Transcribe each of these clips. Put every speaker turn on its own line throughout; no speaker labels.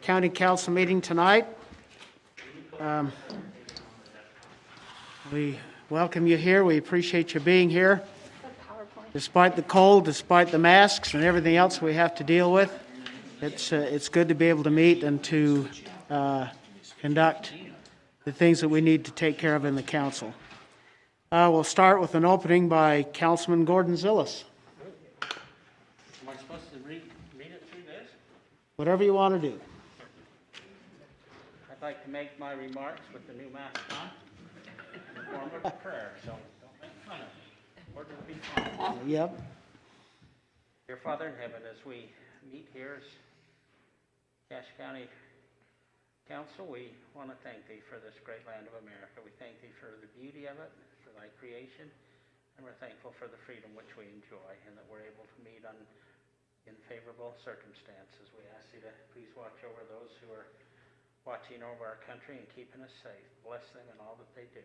County Council meeting tonight. We welcome you here. We appreciate you being here. Despite the cold, despite the masks and everything else we have to deal with, it's good to be able to meet and to conduct the things that we need to take care of in the council. We'll start with an opening by Councilman Gordon Zillis.
Am I supposed to read it through this?
Whatever you want to do.
I'd like to make my remarks with the new mask on in the form of a prayer, so don't make fun of me. Or to be fun.
Yep.
Dear Father in heaven, as we meet here as Cache County Council, we want to thank Thee for this great land of America. We thank Thee for the beauty of it, for Thy creation, and we're thankful for the freedom which we enjoy and that we're able to meet in favorable circumstances. We ask Thee to please watch over those who are watching over our country and keeping us safe. Bless them in all that they do.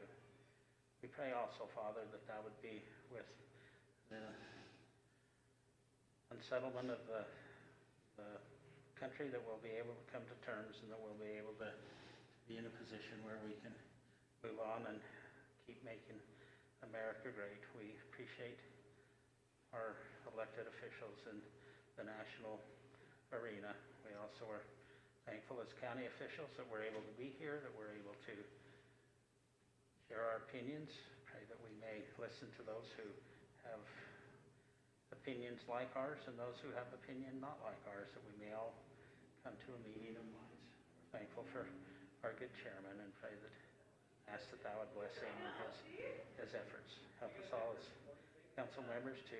We pray also, Father, that Thou would be with the unsettlement of the country, that we'll be able to come to terms and that we'll be able to be in a position where we can move on and keep making America great. We appreciate our elected officials in the national arena. We also are thankful as county officials that we're able to be here, that we're able to share our opinions. Pray that we may listen to those who have opinions like ours and those who have opinion not like ours, that we may all come to a meeting of minds. We're thankful for our good chairman and pray that, ask that Thou would bless him in his efforts. Help us all as council members to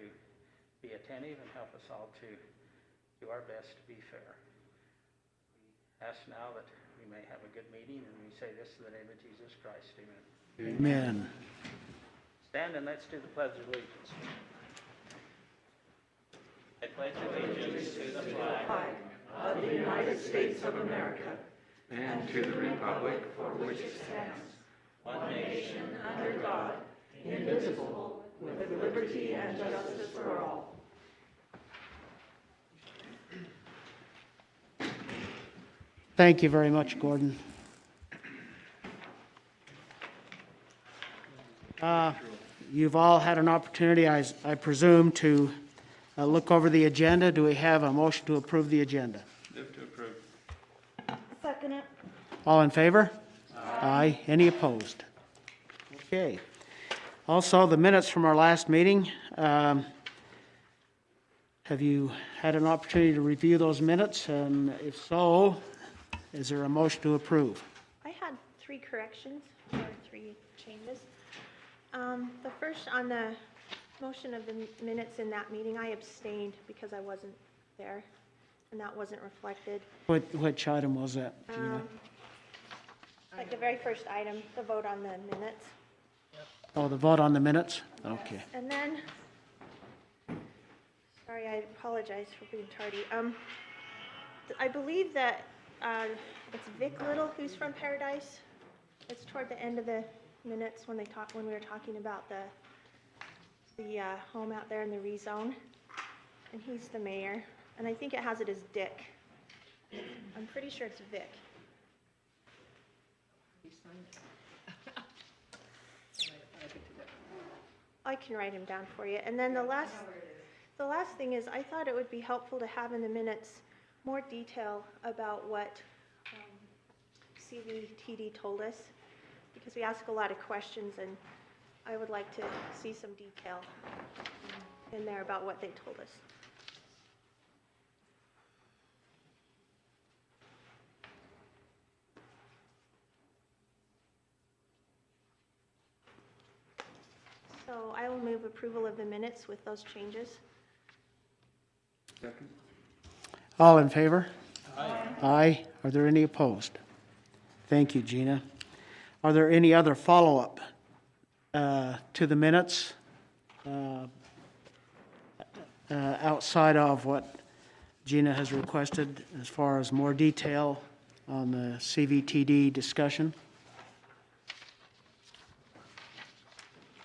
be attentive and help us all to do our best to be fair. We ask now that we may have a good meeting, and we say this in the name of Jesus Christ. Amen.
Amen.
Stand and let's do the Pledge of Allegiance. I pledge allegiance to the flag
of the United States of America and to the republic for which it stands, one nation under God, indivisible, with liberty and justice for all.
Thank you very much, Gordon. You've all had an opportunity, I presume, to look over the agenda. Do we have a motion to approve the agenda?
Move to approve.
Second it.
All in favor? Aye. Any opposed? Okay. Also, the minutes from our last meeting. Have you had an opportunity to review those minutes? And if so, is there a motion to approve?
I had 3 corrections or 3 changes. The first, on the motion of the minutes in that meeting, I abstained because I wasn't there, and that wasn't reflected.
Which item was that, Gina?
Like the very first item, the vote on the minutes.
Oh, the vote on the minutes? Okay.
And then, sorry, I apologize for being tardy. I believe that it's Vic Little who's from Paradise. It's toward the end of the minutes when we were talking about the home out there in the rezone, and he's the mayor, and I think it has it as Dick. I'm pretty sure it's Vic. I can write him down for you. And then the last thing is, I thought it would be helpful to have in the minutes more detail about what CVTD told us, because we ask a lot of questions, and I would like to see some detail in there about what they told us. So I will move approval of the minutes with those changes.
Second.
All in favor? Aye. Aye. Are there any opposed? Thank you, Gina. Are there any other follow-up to the minutes outside of what Gina has requested as far as more detail on the CVTD discussion?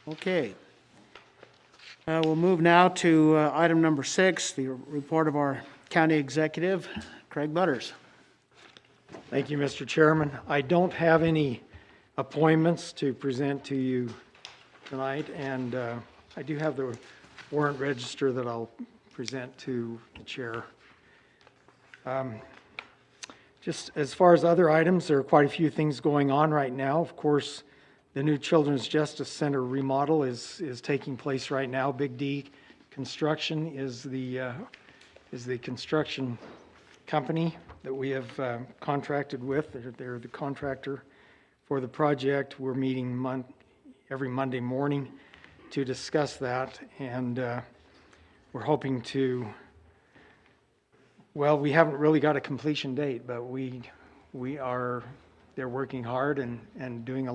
Okay. We'll move now to item number 6, the report of our county executive, Craig Butters.
Thank you, Mr. Chairman. I don't have any appointments to present to you tonight, and I do have the warrant register that I'll present to the chair. Just as far as other items, there are quite a few things going on right now. Of course, the new Children's Justice Center remodel is taking place right now. Big D Construction is the construction company that we have contracted with. They're the contractor for the project. We're meeting every Monday morning to discuss that, and we're hoping to, well, we haven't really got a completion date, but they're working hard and doing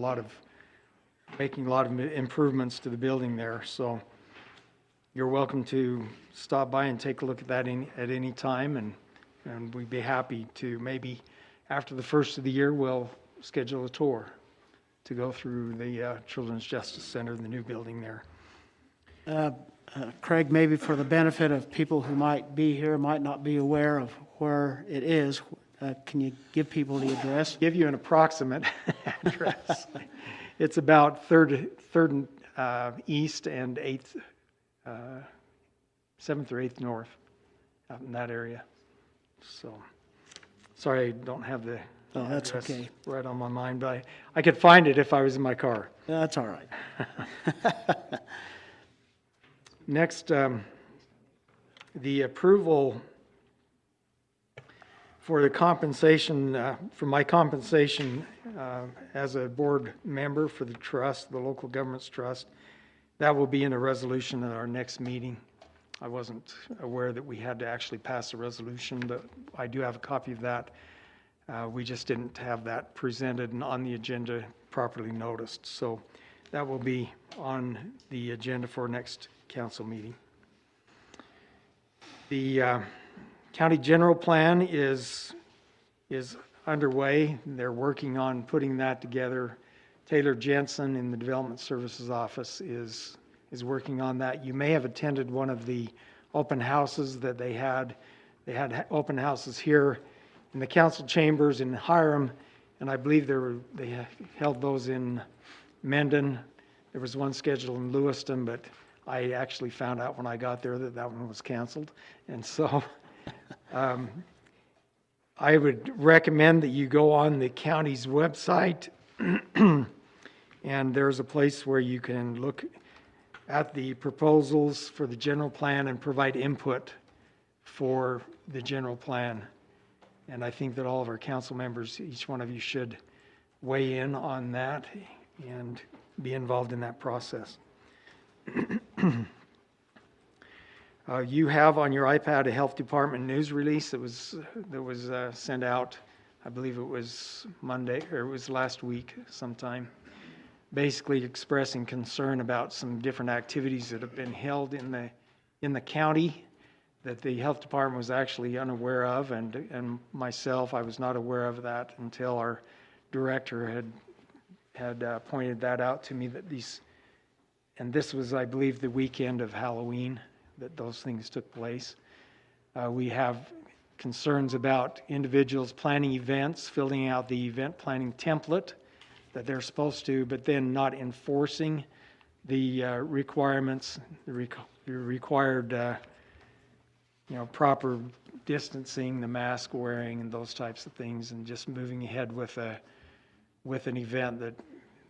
making a lot of improvements to the building there. So you're welcome to stop by and take a look at that at any time, and we'd be happy to, maybe after the first of the year, we'll schedule a tour to go through the Children's Justice Center, the new building there.
Craig, maybe for the benefit of people who might be here, might not be aware of where it is, can you give people the address?
Give you an approximate address. It's about 3rd East and 7th or 8th North, out in that area. So, sorry I don't have the
that's
address
okay.
right on my mind, but I could find it if I was in my car.
That's all right.
Next, the approval for the compensation, for my compensation as a board member for the trust, the local government's trust, that will be in a resolution at our next meeting. I wasn't aware that we had to actually pass a resolution, but I do have a copy of that. We just didn't have that presented and on the agenda properly noticed. So that will be on the agenda for next council meeting. The county general plan is underway. They're working on putting that together. Taylor Jensen in the Development Services Office is working on that. You may have attended one of the open houses that they had. They had open houses here in the council chambers in Hiram, and I believe they held those in Mendon. There was one scheduled in Lewiston, but I actually found out when I got there that one was canceled. And so I would recommend that you go on the county's website and there's a place where you can look at the proposals for the general plan and provide input for the general plan. And I think that all of our council members, each one of you should weigh in on that and be involved in that process. You have on your iPad a health department news release that was sent out. I believe it was Monday, or it was last week sometime, basically expressing concern about some different activities that have been held in the county that the health department was actually unaware of, and myself, I was not aware of that until our director had pointed that out to me, that these, and this was, I believe, the weekend of Halloween that those things took place. We have concerns about individuals planning events, filling out the event planning template that they're supposed to, but then not enforcing the requirements, the required proper distancing, the mask wearing, and those types of things, and just moving ahead with an event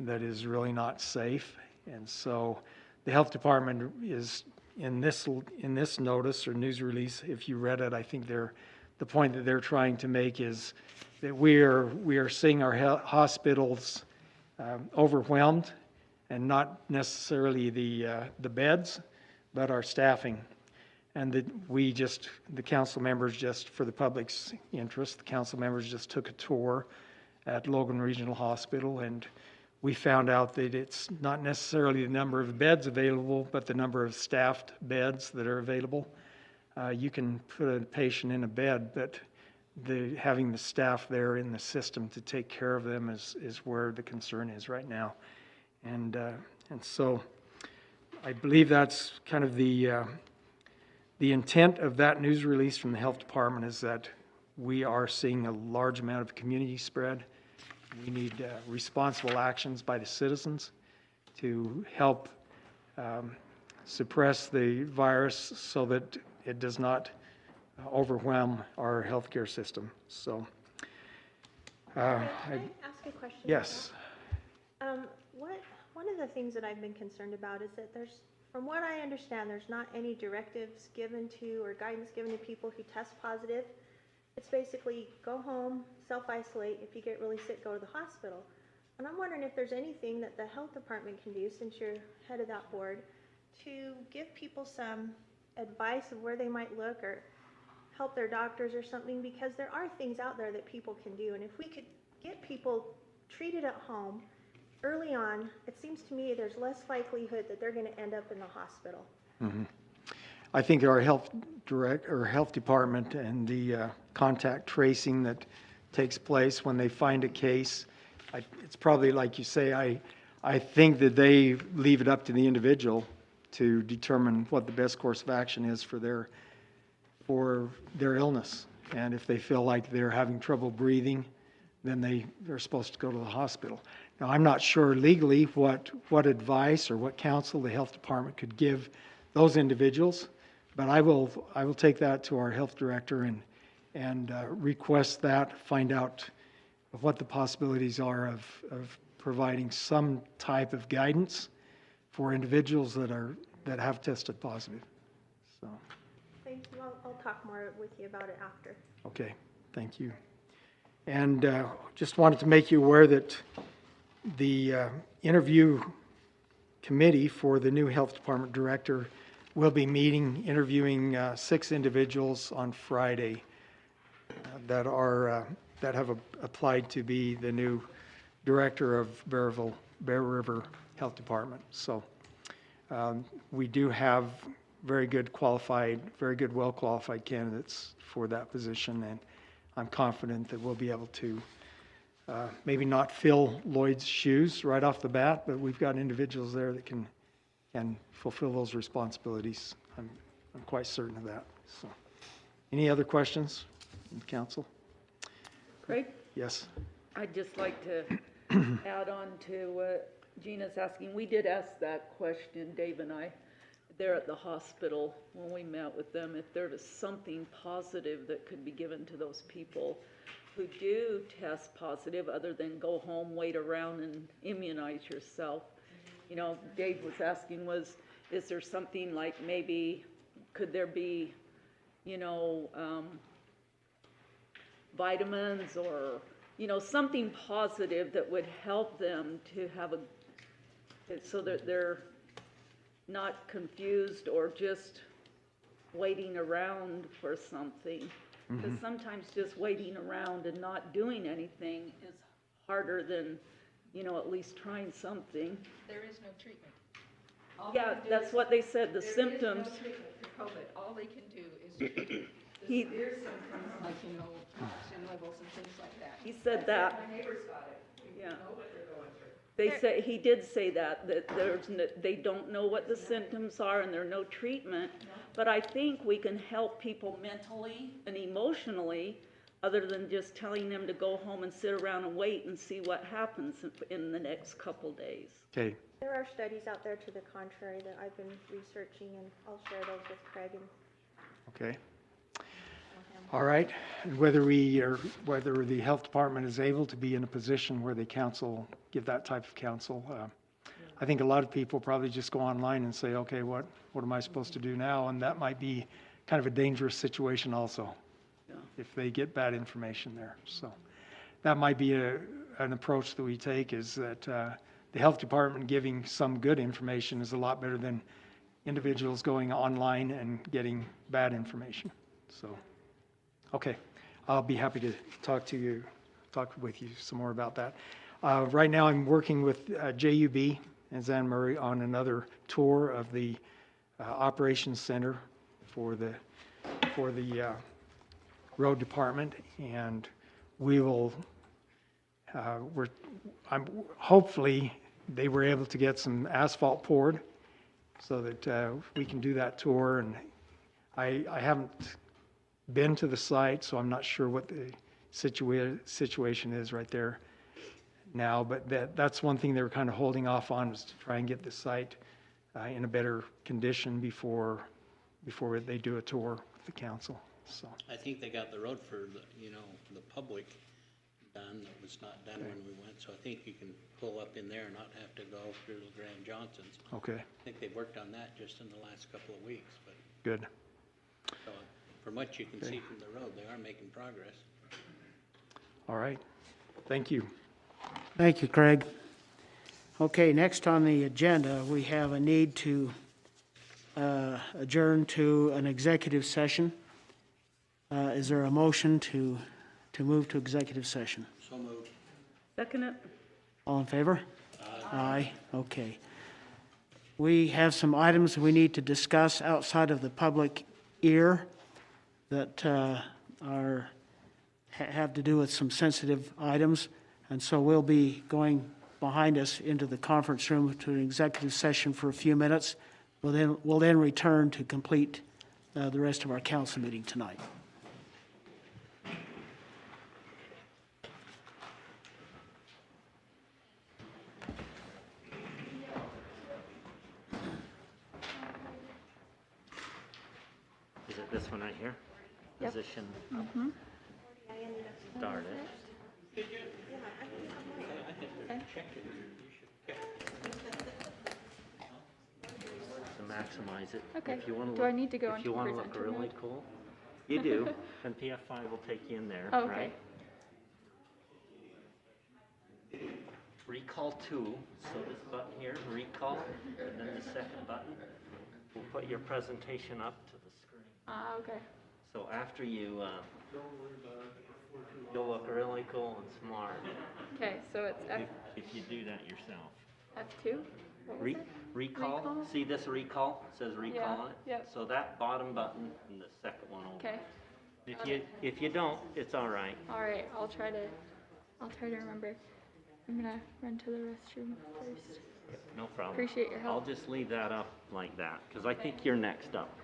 that is really not safe. And so the health department is in this notice or news release. If you read it, I think the point that they're trying to make is that we are seeing our hospitals overwhelmed, and not necessarily the beds, but our staffing. And that the council members, just for the public's interest, the council members just took a tour at Logan Regional Hospital, and we found out that it's not necessarily the number of beds available, but the number of staffed beds that are available. You can put a patient in a bed, but having the staff there in the system to take care of them is where the concern is right now. And so I believe that's kind of the intent of that news release from the health department, is that we are seeing a large amount of community spread. We need responsible actions by the citizens to help suppress the virus so that it does not overwhelm our healthcare system. So,
Can I ask a question?
yes.
One of the things that I've been concerned about is that from what I understand, there's not any directives given to or guidance given to people who test positive. It's basically go home, self-isolate. If you get really sick, go to the hospital. And I'm wondering if there's anything that the health department can do, since you're head of that board, to give people some advice of where they might look or help their doctors or something, because there are things out there that people can do. And if we could get people treated at home early on, it seems to me there's less likelihood that they're going to end up in the hospital.
I think our health department and the contact tracing that takes place when they find a case, it's probably like you say, I think that they leave it up to the individual to determine what the best course of action is for their illness. And if they feel like they're having trouble breathing, then they're supposed to go to the hospital. Now, I'm not sure legally what advice or what counsel the health department could give those individuals, but I will take that to our health director and request that, find out what the possibilities are of providing some type of guidance for individuals that have tested positive. So,
Thank you. I'll talk more with you about it after.
okay, thank you. And just wanted to make you aware that the interview committee for the new health department director will be interviewing 6 individuals on Friday that have applied to be the new director of Bear River Health Department. So we do have very good, well-qualified candidates for that position, and I'm confident that we'll be able to maybe not fill Lloyd's shoes right off the bat, but we've got individuals there that can fulfill those responsibilities. I'm quite certain of that. So, any other questions from the council?
Craig,
Yes.
I'd just like to add on to what Gina's asking. We did ask that question, Dave and I, there at the hospital when we met with them, if there was something positive that could be given to those people who do test positive other than go home, wait around and immunize yourself. You know, Dave was asking is there something like maybe, could there be, vitamins or, something positive that would help them to have so that they're not confused or just waiting around for something. Because sometimes just waiting around and not doing anything is harder than, at least trying something.
There is no treatment. All
Yeah,
they can do
that's
is-
what they said, the
There
symptoms.
is no treatment for COVID. All they can do is treat the severe symptoms like, oxygen levels and things like that.
He said that.
My neighbors got it. We
Yeah.
know what they're going through.
He did say that they don't know what the symptoms are and there's no treatment. But I think we can help people mentally and emotionally, other than just telling them to go home and sit around and wait and see what happens in the next couple days.
Okay.
There are studies out there to the contrary that I've been researching, and I'll share those with Craig and
Okay. All right. And whether the health department is able to be in a position where they give that type of counsel, I think a lot of people probably just go online and say, okay, what am I supposed to do now? And that might be kind of a dangerous situation also, if they get bad information there. So that might be an approach that we take, is that the health department giving some good information is a lot better than individuals going online and getting bad information. So, okay, I'll be happy to talk with you some more about that. Right now I'm working with JUB and Zan Murray on another tour of the operations center for the road department, and we will hopefully they were able to get some asphalt poured so that we can do that tour. And I haven't been to the site, so I'm not sure what the situation is right there now, but that's one thing they were kind of holding off on, was to try and get the site in a better condition before they do a tour with the council, so.
I think they got the road for the, the public done that was not done when we went, so I think you can pull up in there and not have to go through the Graham Johnsons.
Okay,
I think they've worked on that just in the last couple of weeks, but,
good.
so, from what you can see from the road, they are making progress.
All right, thank you.
Thank you, Craig. Okay, next on the agenda, we have a need to adjourn to an executive session. Is there a motion to move to executive session?
So moved.
Second it.
All in favor? Aye. Okay. We have some items we need to discuss outside of the public ear that have to do with some sensitive items, and so we'll be going behind us into the conference room to an executive session for a few minutes. We'll then return to complete the rest of our council meeting tonight.
Is it this one right here?
Yep.
Position
I ended up
started. To maximize it.
Okay.
If you want
Do I need to go
If you
into
want to look
presenter
really
mode?
cool, you do. And PF5 will take you in there,
Oh, okay.
right? Recall 2, so this button here, recall, and then the second button will put your presentation up to the screen.
Ah, okay.
So after you, you'll look really cool and smart
Okay, so it's
if you do that yourself.
F2? What was
Re-
it?
recall,
Recall?
see this recall? It says recall
Yeah,
on it?
yep.
So that bottom button and the second one over.
Okay,
If you don't, it's all right.
all right, I'll try to remember. I'm gonna run to the restroom first.
No problem.
Appreciate your
I'll
help.
just leave that up like that, because I think you're next up.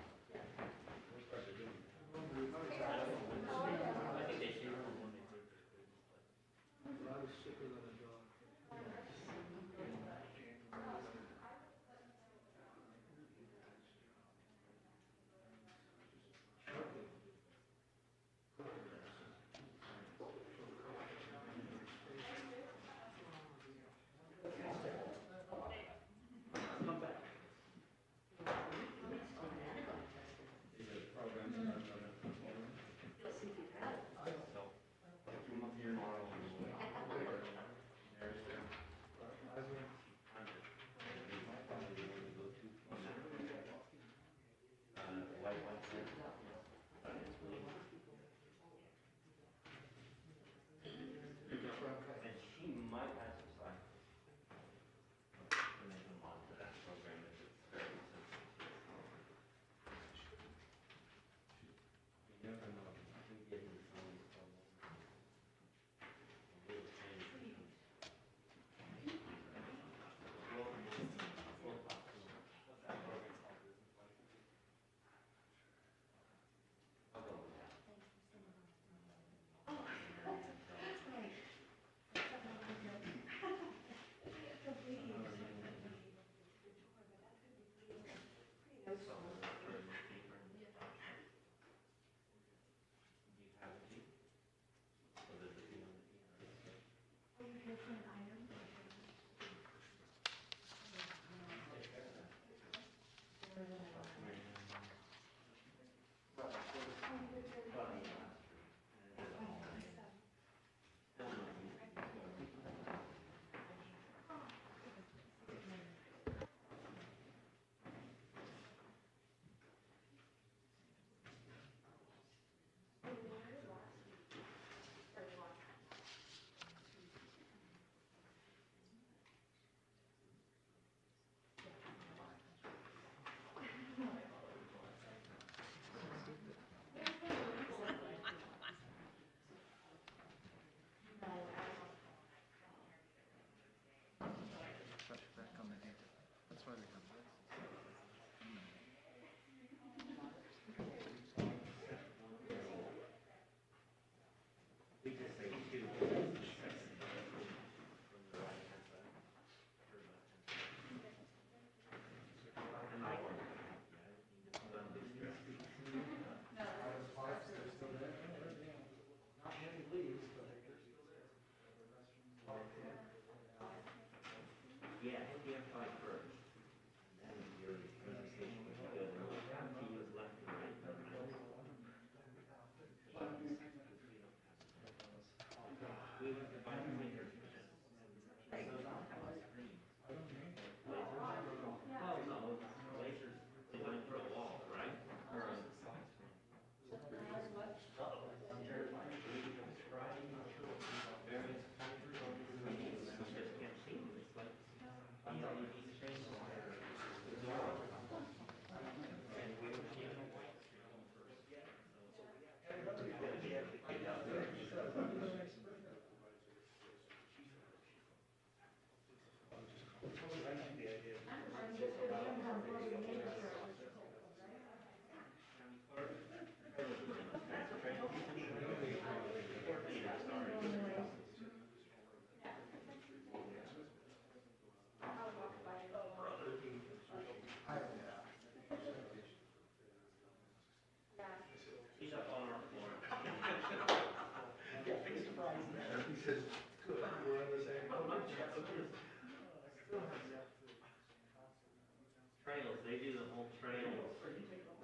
Trails, they do the whole trails.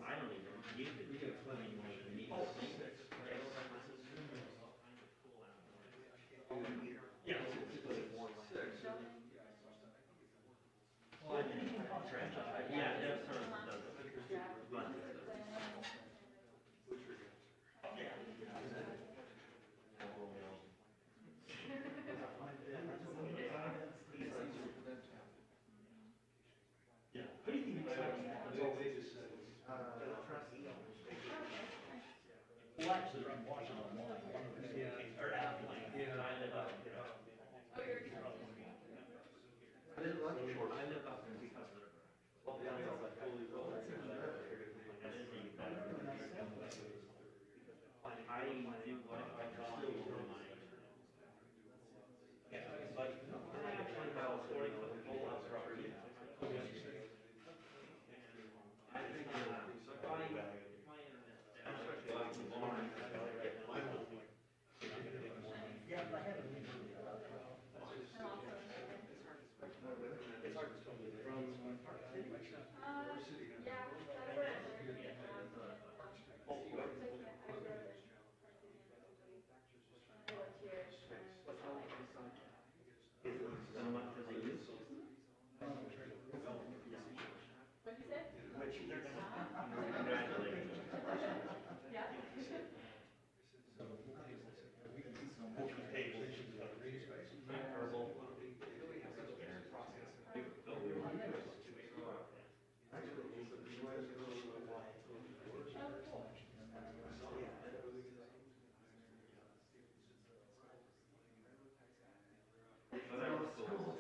I don't even, you could do it any more than me. Yeah. Yeah, Deb sort of does it. But I do what I call over my. Yeah, but I have 40-foot pull-ups property. I think, if my internet's down, I go out to the barn. How much do they use? Congratulations. Herbal. But that was cool.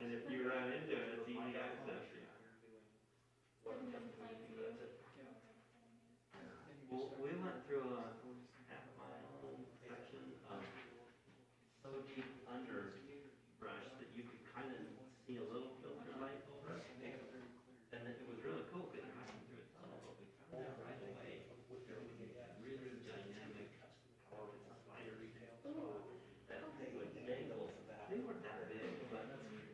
And if you run into it, it's easy access. Well, we went through a half-mile section of so deep underbrush that you could kind of see a little filter light over it. And it was really cool because you went through a tunnel, but we found out right away there was these really dynamic powerful spiders that would dangle. They weren't that big, but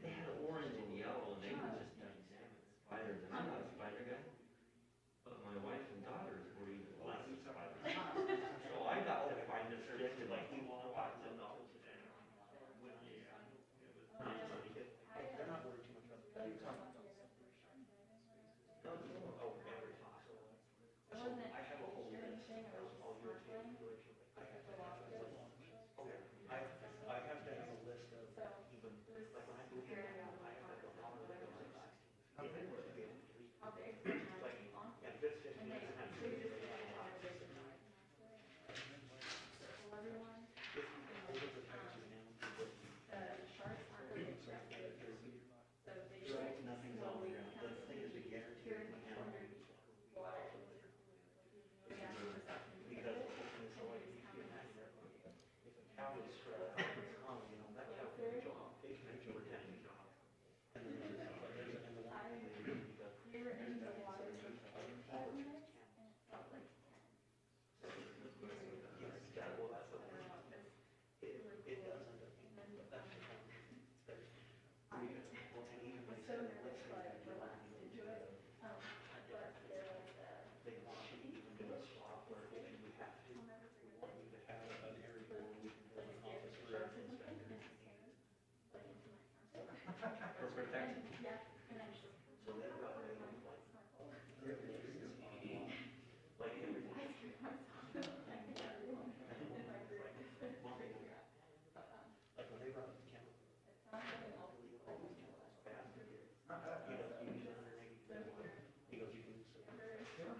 they had orange and yellow, and they were just dynamic spiders. And I'm not a spider guy, but my wife and daughters were even less spiders. So I got to find a stick and like watch them all.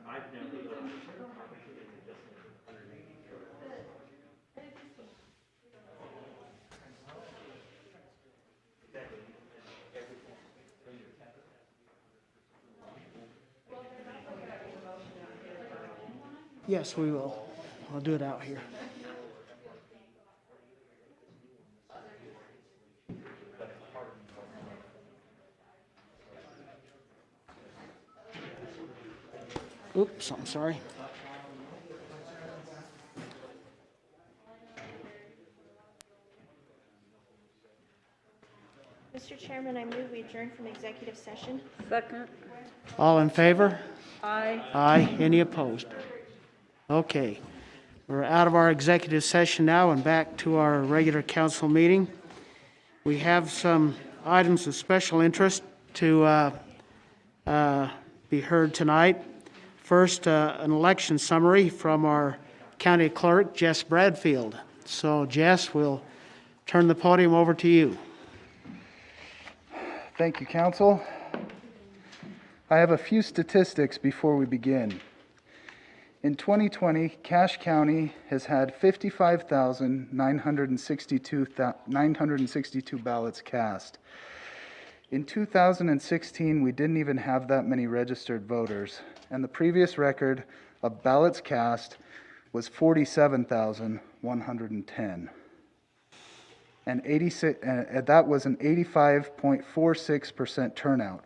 I've never done
Yes, we will. I'll do it out here. Oops, I'm sorry.
Mr. Chairman, I move we adjourn from executive session.
Second.
All in favor?
Aye.
Aye. Any opposed? Okay. We're out of our executive session now and back to our regular council meeting. We have some items of special interest to be heard tonight. First, an election summary from our county clerk, Jess Bradfield. So, Jess, we'll turn the podium over to you.
Thank you, Council. I have a few statistics before we begin. In 2020, Cache County has had 55,962 ballots cast. In 2016, we didn't even have that many registered voters, and the previous record of ballots cast was 47,110. And that was an 85.46% turnout.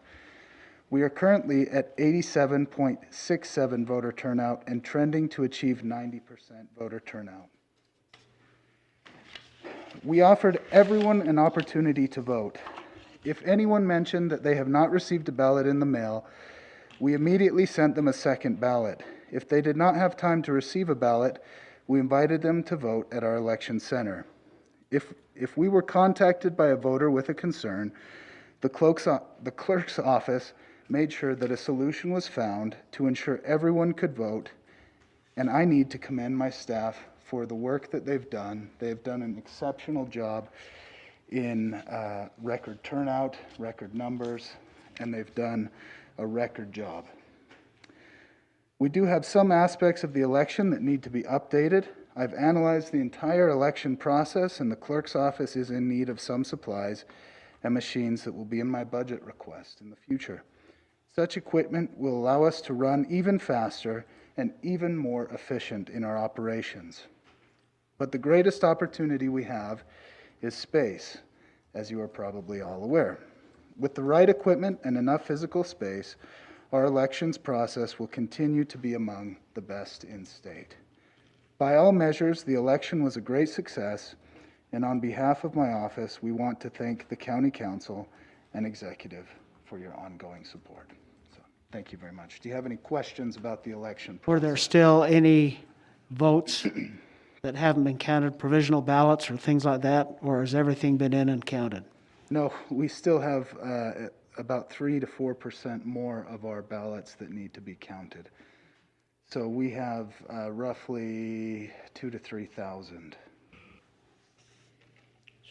We are currently at 87.67 voter turnout and trending to achieve 90% voter turnout. We offered everyone an opportunity to vote. If anyone mentioned that they have not received a ballot in the mail, we immediately sent them a second ballot. If they did not have time to receive a ballot, we invited them to vote at our election center. If we were contacted by a voter with a concern, the clerk's office made sure that a solution was found to ensure everyone could vote, and I need to commend my staff for the work that they've done. They've done an exceptional job in record turnout, record numbers, and they've done a record job. We do have some aspects of the election that need to be updated. I've analyzed the entire election process, and the clerk's office is in need of some supplies and machines that will be in my budget request in the future. Such equipment will allow us to run even faster and even more efficient in our operations. But the greatest opportunity we have is space, as you are probably all aware. With the right equipment and enough physical space, our elections process will continue to be among the best in state. By all measures, the election was a great success, and on behalf of my office, we want to thank the County Council and Executive for your ongoing support. So, thank you very much. Do you have any questions about the election process?
Were there still any votes that haven't been counted, provisional ballots or things like that, or has everything been in and counted?
No, we still have about 3 to 4% more of our ballots that need to be counted. So we have roughly 2,000 to 3,000.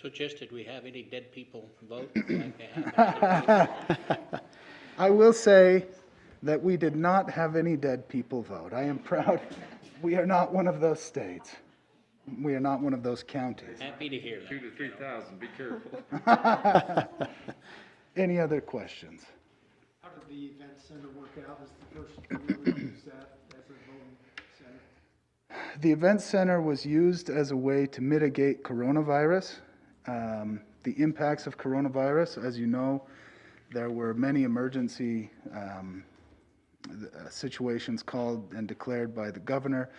So Jess, did we have any dead people vote? Like they have?
I will say that we did not have any dead people vote. I am proud. We are not one of those states. We are not one of those counties.
Happy to hear that.
2,000 to 3,000, be careful.
Any other questions?
How did the event center work out as the first really use that as a voting center?
The event center was used as a way to mitigate coronavirus, the impacts of coronavirus. As you know, there were many emergency situations called and declared by the governor.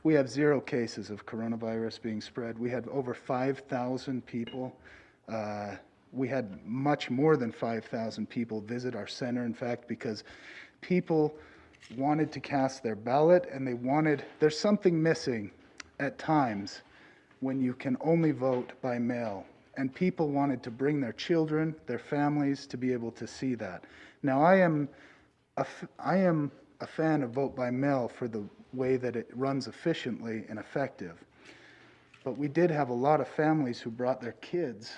We have 0 cases of coronavirus being spread. We had over 5,000 people. We had much more than 5,000 people visit our center, in fact, because people wanted to cast their ballot, and there's something missing at times when you can only vote by mail. And people wanted to bring their children, their families, to be able to see that. Now, I am a fan of vote by mail for the way that it runs efficiently and effective. But we did have a lot of families who brought their kids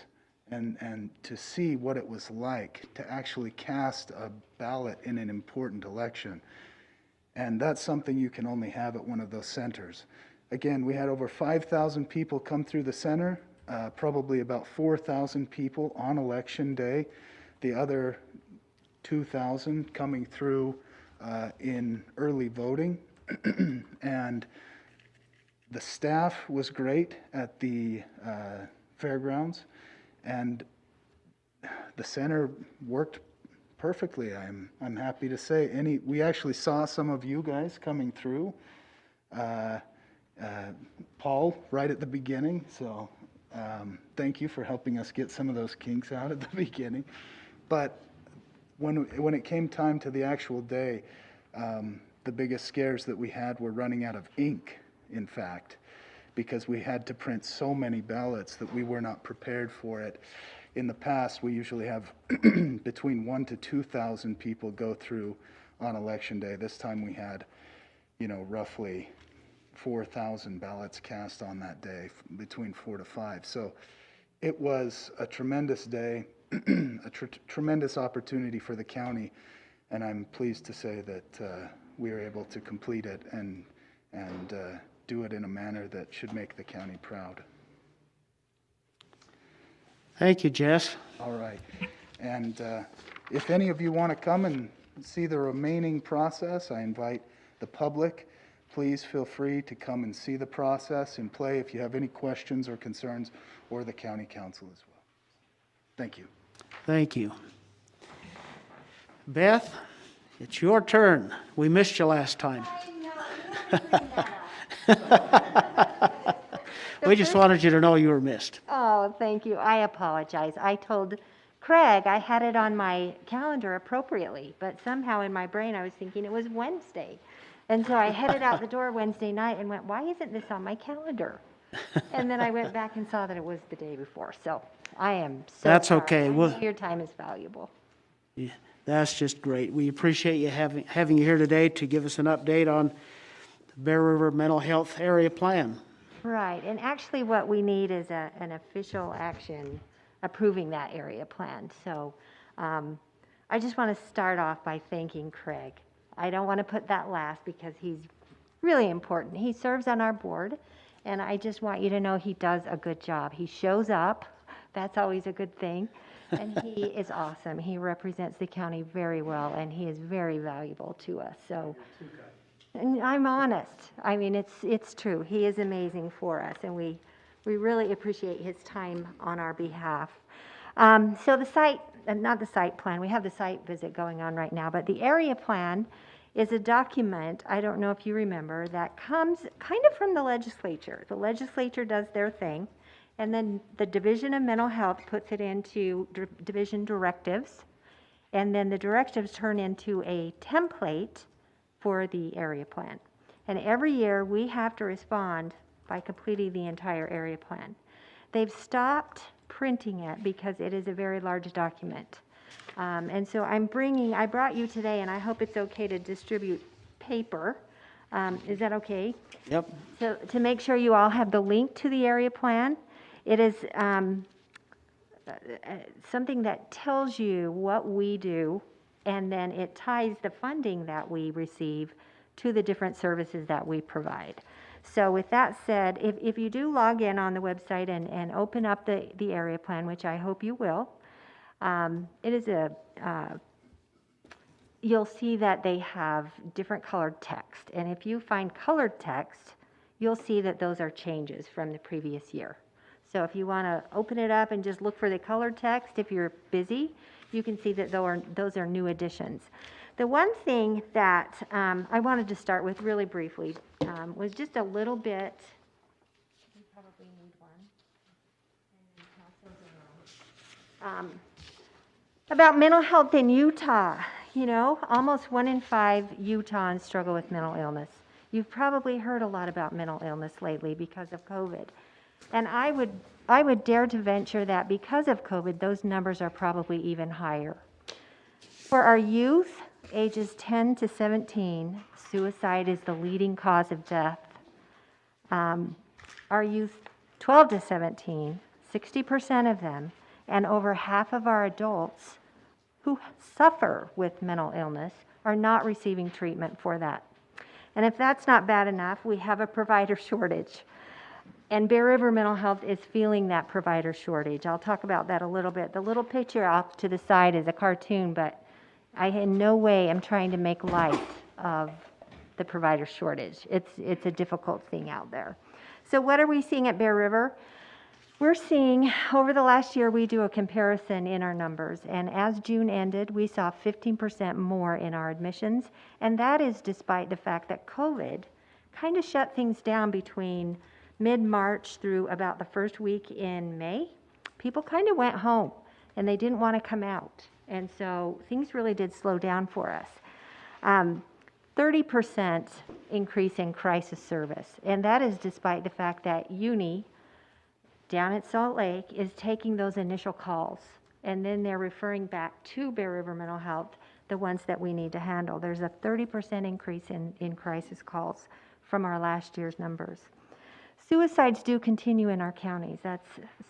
and to see what it was like to actually cast a ballot in an important election. And that's something you can only have at one of those centers. Again, we had over 5,000 people come through the center, probably about 4,000 people on election day, the other 2,000 coming through in early voting. And the staff was great at the fairgrounds, and the center worked perfectly. I'm happy to say. We actually saw some of you guys coming through. Paul, right at the beginning. So thank you for helping us get some of those kinks out at the beginning. But when it came time to the actual day, the biggest scares that we had were running out of ink, in fact, because we had to print so many ballots that we were not prepared for it. In the past, we usually have between 1,000 to 2,000 people go through on election day. This time we had, roughly 4,000 ballots cast on that day, between 4 to 5. So it was a tremendous day, a tremendous opportunity for the county, and I'm pleased to say that we were able to complete it and do it in a manner that should make the county proud.
Thank you, Jess.
All right. And if any of you want to come and see the remaining process, I invite the public. Please feel free to come and see the process and play if you have any questions or concerns, or the county council as well. Thank you.
Thank you. Beth, it's your turn. We missed you last time. We just wanted you to know you were missed.
Oh, thank you. I apologize. I told Craig I had it on my calendar appropriately, but somehow in my brain I was thinking it was Wednesday. And so I headed out the door Wednesday night and went, why isn't this on my calendar? And then I went back and saw that it was the day before. So I am so
That's
sorry.
okay.
I
We'll-
know your time is valuable.
Yeah, that's just great. We appreciate you having you here today to give us an update on the Bear River Mental Health Area Plan.
Right, and actually what we need is an official action approving that area plan. So I just want to start off by thanking Craig. I don't want to put that last because he's really important. He serves on our board, and I just want you to know he does a good job. He shows up, that's always a good thing, and he is awesome. He represents the county very well, and he is very valuable to us. So. And I'm honest. I mean, it's true. He is amazing for us, and we really appreciate his time on our behalf. So the site, not the site plan, we have the site visit going on right now, but the area plan is a document, I don't know if you remember, that comes kind of from the legislature. The legislature does their thing, and then the Division of Mental Health puts it into division directives, and then the directives turn into a template for the area plan. And every year we have to respond by completing the entire area plan. They've stopped printing it because it is a very large document. And so I brought you today, and I hope it's okay to distribute paper. Is that okay?
Yep.
So to make sure you all have the link to the area plan, it is something that tells you what we do, and then it ties the funding that we receive to the different services that we provide. So with that said, if you do log in on the website and open up the area plan, which I hope you will, it is you'll see that they have different colored text. And if you find colored text, you'll see that those are changes from the previous year. So if you want to open it up and just look for the colored text, if you're busy, you can see that those are new additions. The one thing that I wanted to start with really briefly was just a little bit, we probably need one, about mental health in Utah. You know, almost 1 in 5 Utahns struggle with mental illness. You've probably heard a lot about mental illness lately because of COVID. And I would dare to venture that because of COVID, those numbers are probably even higher. For our youth, ages 10 to 17, suicide is the leading cause of death. Our youth 12 to 17, 60% of them, and over half of our adults who suffer with mental illness are not receiving treatment for that. And if that's not bad enough, we have a provider shortage. And Bear River Mental Health is feeling that provider shortage. I'll talk about that a little bit. The little picture off to the side is a cartoon, but I in no way am trying to make light of the provider shortage. It's a difficult thing out there. So what are we seeing at Bear River? We're seeing, over the last year, we do a comparison in our numbers, and as June ended, we saw 15% more in our admissions, and that is despite the fact that COVID kind of shut things down between mid-March through about the first week in May. People kind of went home, and they didn't want to come out, and so things really did slow down for us. 30% increase in crisis service, and that is despite the fact that UNI down at Salt Lake is taking those initial calls, and then they're referring back to Bear River Mental Health, the ones that we need to handle. There's a 30% increase in crisis calls from our last year's numbers. Suicides do continue in our counties. That's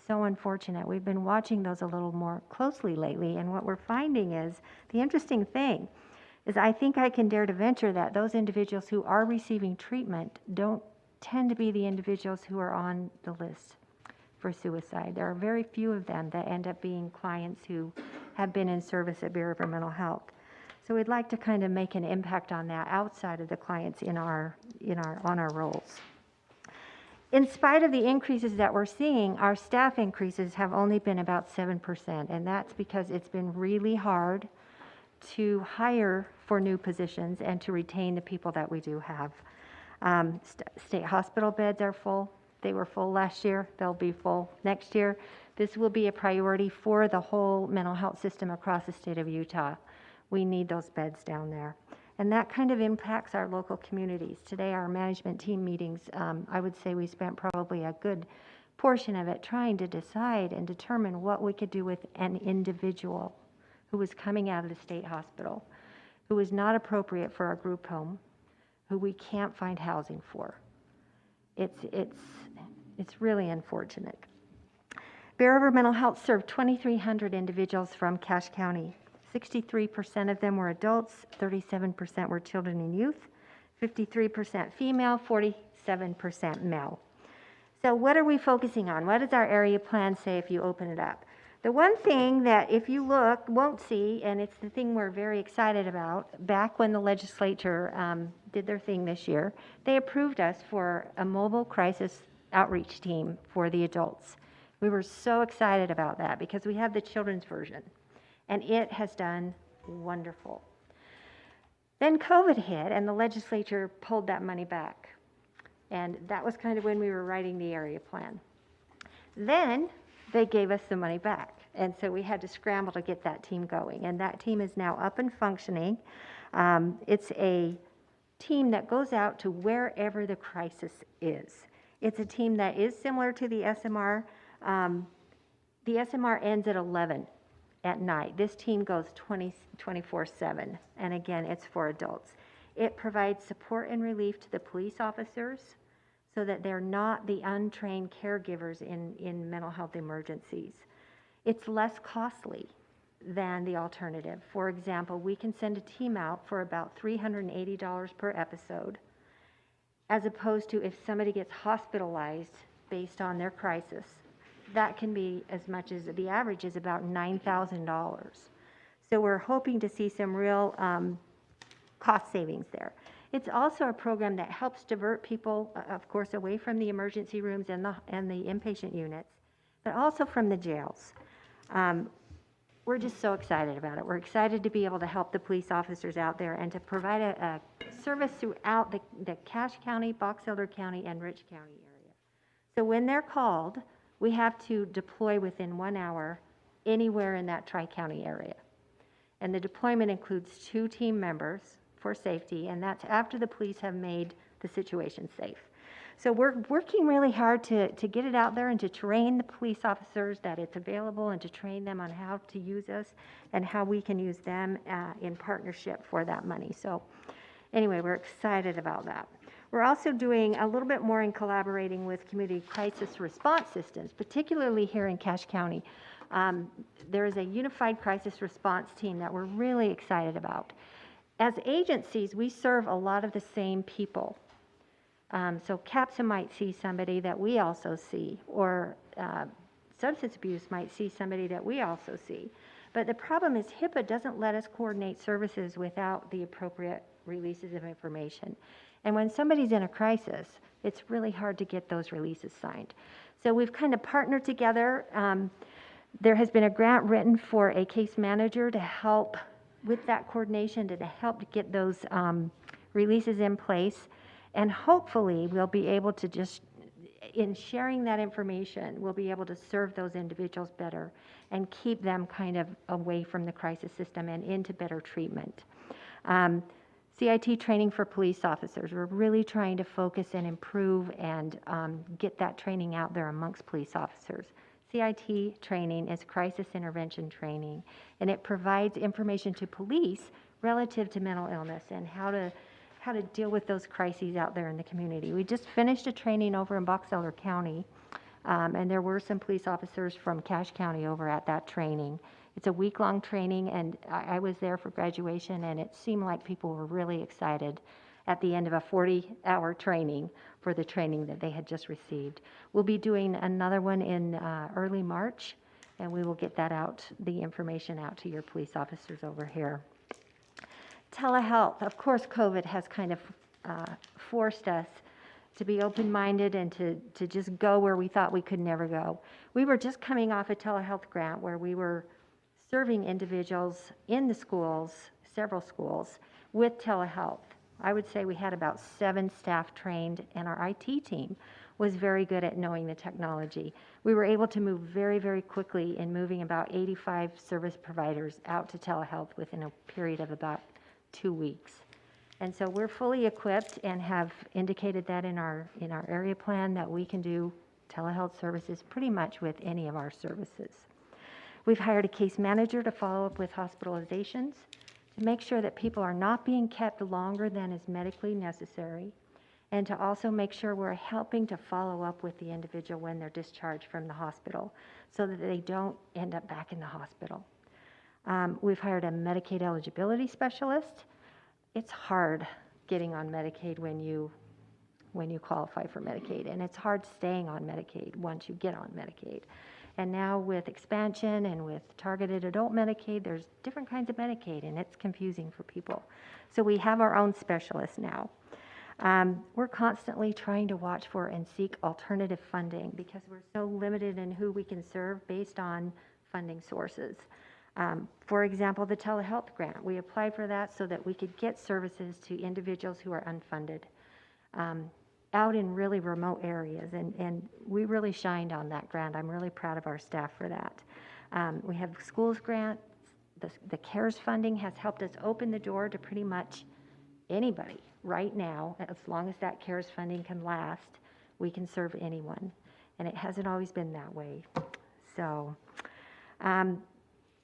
so unfortunate. We've been watching those a little more closely lately, and what we're finding is, the interesting thing is I think I can dare to venture that those individuals who are receiving treatment don't tend to be the individuals who are on the list for suicide. There are very few of them that end up being clients who have been in service at Bear River Mental Health. So we'd like to kind of make an impact on that outside of the clients on our rolls. In spite of the increases that we're seeing, our staff increases have only been about 7%, and that's because it's been really hard to hire for new positions and to retain the people that we do have. State hospital beds are full. They were full last year, they'll be full next year. This will be a priority for the whole mental health system across the state of Utah. We need those beds down there. And that kind of impacts our local communities. Today, our management team meetings, I would say we spent probably a good portion of it trying to decide and determine what we could do with an individual who was coming out of the state hospital, who was not appropriate for our group home, who we can't find housing for. It's really unfortunate. Bear River Mental Health served 2,300 individuals from Cache County. 63% of them were adults, 37% were children and youth, 53% female, 47% male. So what are we focusing on? What does our area plan say if you open it up? The one thing that if you look, won't see, and it's the thing we're very excited about, back when the legislature did their thing this year, they approved us for a mobile crisis outreach team for the adults. We were so excited about that because we have the children's version, and it has done wonderful. Then COVID hit, and the legislature pulled that money back. And that was kind of when we were writing the area plan. Then they gave us the money back. And so we had to scramble to get that team going. And that team is now up and functioning. It's a team that goes out to wherever the crisis is. It's a team that is similar to the SMR. The SMR ends at 11 at night. This team goes 24/7. And again, it's for adults. It provides support and relief to the police officers so that they're not the untrained caregivers in mental health emergencies. It's less costly than the alternative. For example, we can send a team out for about $380 per episode, as opposed to if somebody gets hospitalized based on their crisis, that can be as much as, the average is about $9,000. So we're hoping to see some real cost savings there. It's also a program that helps divert people, of course, away from the emergency rooms and the inpatient units, but also from the jails. We're just so excited about it. We're excited to be able to help the police officers out there and to provide a service throughout the Cache County, Box Elder County, and Rich County area. So when they're called, we have to deploy within 1 hour anywhere in that Tri-County area. And the deployment includes 2 team members for safety, and that's after the police have made the situation safe. So we're working really hard to get it out there and to train the police officers that it's available and to train them on how to use us and how we can use them in partnership for that money. So anyway, we're excited about that. We're also doing a little bit more in collaborating with community crisis response systems, particularly here in Cache County. There is a unified crisis response team that we're really excited about. As agencies, we serve a lot of the same people. So CAPSA might see somebody that we also see, or substance abuse might see somebody that we also see. But the problem is HIPAA doesn't let us coordinate services without the appropriate releases of information. And when somebody's in a crisis, it's really hard to get those releases signed. So we've kind of partnered together. There has been a grant written for a case manager to help with that coordination, to help to get those releases in place. And hopefully we'll be able to just, in sharing that information, we'll be able to serve those individuals better and keep them kind of away from the crisis system and into better treatment. CIT training for police officers. We're really trying to focus and improve and get that training out there amongst police officers. CIT training is crisis intervention training, and it provides information to police relative to mental illness and how to deal with those crises out there in the community. We just finished a training over in Box Elder County, and there were some police officers from Cache County over at that training. It's a week-long training, and I was there for graduation, and it seemed like people were really excited at the end of a 40-hour training for the training that they had just received. We'll be doing another one in early March, and we will get that out, the information out to your police officers over here. Telehealth, of course, COVID has kind of forced us to be open-minded and to just go where we thought we could never go. We were just coming off a telehealth grant where we were serving individuals in the schools, several schools, with telehealth. I would say we had about 7 staff trained, and our IT team was very good at knowing the technology. We were able to move very, very quickly in moving about 85 service providers out to telehealth within a period of about 2 weeks. And so we're fully equipped and have indicated that in our area plan that we can do telehealth services pretty much with any of our services. We've hired a case manager to follow up with hospitalizations, to make sure that people are not being kept longer than is medically necessary, and to also make sure we're helping to follow up with the individual when they're discharged from the hospital so that they don't end up back in the hospital. We've hired a Medicaid eligibility specialist. It's hard getting on Medicaid when you qualify for Medicaid, and it's hard staying on Medicaid once you get on Medicaid. And now with expansion and with targeted adult Medicaid, there's different kinds of Medicaid, and it's confusing for people. So we have our own specialists now. We're constantly trying to watch for and seek alternative funding because we're so limited in who we can serve based on funding sources. For example, the telehealth grant, we applied for that so that we could get services to individuals who are unfunded out in really remote areas, and we really shined on that grant. I'm really proud of our staff for that. We have schools grants. The CARES funding has helped us open the door to pretty much anybody right now. As long as that CARES funding can last, we can serve anyone, and it hasn't always been that way. So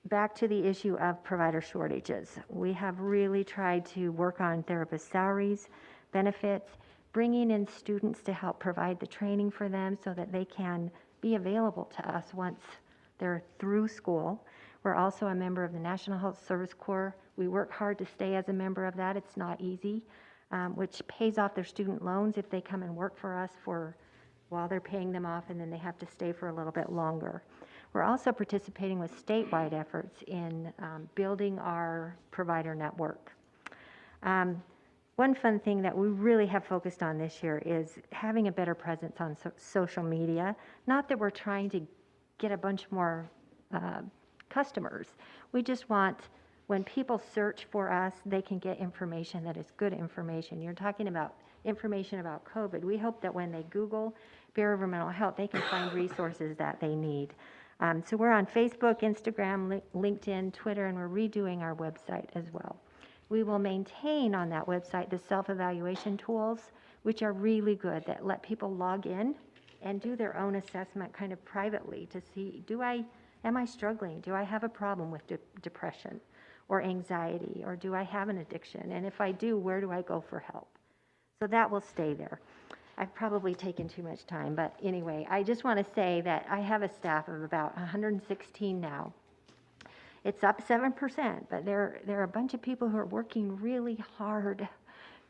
back to the issue of provider shortages. We have really tried to work on therapist salaries, benefits, bringing in students to help provide the training for them so that they can be available to us once they're through school. We're also a member of the National Health Service Corps. We work hard to stay as a member of that. It's not easy, which pays off their student loans if they come and work for us while they're paying them off, and then they have to stay for a little bit longer. We're also participating with statewide efforts in building our provider network. One fun thing that we really have focused on this year is having a better presence on social media. Not that we're trying to get a bunch more customers. We just want, when people search for us, they can get information that is good information. You're talking about information about COVID. We hope that when they Google Bear River Mental Health, they can find resources that they need. So we're on Facebook, Instagram, LinkedIn, Twitter, and we're redoing our website as well. We will maintain on that website the self-evaluation tools, which are really good, that let people log in and do their own assessment kind of privately to see, am I struggling? Do I have a problem with depression or anxiety, or do I have an addiction? And if I do, where do I go for help? So that will stay there. I've probably taken too much time, but anyway, I just want to say that I have a staff of about 116 now. It's up 7%, but there are a bunch of people who are working really hard,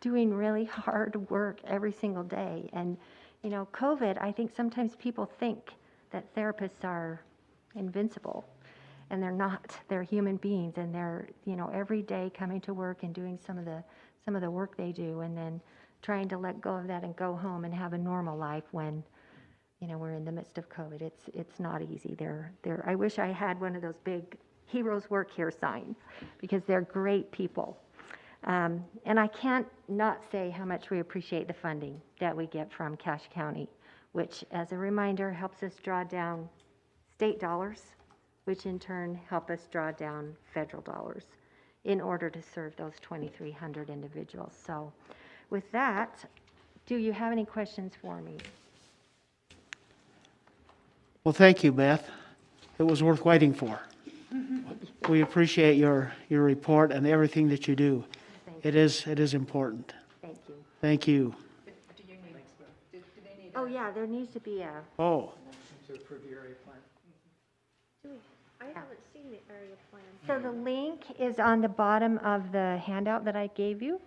doing really hard work every single day. And, you know, COVID, I think sometimes people think that therapists are invincible, and they're not. They're human beings, and they're, you know, every day coming to work and doing some of the work they do, and then trying to let go of that and go home and have a normal life when, you know, we're in the midst of COVID. It's not easy. I wish I had one of those big heroes work here signs, because they're great people. And I can't not say how much we appreciate the funding that we get from Cache County, which, as a reminder, helps us draw down state dollars, which in turn help us draw down federal dollars in order to serve those 2,300 individuals. So with that, do you have any questions for me?
Well, thank you, Beth. It was worth waiting for. We appreciate your report and everything that you do. It is important.
Thank you.
Thank you.
Do you need, do they need?
Oh, yeah, there needs to be a,
Oh,
To approve the area plan.
I haven't seen the area plan.
so the link is on the bottom of the handout that I gave you.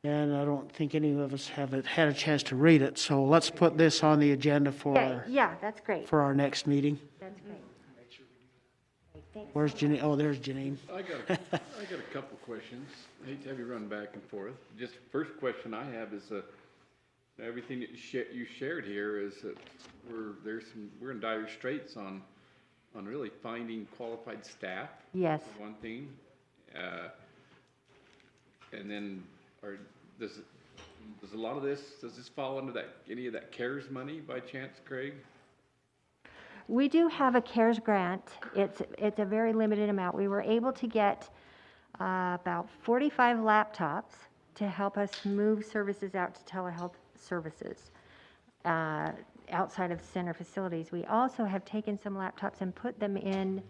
and I don't think any of us have had a chance to read it, so let's put this on the agenda
Yeah, that's great.
for our next meeting.
That's great. Thanks.
Where's Janine? Oh, there's Janine.
I got a couple questions. I hate to have you run back and forth. Just first question I have is, everything that you shared here is that we're in dire straits on really finding qualified staff.
Yes.
For one thing, and then
Does a lot of this, does this fall under that, any of that CARES money by chance, Craig?
We do have a CARES grant. It's a very limited amount. We were able to get about 45 laptops to help us move services out to telehealth services outside of center facilities. We also have taken some laptops and put them in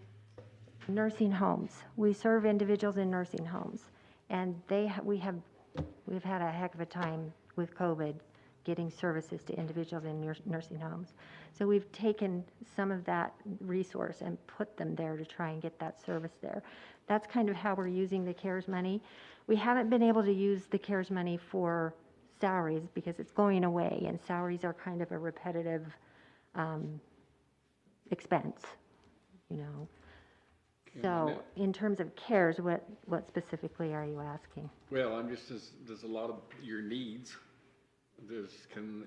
nursing homes. We serve individuals in nursing homes, and we've had a heck of a time with COVID getting services to individuals in nursing homes. So we've taken some of that resource and put them there to try and get that service there. That's kind of how we're using the CARES money. We haven't been able to use the CARES money for salaries because it's going away, and salaries are kind of a repetitive expense, you know. So in terms of CARES, what specifically are you asking?
Well, I'm just, does a lot of your needs, can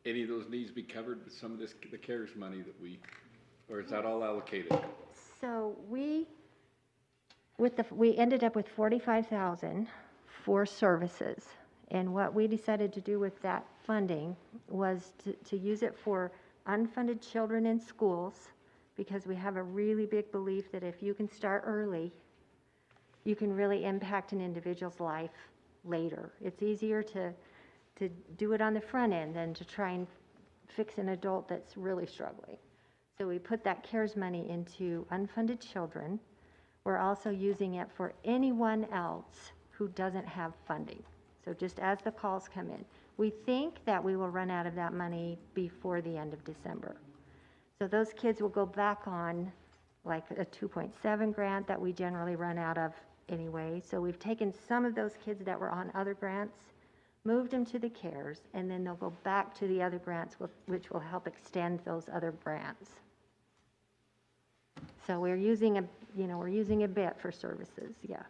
any of those needs be covered with some of this, the CARES money that or is that all allocated?
So we ended up with 45,000 for services. And what we decided to do with that funding was to use it for unfunded children in schools, because we have a really big belief that if you can start early, you can really impact an individual's life later. It's easier to do it on the front end than to try and fix an adult that's really struggling. So we put that CARES money into unfunded children. We're also using it for anyone else who doesn't have funding. So just as the calls come in. We think that we will run out of that money before the end of December. So those kids will go back on like a 2.7 grant that we generally run out of anyway. So we've taken some of those kids that were on other grants, moved them to the CARES, and then they'll go back to the other grants, which will help extend those other grants. So we're using a bit for services, yeah.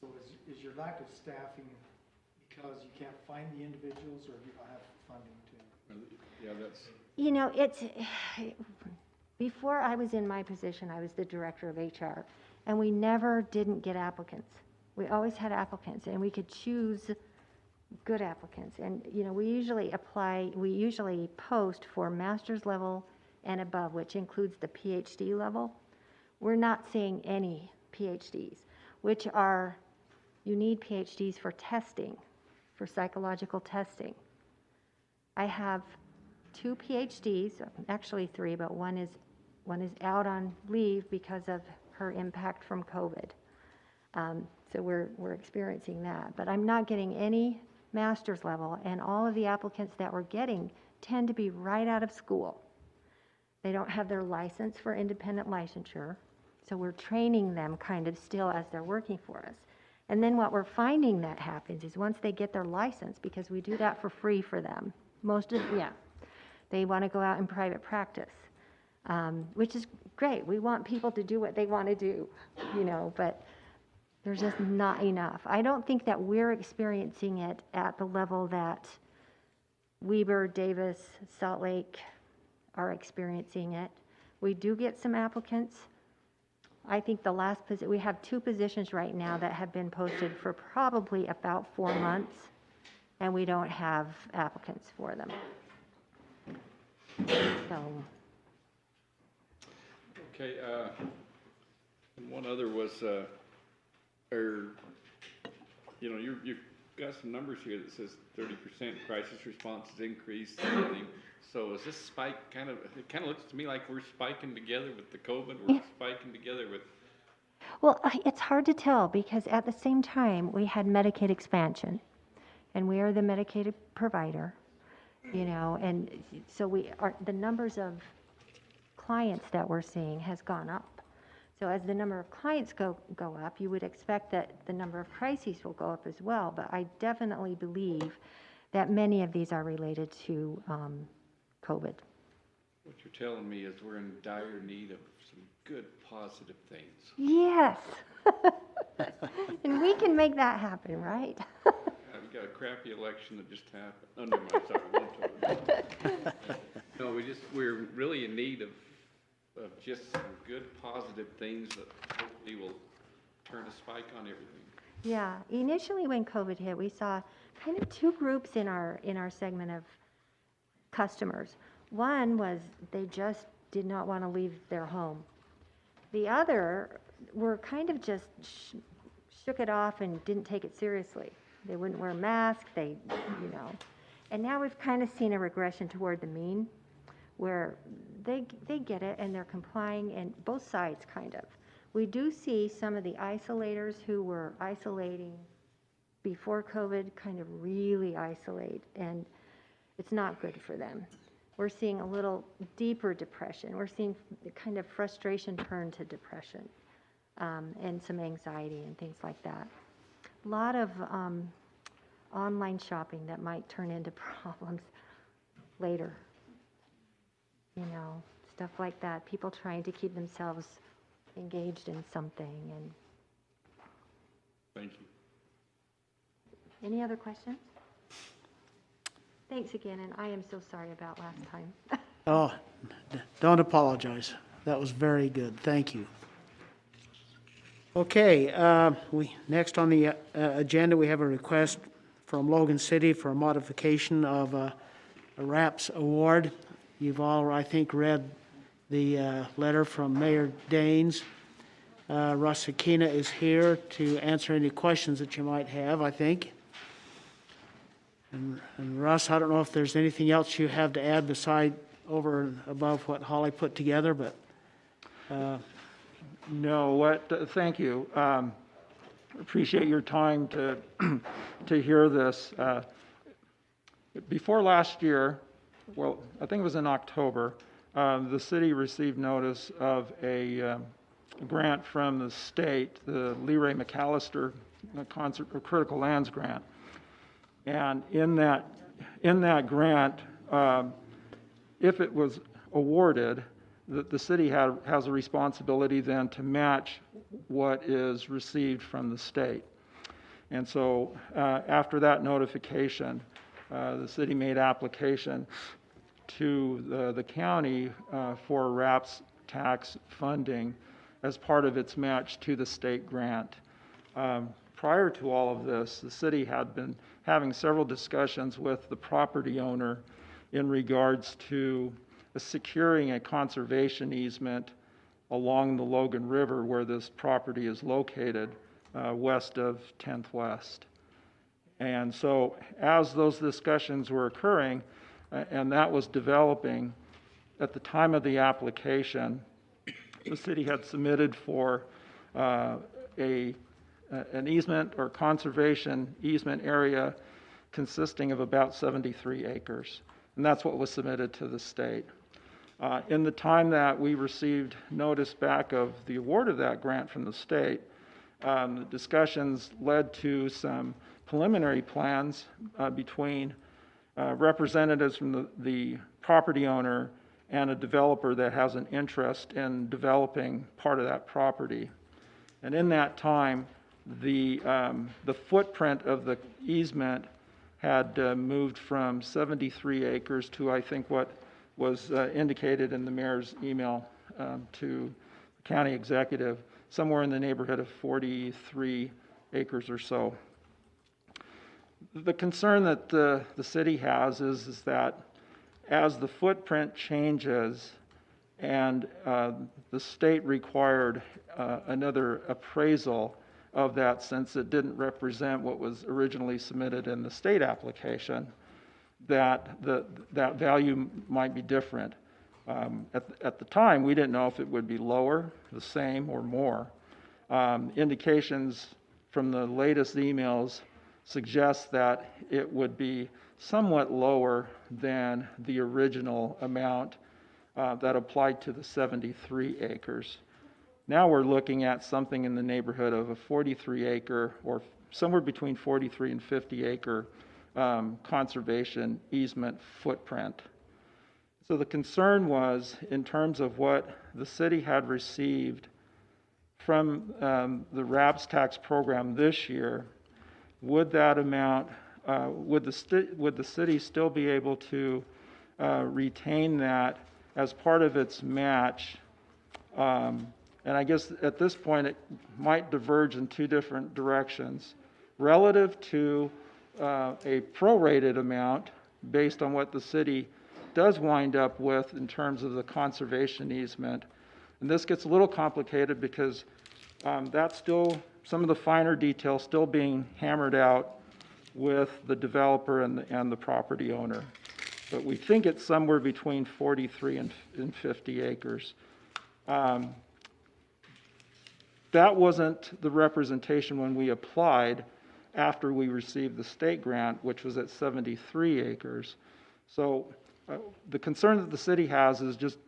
So is your lack of staffing because you can't find the individuals, or you don't have funding to?
Yeah, that's.
You know, before I was in my position, I was the director of HR, and we never didn't get applicants. We always had applicants, and we could choose good applicants. And, you know, we usually post for master's level and above, which includes the PhD level. We're not seeing any PhDs, you need PhDs for testing, for psychological testing. I have 2 PhDs, actually 3, but one is out on leave because of her impact from COVID. So we're experiencing that. But I'm not getting any master's level, and all of the applicants that we're getting tend to be right out of school. They don't have their license for independent licensure, so we're training them kind of still as they're working for us. And then what we're finding that happens is once they get their license, because we do that for free for them, they want to go out in private practice, which is great. We want people to do what they want to do, you know, but there's just not enough. I don't think that we're experiencing it at the level that Weber, Davis, Salt Lake are experiencing it. We do get some applicants. I think we have 2 positions right now that have been posted for probably about 4 months, and we don't have applicants for them. So.
Okay, one other was, you know, you've got some numbers here that says 30% crisis response has increased. So is this spike it kind of looks to me like we're spiking together with the COVID, we're spiking together with.
Well, it's hard to tell because at the same time we had Medicaid expansion, and we are the Medicaid provider, you know, and so the numbers of clients that we're seeing has gone up. So as the number of clients go up, you would expect that the number of crises will go up as well. But I definitely believe that many of these are related to COVID.
What you're telling me is we're in dire need of some good positive things.
Yes. And we can make that happen, right?
We've got a crappy election that just happened under my thumb. No, we're really in need of just some good positive things that hopefully will turn a spike on everything.
Yeah, initially when COVID hit, we saw kind of two groups in our segment of customers. One was they just did not want to leave their home. The other were kind of just shook it off and didn't take it seriously. They wouldn't wear masks, And now we've kind of seen a regression toward the mean, where they get it and they're complying, and both sides kind of. We do see some of the isolators who were isolating before COVID kind of really isolate, and it's not good for them. We're seeing a little deeper depression. We're seeing kind of frustration turn to depression, and some anxiety and things like that. A lot of online shopping that might turn into problems later. Stuff like that. People trying to keep themselves engaged in something. And
Thank you.
any other questions? Thanks again, and I am so sorry about last time.
Oh, don't apologize. That was very good. Thank you. Okay, next on the agenda, we have a request from Logan City for a modification of a RAPS award. You've all, I think, read the letter from Mayor Daines. Russ Aquina is here to answer any questions that you might have, I think. And Russ, I don't know if there's anything else you have to add beside over and above what Holly put together, but
No, thank you. Appreciate your time to hear this. Before last year, well, I think it was in October, the city received notice of a grant from the state, the Leray McAllister Critical Lands Grant. And in that grant, if it was awarded, the city has a responsibility then to match what is received from the state. And so after that notification, the city made application to the county for RAPS tax funding as part of its match to the state grant. Prior to all of this, the city had been having several discussions with the property owner in regards to securing a conservation easement along the Logan River where this property is located, west of 10th West. And so as those discussions were occurring, and that was developing, at the time of the application, the city had submitted for an easement or conservation easement area consisting of about 73 acres. And that's what was submitted to the state. In the time that we received notice back of the award of that grant from the state, the discussions led to some preliminary plans between representatives from the property owner and a developer that has an interest in developing part of that property. And in that time, the footprint of the easement had moved from 73 acres to, I think, what was indicated in the mayor's email to the county executive, somewhere in the neighborhood of 43 acres or so. The concern that the city has is that as the footprint changes and the state required another appraisal of that, since it didn't represent what was originally submitted in the state application, that that value might be different. At the time, we didn't know if it would be lower, the same, or more. Indications from the latest emails suggest that it would be somewhat lower than the original amount that applied to the 73 acres. Now we're looking at something in the neighborhood of a 43 acre or somewhere between 43 and 50 acre conservation easement footprint. So the concern was, in terms of what the city had received from the RAPS tax program this year, would that amount, would the city still be able to retain that as part of its match
And I guess at this point, it might diverge in two different directions. Relative to a prorated amount, based on what the city does wind up with in terms of the conservation easement. And this gets a little complicated because that's still, some of the finer details still being hammered out with the developer and the property owner. But we think it's somewhere between 43 and 50 acres. That wasn't the representation when we applied after we received the state grant, which was at 73 acres. So the concern that the city has is just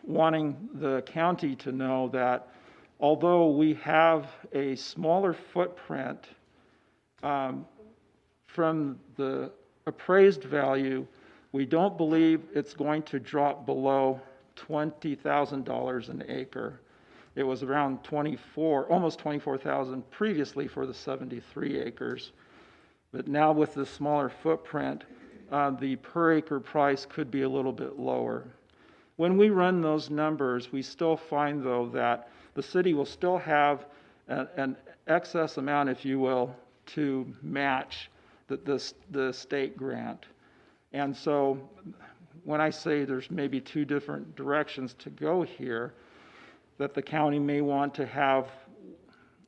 wanting the county to know that although we have a smaller footprint from the appraised value, we don't believe it's going to drop below $20,000 an acre. It was around almost 24,000 previously for the 73 acres. But now with the smaller footprint, the per acre price could be a little bit lower. When we run those numbers, we still find though that the city will still have an excess amount, if you will, to match the state grant. And so when I say there's maybe two different directions to go here, that the county may want to have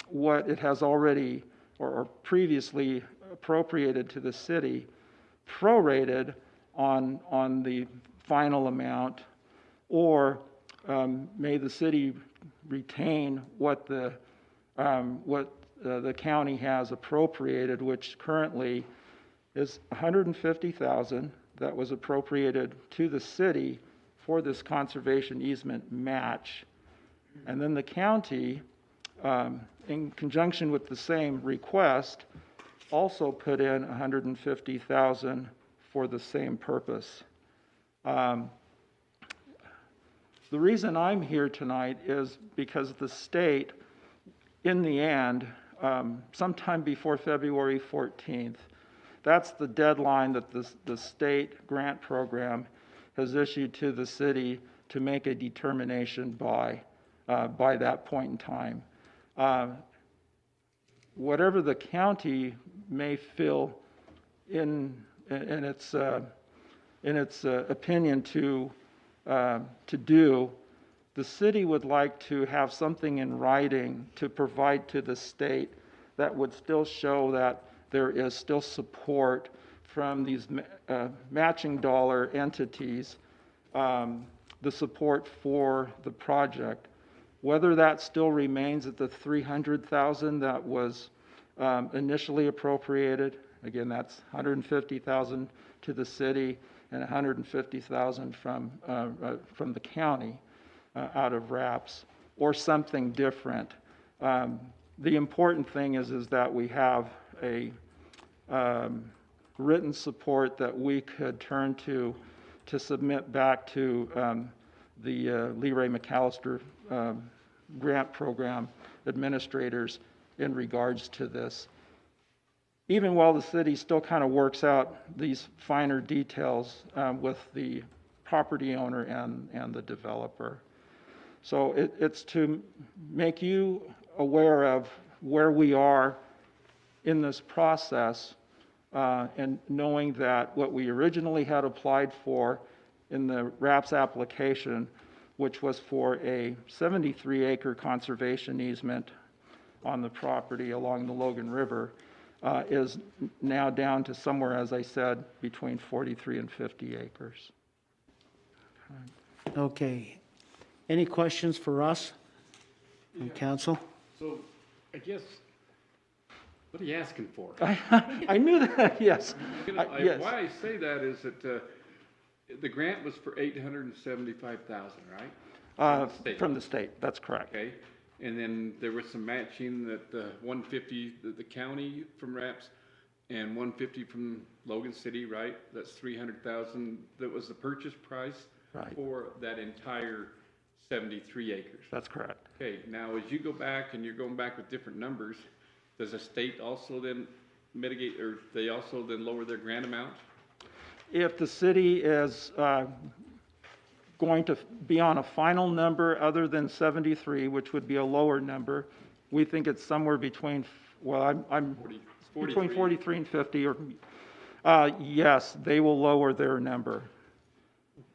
what it has already or previously appropriated to the city prorated on the final amount, or may the city retain what the county has appropriated, which currently is $150,000 that was appropriated to the city for this conservation easement match. And then the county, in conjunction with the same request, also put in $150,000 for the same purpose. The reason I'm here tonight is because the state, in the end, sometime before February 14th, that's the deadline that the state grant program has issued to the city to make a determination by that point in time. Whatever the county may feel in its opinion to do, the city would like to have something in writing to provide to the state that would still show that there is still support from these matching dollar entities, the support for the project. Whether that still remains at the $300,000 that was initially appropriated, again, that's $150,000 to the city and $150,000 from the county out of RAPS, or something different. The important thing is that we have a written support that we could turn to submit back to the Lee Ray McAllister grant program administrators in regards to this. Even while the city still kind of works out these finer details with the property owner and the developer. So it's to make you aware of where we are in this process, and knowing that what we originally had applied for in the RAPS application, which was for a 73-acre conservation easement on the property along the Logan River, is now down to somewhere, as I said, between 43 and 50 acres.
Okay. Any questions for Russ from council?
So, I guess, what are you asking for?
I knew that, yes. Yes.
Why I say that is that the grant was for $875,000, right?
From the state, that's correct.
Okay, and then there was some matching that the 150, the county from RAPS, and 150 from Logan City, right? That's $300,000. That was the purchase price for that entire 73 acres.
That's correct.
Okay, now as you go back and you're going back with different numbers, does the state also then mitigate, or they also then lower their grant amount?
If the city is going to be on a final number other than 73, which would be a lower number. We think it's somewhere between, well, I'm between 43 and 50, or, yes, they will lower their number.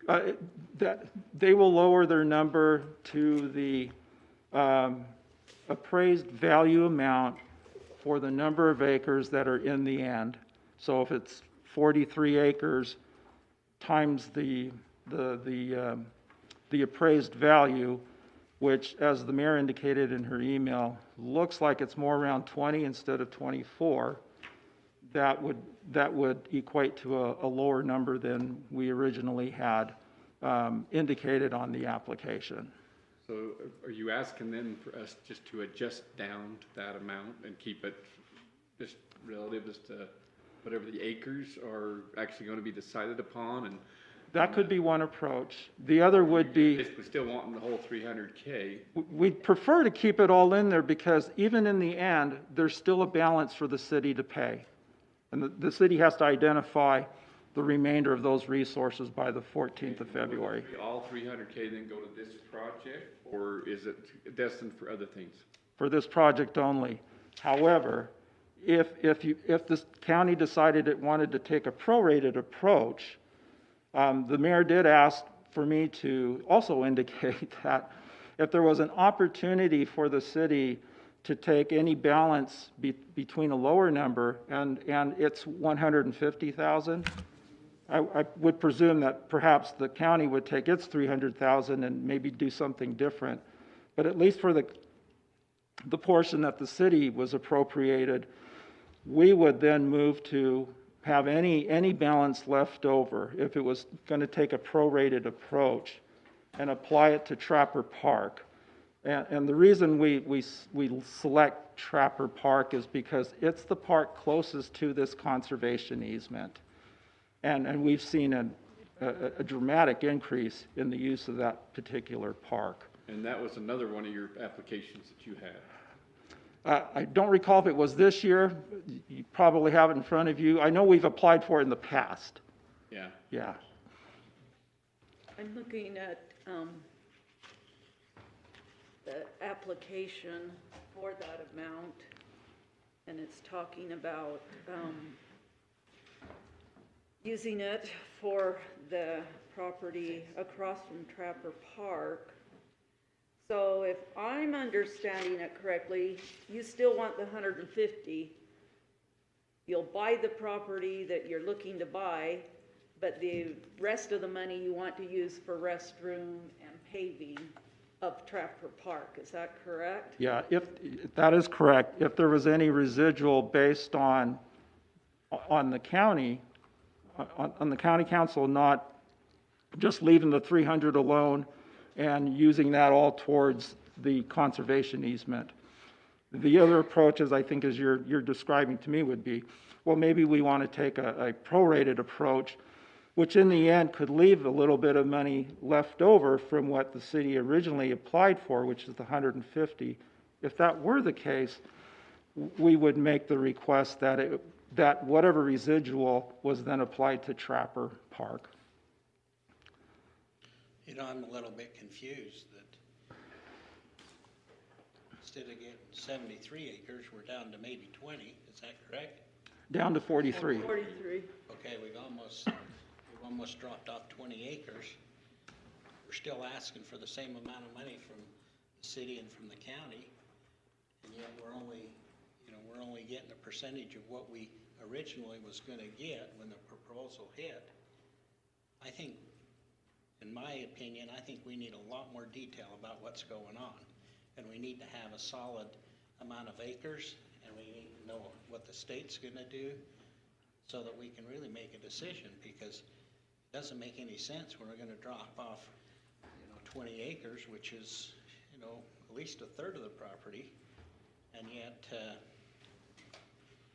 That they will lower their number to the appraised value amount for the number of acres that are in the end. So if it's 43 acres times the appraised value, which, as the mayor indicated in her email, looks like it's more around 20 instead of 24, that would equate to a lower number than we originally had indicated on the application.
So are you asking then for us just to adjust down to that amount and keep it just relative as to whatever the acres are actually going to be decided upon? And
that could be one approach. The other would be,
basically still wanting the whole 300K.
we'd prefer to keep it all in there, because even in the end, there's still a balance for the city to pay. And the city has to identify the remainder of those resources by the 14th of February.
Will all 300K then go to this project, or is it destined for other things?
For this project only. However, if the county decided it wanted to take a prorated approach, the mayor did ask for me to also indicate that if there was an opportunity for the city to take any balance between a lower number and it's 150,000, I would presume that perhaps the county would take its 300,000 and maybe do something different. But at least for the portion that the city was appropriated, we would then move to have any balance left over if it was going to take a prorated approach and apply it to Trapper Park. And the reason we select Trapper Park is because it's the park closest to this conservation easement. And we've seen a dramatic increase in the use of that particular park.
And that was another one of your applications that you had.
I don't recall if it was this year. You probably have it in front of you. I know we've applied for it in the past.
Yeah.
Yeah.
I'm looking at the application for that amount, and it's talking about using it for the property across from Trapper Park. So if I'm understanding it correctly, you still want the 150. You'll buy the property that you're looking to buy, but the rest of the money you want to use for restroom and paving of Trapper Park. Is that correct?
Yeah, if that is correct. If there was any residual based on the county, on the county council not just leaving the 300 alone and using that all towards the conservation easement. The other approaches, I think, as you're describing to me, would be, well, maybe we want to take a prorated approach, which in the end could leave a little bit of money left over from what the city originally applied for, which is the 150. If that were the case, we would make the request that whatever residual was then applied to Trapper Park.
You know, I'm a little bit confused that instead of getting 73 acres, we're down to maybe 20. Is that correct?
Down to 43.
43.
Okay, we've almost dropped off 20 acres. We're still asking for the same amount of money from the city and from the county, and yet we're only getting a percentage of what we originally was going to get when the proposal hit. I think, in my opinion, I think we need a lot more detail about what's going on. And we need to have a solid amount of acres, and we need to know what the state's going to do so that we can really make a decision, because it doesn't make any sense when we're going to drop off 20 acres, which is at least a third of the property, and yet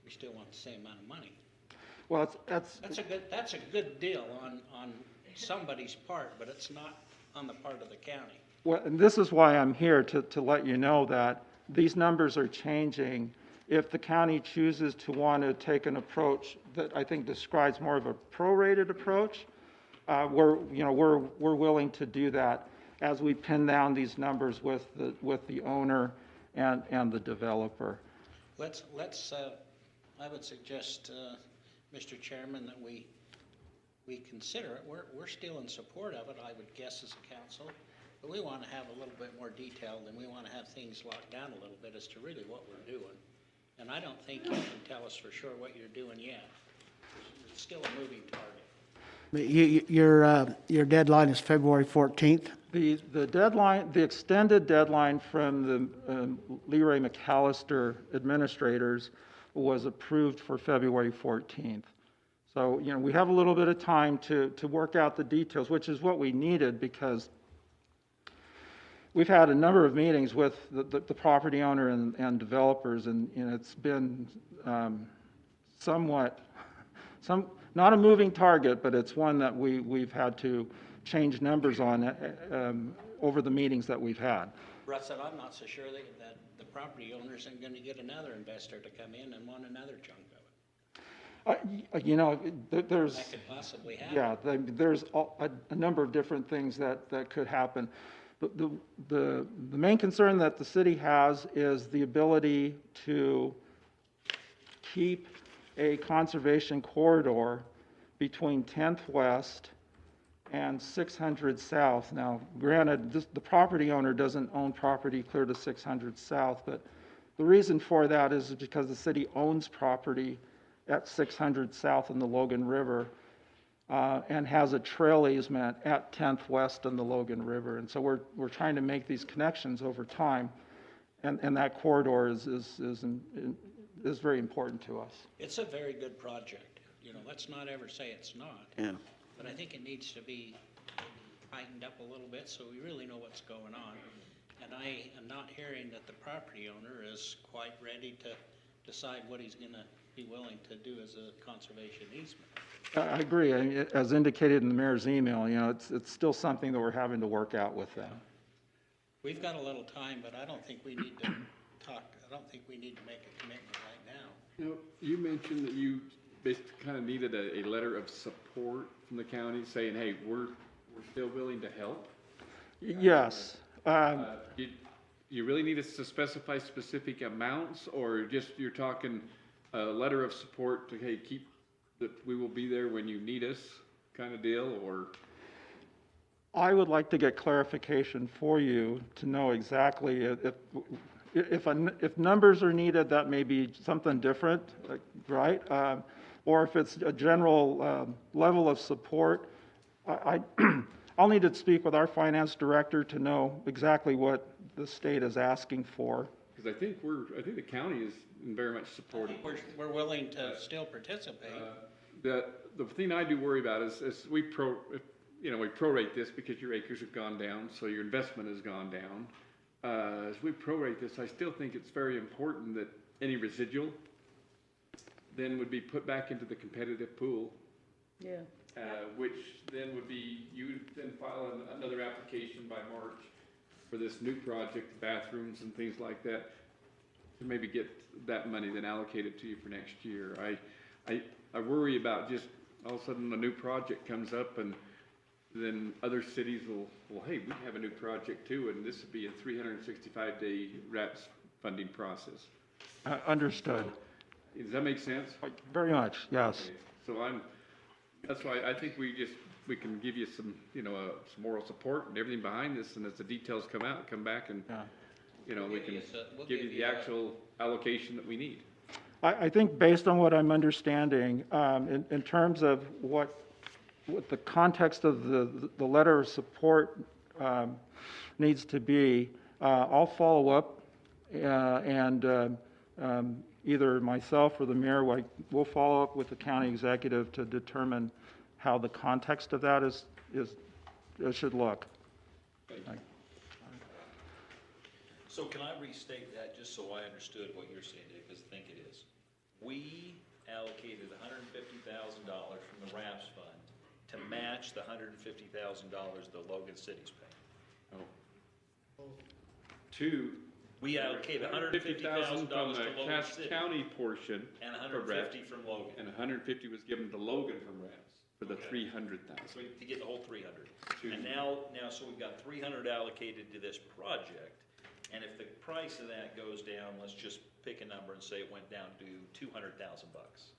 we still want the same amount of money.
Well, that's
a good deal on somebody's part, but it's not on the part of the county.
Well, and this is why I'm here, to let you know that these numbers are changing. If the county chooses to want to take an approach that I think describes more of a prorated approach, we're willing to do that as we pin down these numbers with the owner and the developer.
Let's, I would suggest, Mr. Chairman, that we consider it. We're still in support of it, I would guess, as a council. But we want to have a little bit more detail, and we want to have things locked down a little bit as to really what we're doing. And I don't think you can tell us for sure what you're doing yet. It's still a moving target.
Your deadline is February 14th?
The deadline, the extended deadline from the Leroy McAllister administrators was approved for February 14th. So, we have a little bit of time to work out the details, which is what we needed, because we've had a number of meetings with the property owner and developers, and it's been somewhat, not a moving target, but it's one that we've had to change numbers on over the meetings that we've had.
Russ said, I'm not so sure that the property owner isn't going to get another investor to come in and want another chunk of it.
There's...
That could possibly happen.
Yeah, there's a number of different things that could happen. The main concern that the city has is the ability to keep a conservation corridor between 10th West and 600 South. Now, granted, the property owner doesn't own property clear to 600 South, but the reason for that is because the city owns property at 600 South in the Logan River and has a trail easement at 10th West in the Logan River. And so we're trying to make these connections over time, and that corridor is very important to us.
It's a very good project. Let's not ever say it's not.
Yeah.
But I think it needs to be tightened up a little bit so we really know what's going on. And I am not hearing that the property owner is quite ready to decide what he's going to be willing to do as a conservation easement.
I agree. As indicated in the mayor's email, it's still something that we're having to work out with them.
We've got a little time, but I don't think we need to talk. I don't think we need to make a commitment right now.
You mentioned that you basically kind of needed a letter of support from the county saying, hey, we're still willing to help.
Yes.
You really need us to specify specific amounts, or just you're talking a letter of support to, hey, keep that we will be there when you need us kind of deal, or?
I would like to get clarification for you to know exactly if numbers are needed, that may be something different, right? Or if it's a general level of support. I'll need to speak with our finance director to know exactly what the state is asking for.
Because I think the county is very much supportive.
We're willing to still participate.
The thing I do worry about is we prorate this because your acres have gone down, so your investment has gone down. As we prorate this, I still think it's very important that any residual then would be put back into the competitive pool.
Yeah.
Which then would be, you would then file another application by March for this new project, bathrooms and things like that, to maybe get that money then allocated to you for next year. I worry about just all of a sudden a new project comes up and then other cities will, hey, we have a new project too, and this would be a 365-day RAPS funding process.
Understood.
Does that make sense?
Very much, yes.
Okay. So that's why I think we can give you some, some moral support and everything behind this, and as the details come back and, we can give you the actual allocation that we need.
I think based on what I'm understanding, in terms of what the context of the letter of support needs to be, I'll follow up and either myself or the mayor will follow up with the county executive to determine how the context of that should look.
So can I restate that just so I understood what you're saying, Dave, because I think it is. We allocated $150,000 from the RAPS fund to match the $150,000 the Logan City's paying. We allocated $150,000 to
from the
Logan
Cass
City.
County portion.
And
for RAPS,
$150 from Logan.
And $150 was given to Logan from RAPS. For the 300,000.
So to get the whole 300. And now, so we've got 300 allocated to this project, and if the price of that goes down, let's just pick a number and say it went down to 200,000 bucks,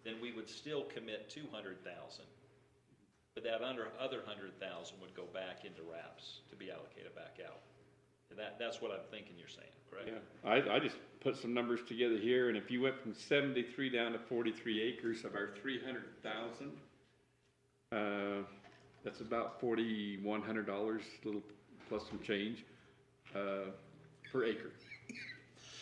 then we would still commit 200,000. But that other 100,000 would go back into RAPS to be allocated back out. And that's what I'm thinking you're saying, correct?
Yeah, I just put some numbers together here, and if you went from 73 down to 43 acres of our 300,000, that's about $4,100, a little plus some change, per acre.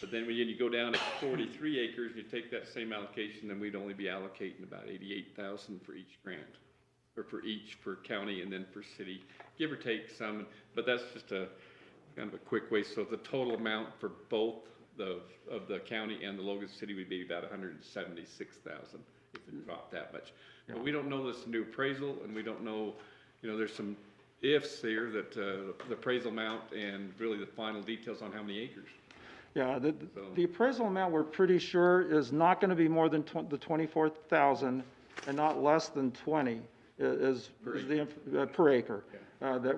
But then when you go down to 43 acres, you take that same allocation, then we'd only be allocating about 88,000 for each grant, or for county and then for city, give or take some. But that's just a kind of a quick way. So the total amount for both of the county and the Logan City would be about 176,000 if it dropped that much. Yeah. But we don't know this new appraisal, and we don't know, there's some ifs here that the appraisal amount and really the final details on how many acres.
Yeah, the appraisal amount we're pretty sure is not going to be more than the 24,000 and not less than 20 is per acre that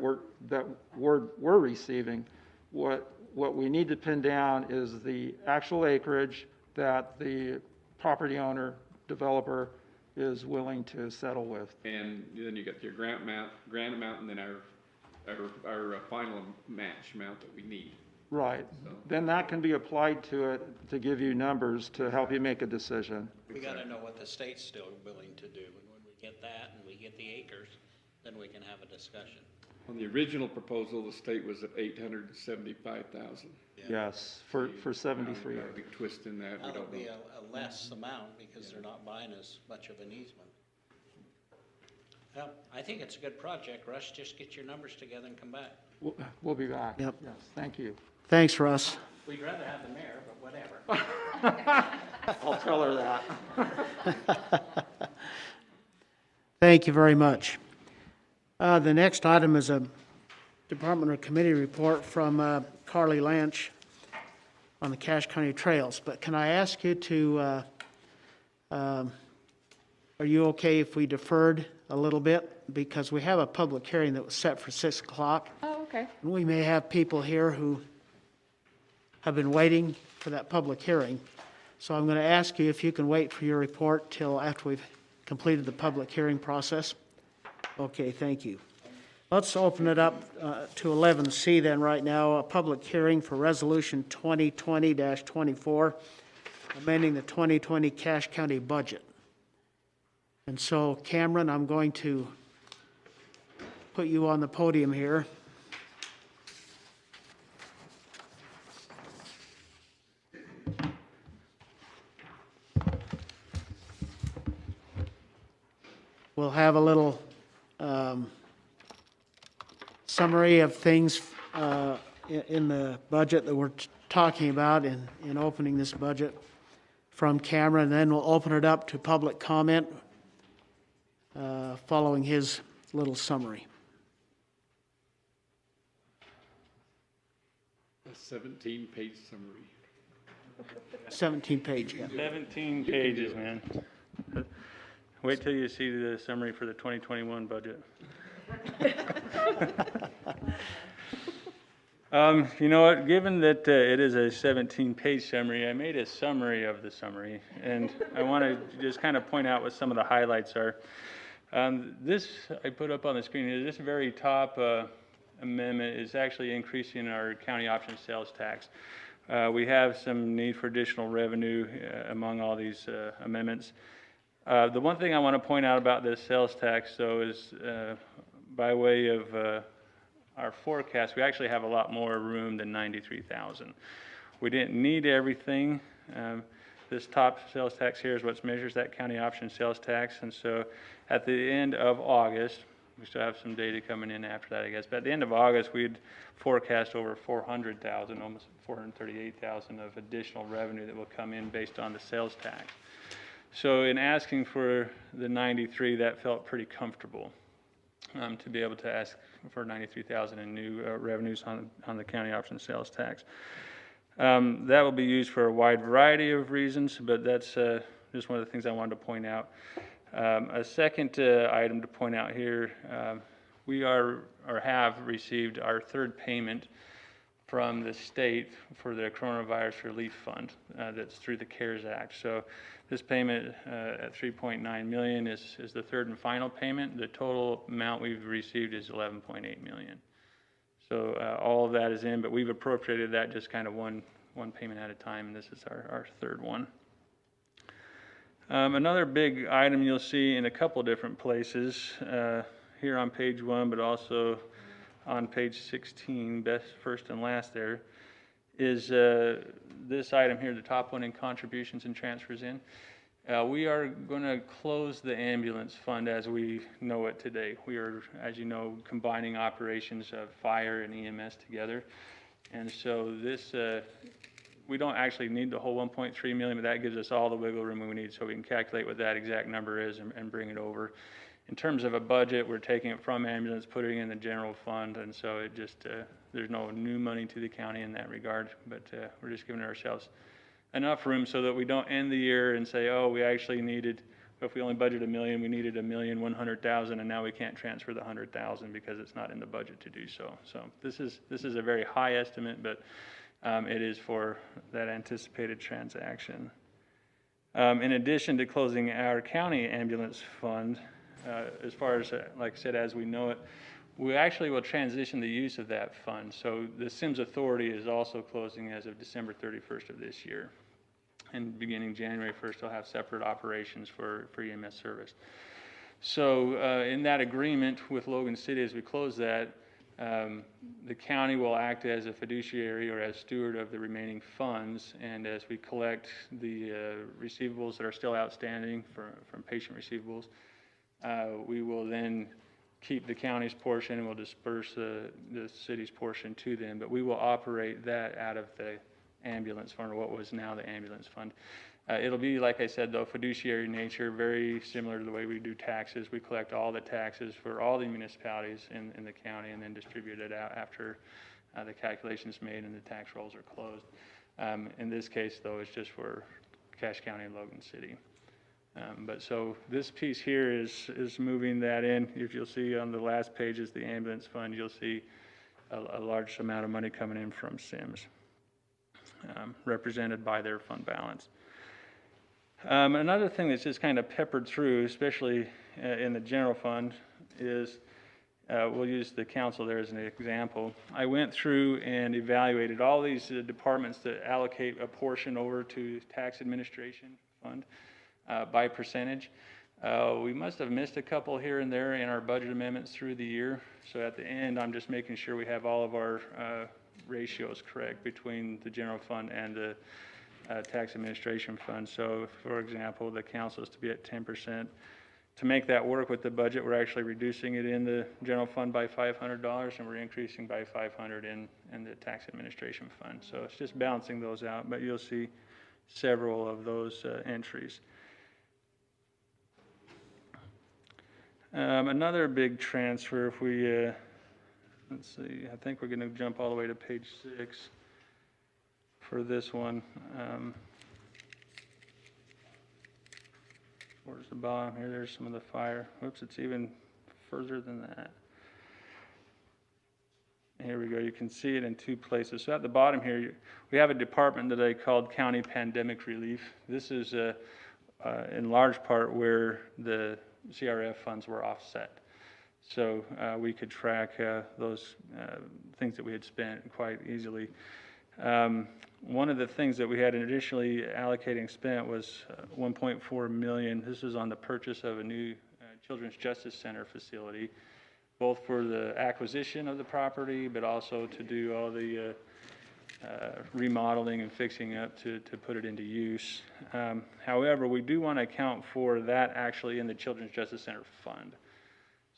we're receiving. What we need to pin down is the actual acreage that the property owner, developer is willing to settle with.
And then you got your grant amount, and then our final match amount that we need.
Right. So. Then that can be applied to it to give you numbers to help you make a decision.
We got to know what the state's still willing to do, and when we get that and we get the acres, then we can have a discussion.
On the original proposal, the state was at 875,000.
Yeah. Yes, for 73.
A big twist in that.
That'll be a less amount because they're not buying as much of an easement. Well, I think it's a good project, Russ. Just get your numbers together and come back.
We'll be back.
Yep.
Yes, thank you.
Thanks, Russ.
We'd rather have the mayor, but whatever.
I'll tell her that.
Thank you very much. The next item is a Department or Committee report from Carly Lanch on the Cache County Trails. But can I ask you to, are you okay if we deferred a little bit? Because we have a public hearing that was set for 6 o'clock.
Oh, okay.
And we may have people here who have been waiting for that public hearing. So I'm going to ask you if you can wait for your report till after we've completed the public hearing process. Okay, thank you. Let's open it up to 11C then right now, a public hearing for Resolution 2020-24, amending the 2020 Cache County budget. And so, Cameron, I'm going to put you on the podium here. We'll have a little summary of things in the budget that we're talking about in opening this budget from Cameron, and then we'll open it up to public comment following his little summary.
A 17-page summary.
17 page, yeah.
17 pages, man. Wait till you see the summary for the 2021 budget. You know what, given that it is a 17-page summary, I made a summary of the summary, and I want to just kind of point out what some of the highlights are. This I put up on the screen here, this very top amendment is actually increasing our county option sales tax. We have some need for additional revenue among all these amendments. The one thing I want to point out about this sales tax, though, is by way of our forecast, we actually have a lot more room than 93,000. We didn't need everything. This top sales tax here is what measures that county option sales tax, and so at the end of August, we still have some data coming in after that, I guess, but at the end of August, we'd forecast over 400,000, almost 438,000 of additional revenue that will come in based on the sales tax. So in asking for the 93, that felt pretty comfortable to be able to ask for 93,000 in new revenues on the county option sales tax. That will be used for a wide variety of reasons, but that's just one of the things I wanted to point out. A second item to point out here, we are or have received our third payment from the state for the coronavirus relief fund that's through the CARES Act. So this payment at $3.9 million is the third and final payment. The total amount we've received is $11.8 million. So all of that is in, but we've appropriated that just kind of one payment at a time, and this is our third one. Another big item you'll see in a couple different places, here on page 1, but also on page 16, best first and last there, is this item here, the top one in contributions and transfers in. We are going to close the ambulance fund as we know it today. We are, as you know, combining operations of fire and EMS together. And so this, we don't actually need the whole 1.3 million, but that gives us all the wiggle room we need so we can calculate what that exact number is and bring it over. In terms of a budget, we're taking it from ambulance, putting it in the general fund, and so it just, there's no new money to the county in that regard, but we're just giving ourselves enough room so that we don't end the year and say, oh, we actually needed, if we only budgeted $1 million, we needed $1,100,000, and now we can't transfer the $100,000 because it's not in the budget to do so. So this is a very high estimate, but it is for that anticipated transaction. In addition to closing our county ambulance fund, as far as, like I said, as we know it, we actually will transition the use of that fund. So the Sims Authority is also closing as of December 31st of this year. And beginning January 1st, they'll have separate operations for EMS service. So in that agreement with Logan City, as we close that, the county will act as a fiduciary or as steward of the remaining funds, and as we collect the receivables that are still outstanding from patient receivables, we will then keep the county's portion and we'll disperse the city's portion to them, but we will operate that out of the ambulance fund, or what was now the ambulance fund. It'll be, like I said, though, fiduciary nature, very similar to the way we do taxes. We collect all the taxes for all the municipalities in the county and then distribute it out after the calculation's made and the tax rolls are closed. In this case, though, it's just for Cache County and Logan City. But so this piece here is moving that in. If you'll see on the last page is the ambulance fund, you'll see a large amount of money coming in from Sims, represented by their fund balance. Another thing that's just kind of peppered through, especially in the general fund, is we'll use the council there as an example. I went through and evaluated all these departments that allocate a portion over to tax administration fund by percentage. We must have missed a couple here and there in our budget amendments through the year. So at the end, I'm just making sure we have all of our ratios correct between the general fund and the tax administration fund. So, for example, the council is to be at 10%. To make that work with the budget, we're actually reducing it in the general fund by $500, and we're increasing by $500 in the tax administration fund. So it's just balancing those out, but you'll see several of those entries. Another big transfer, if we, let's see, I think we're going to jump all the way to page 6 for this one. Towards the bottom here, there's some of the fire. Whoops, it's even further than that. Here we go, you can see it in two places. So at the bottom here, we have a department that I called County Pandemic Relief. This is in large part where the CRF funds were offset. So we could track those things that we had spent quite easily. One of the things that we had initially allocating spent was $1.4 million. This is on the purchase of a new Children's Justice Center facility, both for the acquisition of the property, but also to do all the remodeling and fixing up to put it into use. However, we do want to account for that actually in the Children's Justice Center fund.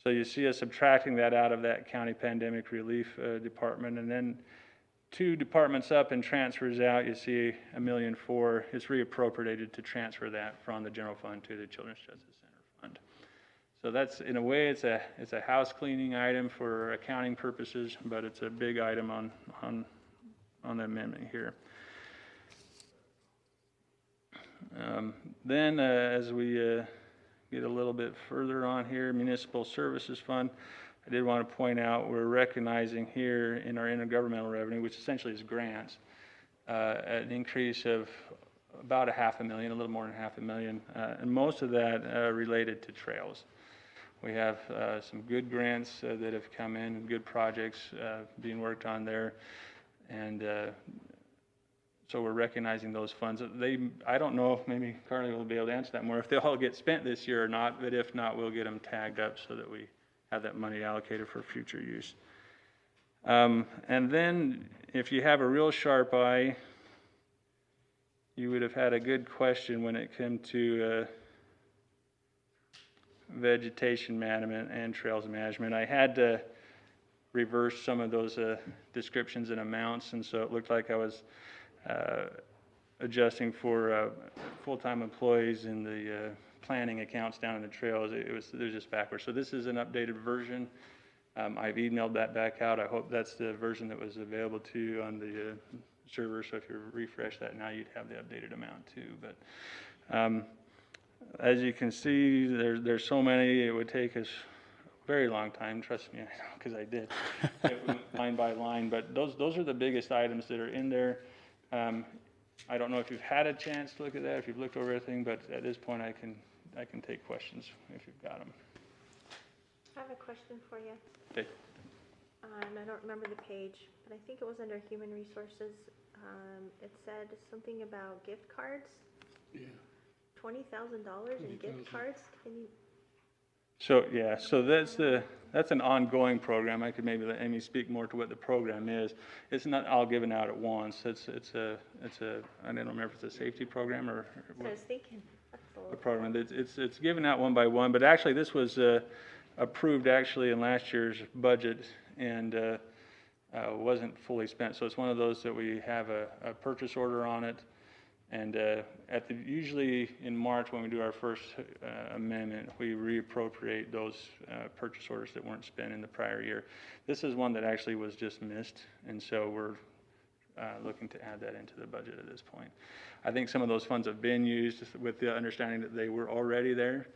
So you see us subtracting that out of that County Pandemic Relief Department, and then 2 departments up and transfers out, you see $1.4 million. It's reappropriated to transfer that from the general fund to the Children's Justice Center fund. So that's, in a way, it's a house cleaning item for accounting purposes, but it's a big item on the amendment here. Then as we get a little bit further on here, Municipal Services Fund, I did want to point out we're recognizing here in our intergovernmental revenue, which essentially is grants, an increase of about $500,000, a little more than $500,000, and most of that related to trails. We have some good grants that have come in, and good projects being worked on there, and so we're recognizing those funds. I don't know if maybe Carly will be able to answer that more, if they all get spent this year or not, but if not, we'll get them tagged up so that we have that money allocated for future use. And then if you have a real sharp eye, you would have had a good question when it came to vegetation management and trails management. I had to reverse some of those descriptions and amounts, and so it looked like I was adjusting for full-time employees in the planning accounts down in the trails. It was just backwards. So this is an updated version. I've emailed that back out. I hope that's the version that was available to you on the server. So if you refresh that now, you'd have the updated amount too. But as you can see, there's so many. It would take us a very long time. Trust me, I know, because I did. It went line by line. But those are the biggest items that are in there. I don't know if you've had a chance to look at that, if you've looked over everything, but at this point, I can take questions if you've got them.
I have a question for you.
Okay.
I don't remember the page, but I think it was under Human Resources. It said something about gift cards.
Yeah.
$20,000 in gift cards? Can you?
So, yeah, so that's an ongoing program. I could maybe let Amy speak more to what the program is. It's not all given out at once. It's a I don't remember if it's a safety program or
what I was thinking.
a program. It's given out one by one, but actually this was approved actually in last year's budget and wasn't fully spent. So it's one of those that we have a purchase order on it. And usually in March when we do our first amendment, we reappropriate those purchase orders that weren't spent in the prior year. This is one that actually was just missed, and so we're looking to add that into the budget at this point. I think some of those funds have been used with the understanding that they were already there,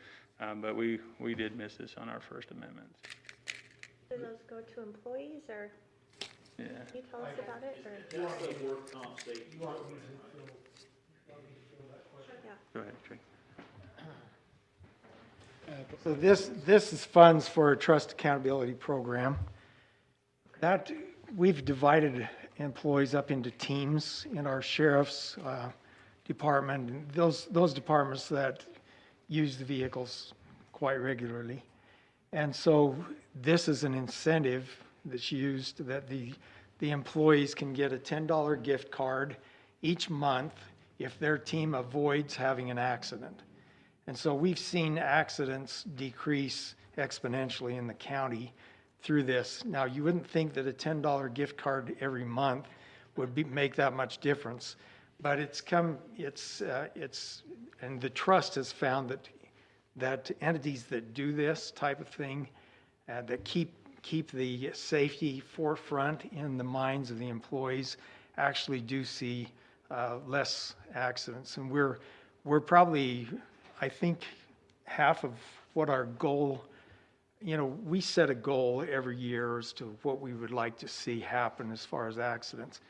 but we did miss this on our first amendment.
Do those go to employees, or
yeah.
Can you tell us about it? Or?
That's the work comp safety.
Yeah.
Go ahead, Trey.
So this is funds for a trust accountability program. That we've divided employees up into teams in our sheriff's department, and those departments that use the vehicles quite regularly. And so this is an incentive that's used that the employees can get a $10 gift card each month if their team avoids having an accident. And so we've seen accidents decrease exponentially in the county through this. Now, you wouldn't think that a $10 gift card every month would make that much difference, but and the trust has found that entities that do this type of thing, that keep the safety forefront in the minds of the employees, actually do see less accidents. And we're probably, I think, half of what our goal, we set a goal every year as to what we would like to see happen as far as accidents.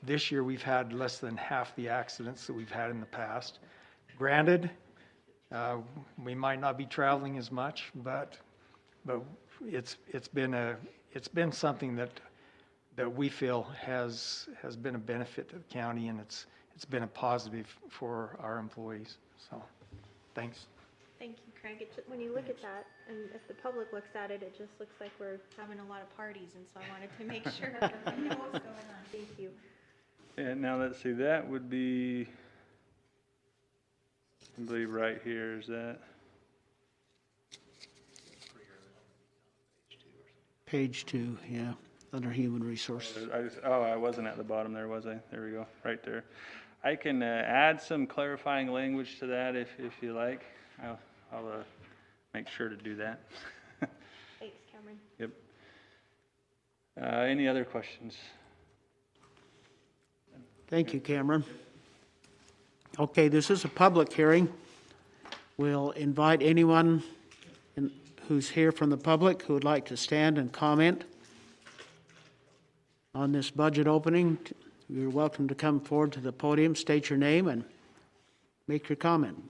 This year we've had less than half the accidents that we've had in the past. Granted, we might not be traveling as much, but it's been something that we feel has been a benefit to the county, and it's been a positive for our employees. So, thanks.
Thank you, Craig. When you look at that, and if the public looks at it, it just looks like we're having a lot of parties, and so I wanted to make sure we know what's going on. Thank you.
And now let's see, that would be, I believe right here, is that?
Page 2, yeah, under Human Resources.
I wasn't at the bottom there, was I? There we go, right there. I can add some clarifying language to that if you like. I'll make sure to do that.
Thanks, Cameron.
Yep. Any other questions?
Thank you, Cameron. Okay, this is a public hearing. We'll invite anyone who's here from the public who would like to stand and comment on this budget opening. You're welcome to come forward to the podium, state your name, and make your comment.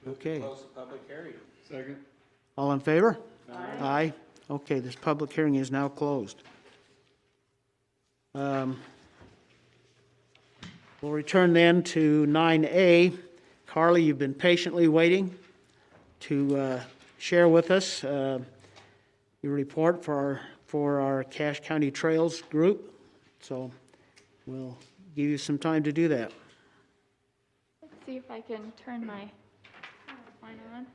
Okay.
Close the public hearing.
Second.
All in favor? Aye. Okay, this public hearing is now closed. We'll return then to 9A. Carly, you've been patiently waiting to share with us your report for our Cache County Trails group. So we'll give you some time to do that.
Let's see if I can turn my PowerPoint on.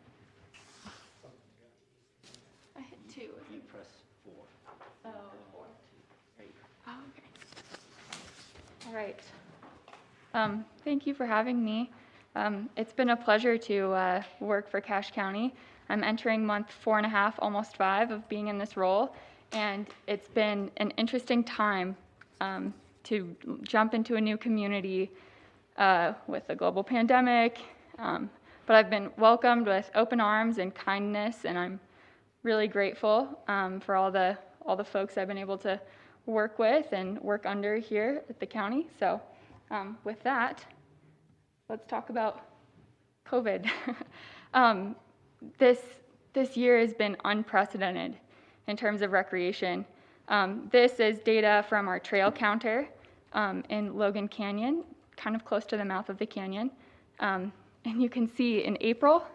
I hit 2.
You press 4.
Oh, 4. There you go. Oh, okay. All right. Thank you for having me. It's been a pleasure to work for Cache County. I'm entering month 4.5, almost 5 of being in this role, and it's been an interesting time to jump into a new community with the global pandemic, but I've been welcomed with open arms and kindness, and I'm really grateful for all the folks I've been able to work with and work under here at the county. So with that, let's talk about COVID. This year has been unprecedented in terms of recreation. This is data from our trail counter in Logan Canyon, kind of close to the mouth of the canyon. And you can see in April,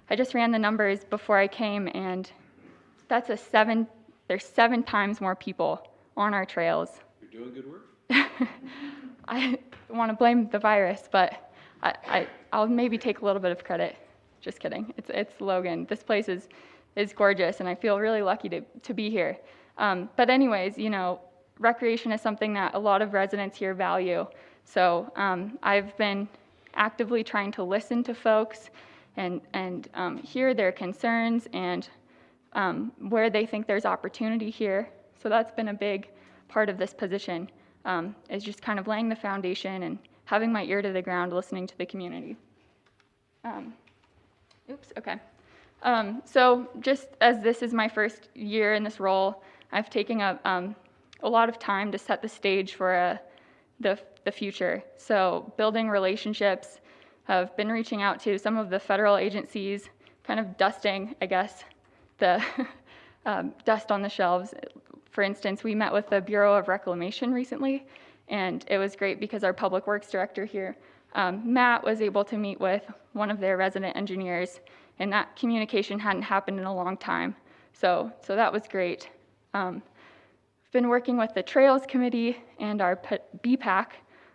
I just ran the numbers before I came, and that's there's 7 times more people on our trails.
You're doing good work.
I want to blame the virus, but I'll maybe take a little bit of credit. Just kidding. It's Logan. This place is gorgeous, and I feel really lucky to be here. But anyways, recreation is something that a lot of residents here value. So I've been actively trying to listen to folks and hear their concerns and where they think there's opportunity here. So that's been a big part of this position, is just kind of laying the foundation and having my ear to the ground, listening to the community. Okay. So just as this is my first year in this role, I've taken a lot of time to set the stage for the future. So building relationships, I've been reaching out to some of the federal agencies, kind of dusting, I guess, the dust on the shelves. For instance, we met with the Bureau of Reclamation recently, and it was great because our public works director here, Matt, was able to meet with one of their resident engineers, and that communication hadn't happened in a long time. So that was great. I've been working with the Trails Committee and our BPAC,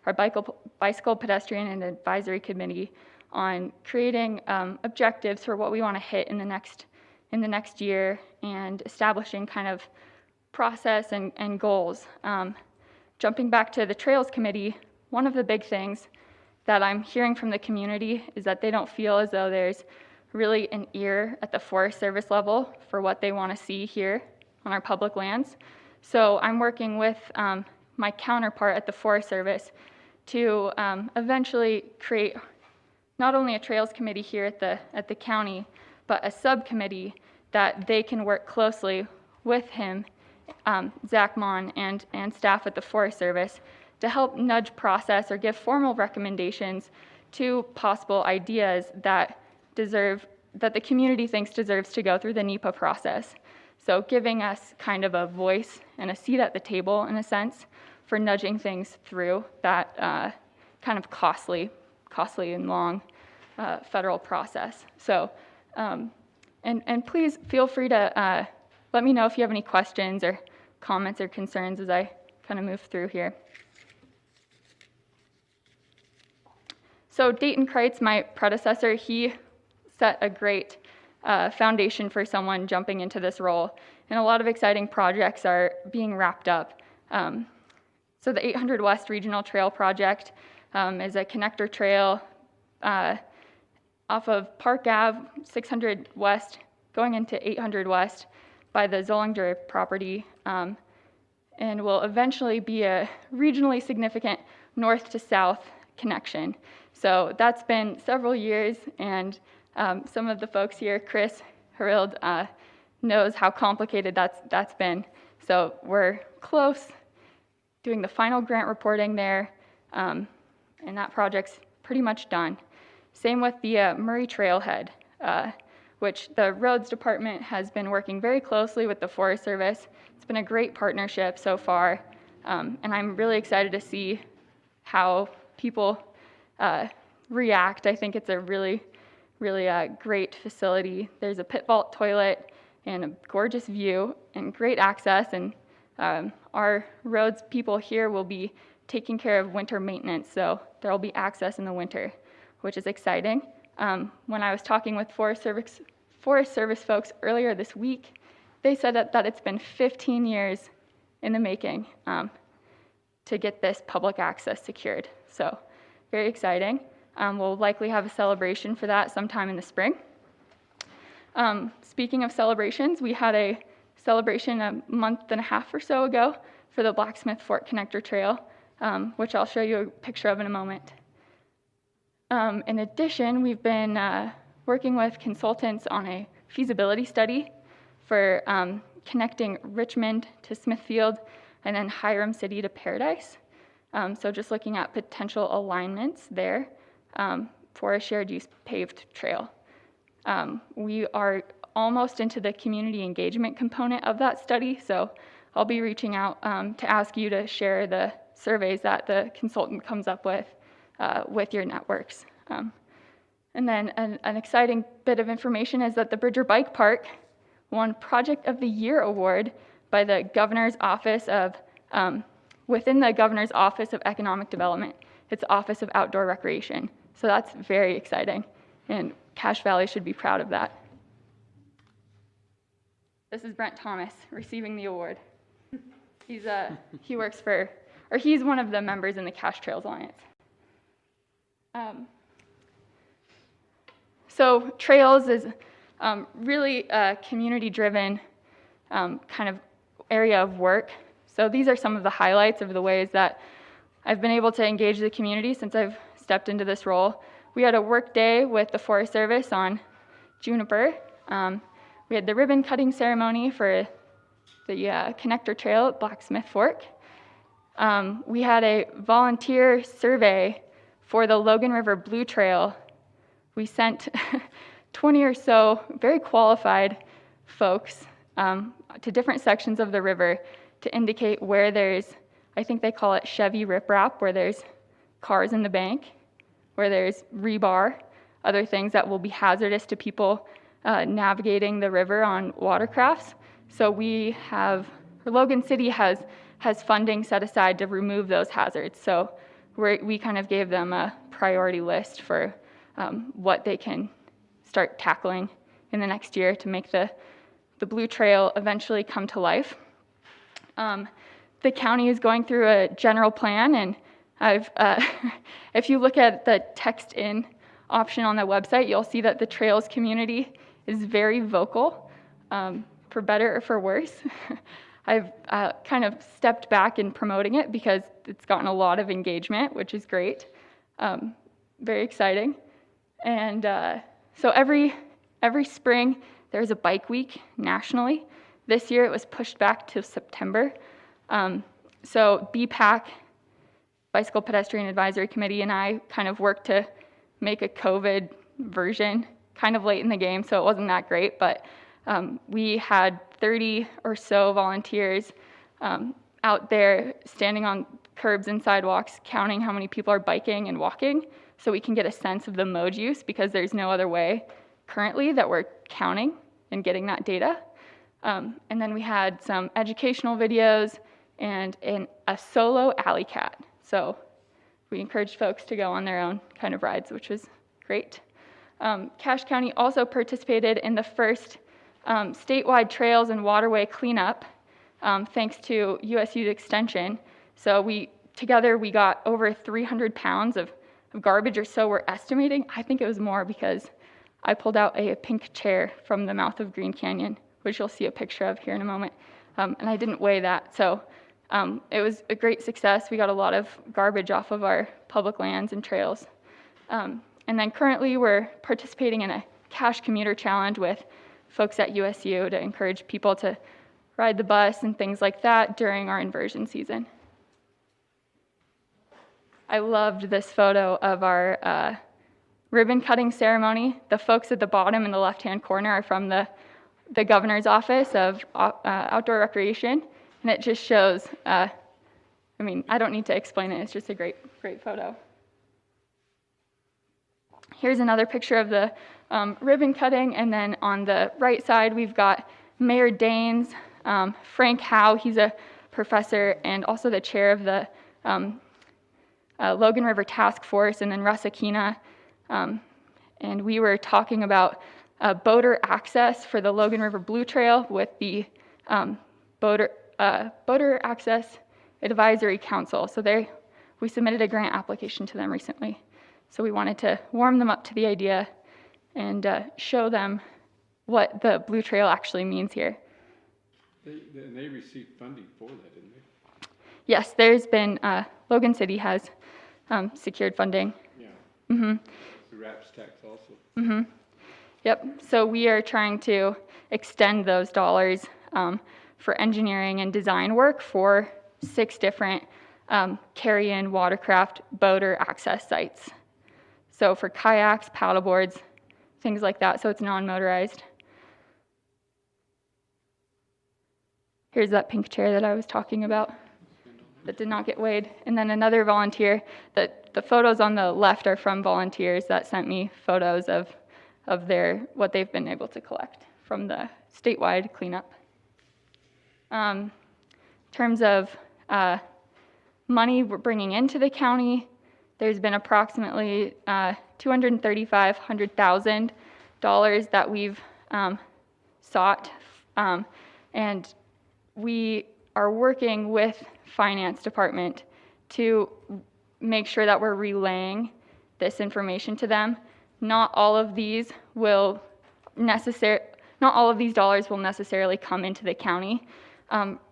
our Bicycle Pedestrian and Advisory Committee, on creating objectives for what we want to hit in the next year, and establishing kind of process and goals. Jumping back to the Trails Committee, one of the big things that I'm hearing from the community is that they don't feel as though there's really an ear at the Forest Service level for what they want to see here on our public lands. So I'm working with my counterpart at the Forest Service to eventually create not only a Trails Committee here at the county, but a subcommittee that they can work closely with him, Zach Mon, and staff at the Forest Service to help nudge process or give formal recommendations to possible ideas that the community thinks deserves to go through the NEPA process. So giving us kind of a voice and a seat at the table, in a sense, for nudging things through that kind of costly and long federal process. So, and please feel free to let me know if you have any questions or comments or concerns as I kind of move through here. So Dayton Kreitz, my predecessor, he set a great foundation for someone jumping into this role, and a lot of exciting projects are being wrapped up. So the 800 West Regional Trail Project is a connector trail off of Park Ave, 600 West, going into 800 West by the Zollinger property, and will eventually be a regionally significant north to south connection. So that's been several years, and some of the folks here, Chris Harild, knows how complicated that's been. So we're close, doing the final grant reporting there, and that project's pretty much done. Same with the Murray Trailhead, which the Roads Department has been working very closely with the Forest Service. It's been a great partnership so far, and I'm really excited to see how people react. I think it's a really great facility. There's a pit vault toilet and a gorgeous view and great access, and our roads people here will be taking care of winter maintenance, so there will be access in the winter, which is exciting. When I was talking with Forest Service folks earlier this week, they said that it's been 15 years in the making to get this public access secured. So very exciting. We'll likely have a celebration for that sometime in the spring. Speaking of celebrations, we had a celebration a month and a half or so ago for the Blacksmith Fork Connector Trail, which I'll show you a picture of in a moment. In addition, we've been working with consultants on a feasibility study for connecting Richmond to Smithfield and then Hiram City to Paradise. So just looking at potential alignments there for a shared use paved trail. We are almost into the community engagement component of that study, so I'll be reaching out to ask you to share the surveys that the consultant comes up with your networks. And then an exciting bit of information is that the Bridger Bike Park won Project of the Year award by the Governor's Office of, within the Governor's Office of Economic Development, its Office of Outdoor Recreation. So that's very exciting, and Cache Valley should be proud of that. This is Brent Thomas receiving the award. He works for, or he's one of the members in the Cache Trails Alliance. So trails is really a community-driven kind of area of work. So these are some of the highlights of the ways that I've been able to engage the community since I've stepped into this role. We had a work day with the Forest Service on Juniper. We had the ribbon cutting ceremony for the connector trail at Blacksmith Fork. We had a volunteer survey for the Logan River Blue Trail. We sent 20 or so very qualified folks to different sections of the river to indicate where there's, I think they call it Chevy riprap, where there's cars in the bank, where there's rebar, other things that will be hazardous to people navigating the river on watercrafts. So Logan City has funding set aside to remove those hazards. So we kind of gave them a priority list for what they can start tackling in the next year to make the Blue Trail eventually come to life. The county is going through a general plan, and if you look at the text in option on the website, you'll see that the trails community is very vocal, for better or for worse. I've kind of stepped back in promoting it because it's gotten a lot of engagement, which is great, very exciting. And so every spring there's a bike week nationally. This year it was pushed back to September. So BPAC, Bicycle Pedestrian Advisory Committee, and I kind of worked to make a COVID version kind of late in the game, so it wasn't that great, but we had 30 or so volunteers out there standing on curbs and sidewalks, counting how many people are biking and walking, so we can get a sense of the mode use, because there's no other way currently that we're counting and getting that data. And then we had some educational videos and a solo alley cat. So we encouraged folks to go on their own kind of rides, which was great. Cache County also participated in the first statewide trails and waterway cleanup, thanks to US Youth Extension. So together we got over 300 pounds of garbage, or so we're estimating. I think it was more, because I pulled out a pink chair from the mouth of Green Canyon, which you'll see a picture of here in a moment, and I didn't weigh that. So It was a great success. We got a lot of garbage off of our public lands and trails. And then currently we're participating in a cash commuter challenge with folks at USU to encourage people to ride the bus and things like that during our inversion season. I loved this photo of our ribbon cutting ceremony. The folks at the bottom in the left-hand corner are from the governor's office of outdoor recreation, and it just shows, I mean, I don't need to explain it, it's just a great photo. Here's another picture of the ribbon cutting, and then on the right side we've got Mayor Daines, Frank Howe, he's a professor and also the chair of the Logan River Task Force, and then Russ Aquina, and we were talking about boater access for the Logan River Blue Trail with the Boater Access Advisory Council. So we submitted a grant application to them recently. So we wanted to warm them up to the idea and show them what the Blue Trail actually means here.
They received funding for that, didn't they?
Yes, there's been, Logan City has secured funding.
Yeah.
Mm-hmm.
The RAPS tax also.
Mm-hmm. Yep, so we are trying to extend those dollars for engineering and design work for 6 different carry-in watercraft boater access sites. So for kayaks, paddleboards, things like that, so it's non-motorized. Here's that pink chair that I was talking about that did not get weighed. And then another volunteer, the photos on the left are from volunteers that sent me photos of what they've been able to collect from the statewide cleanup. In terms of money we're bringing into the county, there's been approximately $235,000 that we've sought, and we are working with Finance Department to make sure that we're relaying this information to them. Not all of these dollars will necessarily come into the county.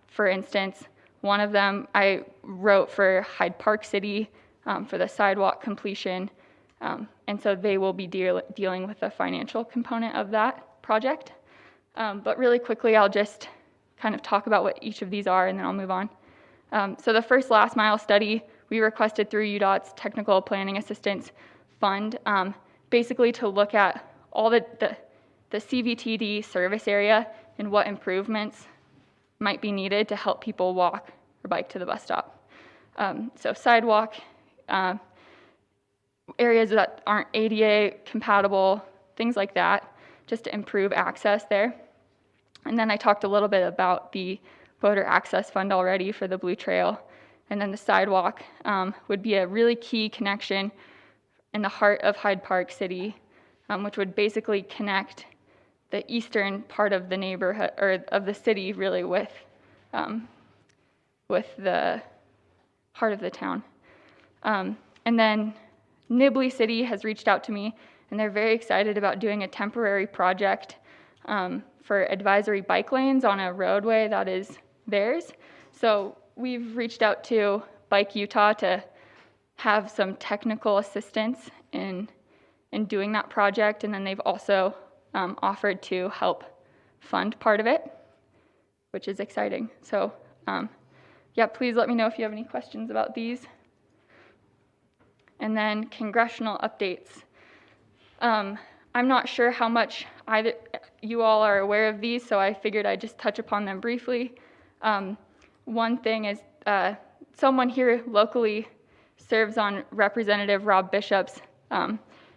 For instance, one of them I wrote for Hyde Park City for the sidewalk completion, and so they will be dealing with the financial component of that project. But really quickly, I'll just kind of talk about what each of these are, and then I'll move on. So the first last mile study we requested through UDOT's Technical Planning Assistance Fund, basically to look at all the CVTD service area and what improvements might be needed to help people walk or bike to the bus stop. So sidewalk, areas that aren't ADA compatible, things like that, just to improve access there. And then I talked a little bit about the Boater Access Fund already for the Blue Trail. And then the sidewalk would be a really key connection in the heart of Hyde Park City, which would basically connect the eastern part of the neighborhood, or of the city really, with the heart of the town. And then Nibley City has reached out to me, and they're very excited about doing a temporary project for advisory bike lanes on a roadway that is theirs. So we've reached out to Bike Utah to have some technical assistance in doing that project, and then they've also offered to help fund part of it, which is exciting. So yeah, please let me know if you have any questions about these. And then congressional updates. I'm not sure how much you all are aware of these, so I figured I'd just touch upon them briefly. One thing is someone here locally serves on Representative Rob Bishop's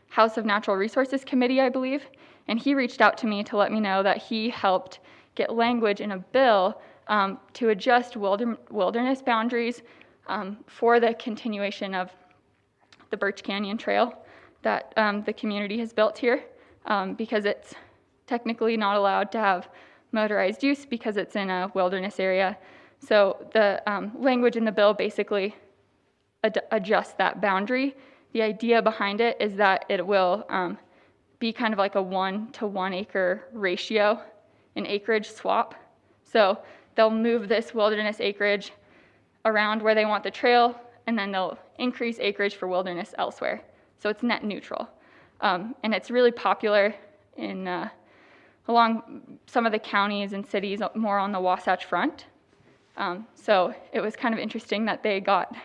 House of Natural Resources Committee, I believe, and he reached out to me to let me know that he helped get language in a bill to adjust wilderness boundaries for the continuation of the Birch Canyon Trail that the community has built here, because it's technically not allowed to have motorized use because it's in a wilderness area. So the language in the bill basically adjusts that boundary. The idea behind it is that it will be kind of like a 1 to 1 acre ratio, an acreage swap. So they'll move this wilderness acreage around where they want the trail, and then they'll increase acreage for wilderness elsewhere. So it's net neutral. And it's really popular in along some of the counties and cities more on the Wasatch Front. So it was kind of interesting that they got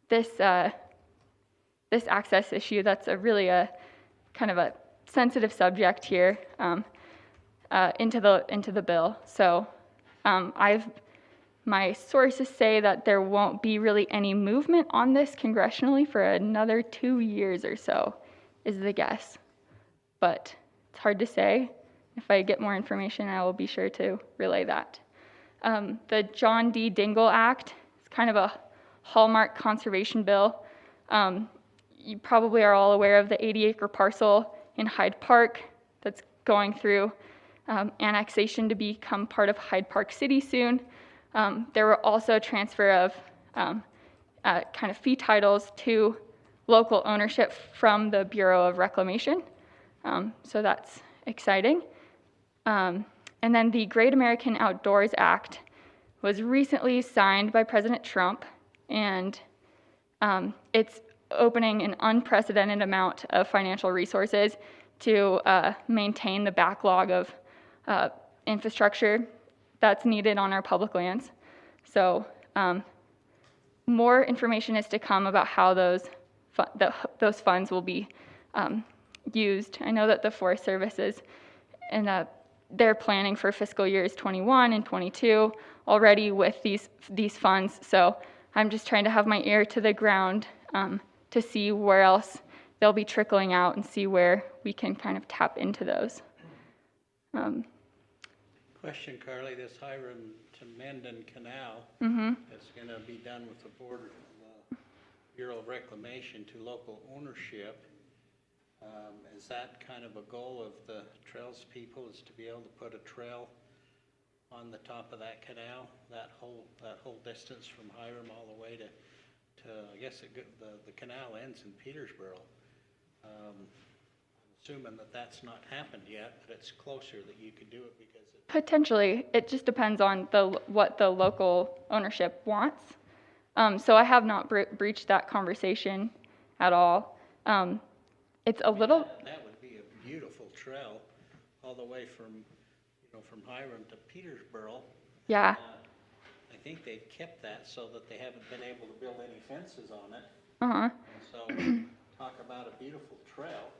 this this access issue that's really a kind of a sensitive subject here into the bill. So my sources say that there won't be really any movement on this congressionally for another 2 years or so, is the guess. But it's hard to say. If I get more information, I will be sure to relay that. The John D. Dingell Act is kind of a hallmark conservation bill. You probably are all aware of the 80-acre parcel in Hyde Park that's going through annexation to become part of Hyde Park City soon. There were also transfer of kind of fee titles to local ownership from the Bureau of Reclamation. So that's exciting. And then the Great American Outdoors Act was recently signed by President Trump, and it's opening an unprecedented amount of financial resources to maintain the backlog of infrastructure that's needed on our public lands. So more information is to come about how those funds will be used. I know that the Forest Service is and they're planning for fiscal years 21 and 22 already with these funds. So I'm just trying to have my ear to the ground to see where else they'll be trickling out and see where we can kind of tap into those.
Question, Carly, this Hiram to Mendon Canal that's going to be done with the Board of Bureau of Reclamation to local ownership. Is that kind of a goal of the trails people, is to be able to put a trail on the top of that canal, that whole distance from Hiram all the way to I guess the canal ends in Petersboro. Assuming that that's not happened yet, but it's closer that you could do it because it...
Potentially. It just depends on what the local ownership wants. So I have not breached that conversation at all. It's a little...
That would be a beautiful trail all the way from Hiram to Petersboro.
Yeah.
I think they've kept that so that they haven't been able to build any fences on it.
Uh-huh.
So talk about a beautiful trail.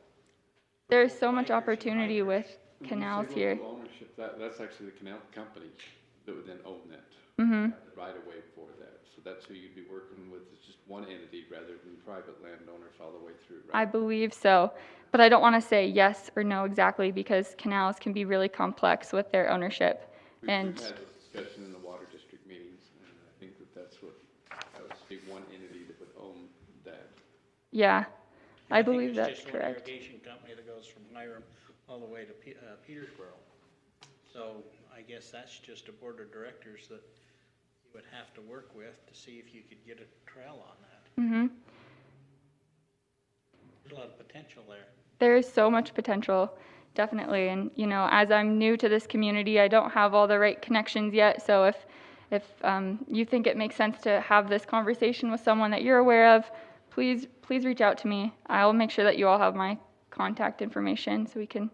There's so much opportunity with canals
When you say
here.
local ownership, that's actually the canal company that would then own that. Right away for that. So that's who you'd be working with. It's just one entity rather than private landowners all the way through, right?
I believe so. But I don't want to say yes or no exactly because canals can be really complex with their ownership.
We've
And
had this discussion in the water district meetings, and I think that's what, that would be one entity that would own that.
yeah, I
think
believe
it's
that's
just
correct.
One irrigation company that goes from Hiram all the way to Petersboro. So I guess that's just a board of directors that you would have to work with to see if you could get a trail on that. There's a lot of potential there.
There is so much potential, definitely. And, as I'm new to this community, I don't have all the right connections yet. So if you think it makes sense to have this conversation with someone that you're aware of, please reach out to me. I'll make sure that you all have my contact information so we can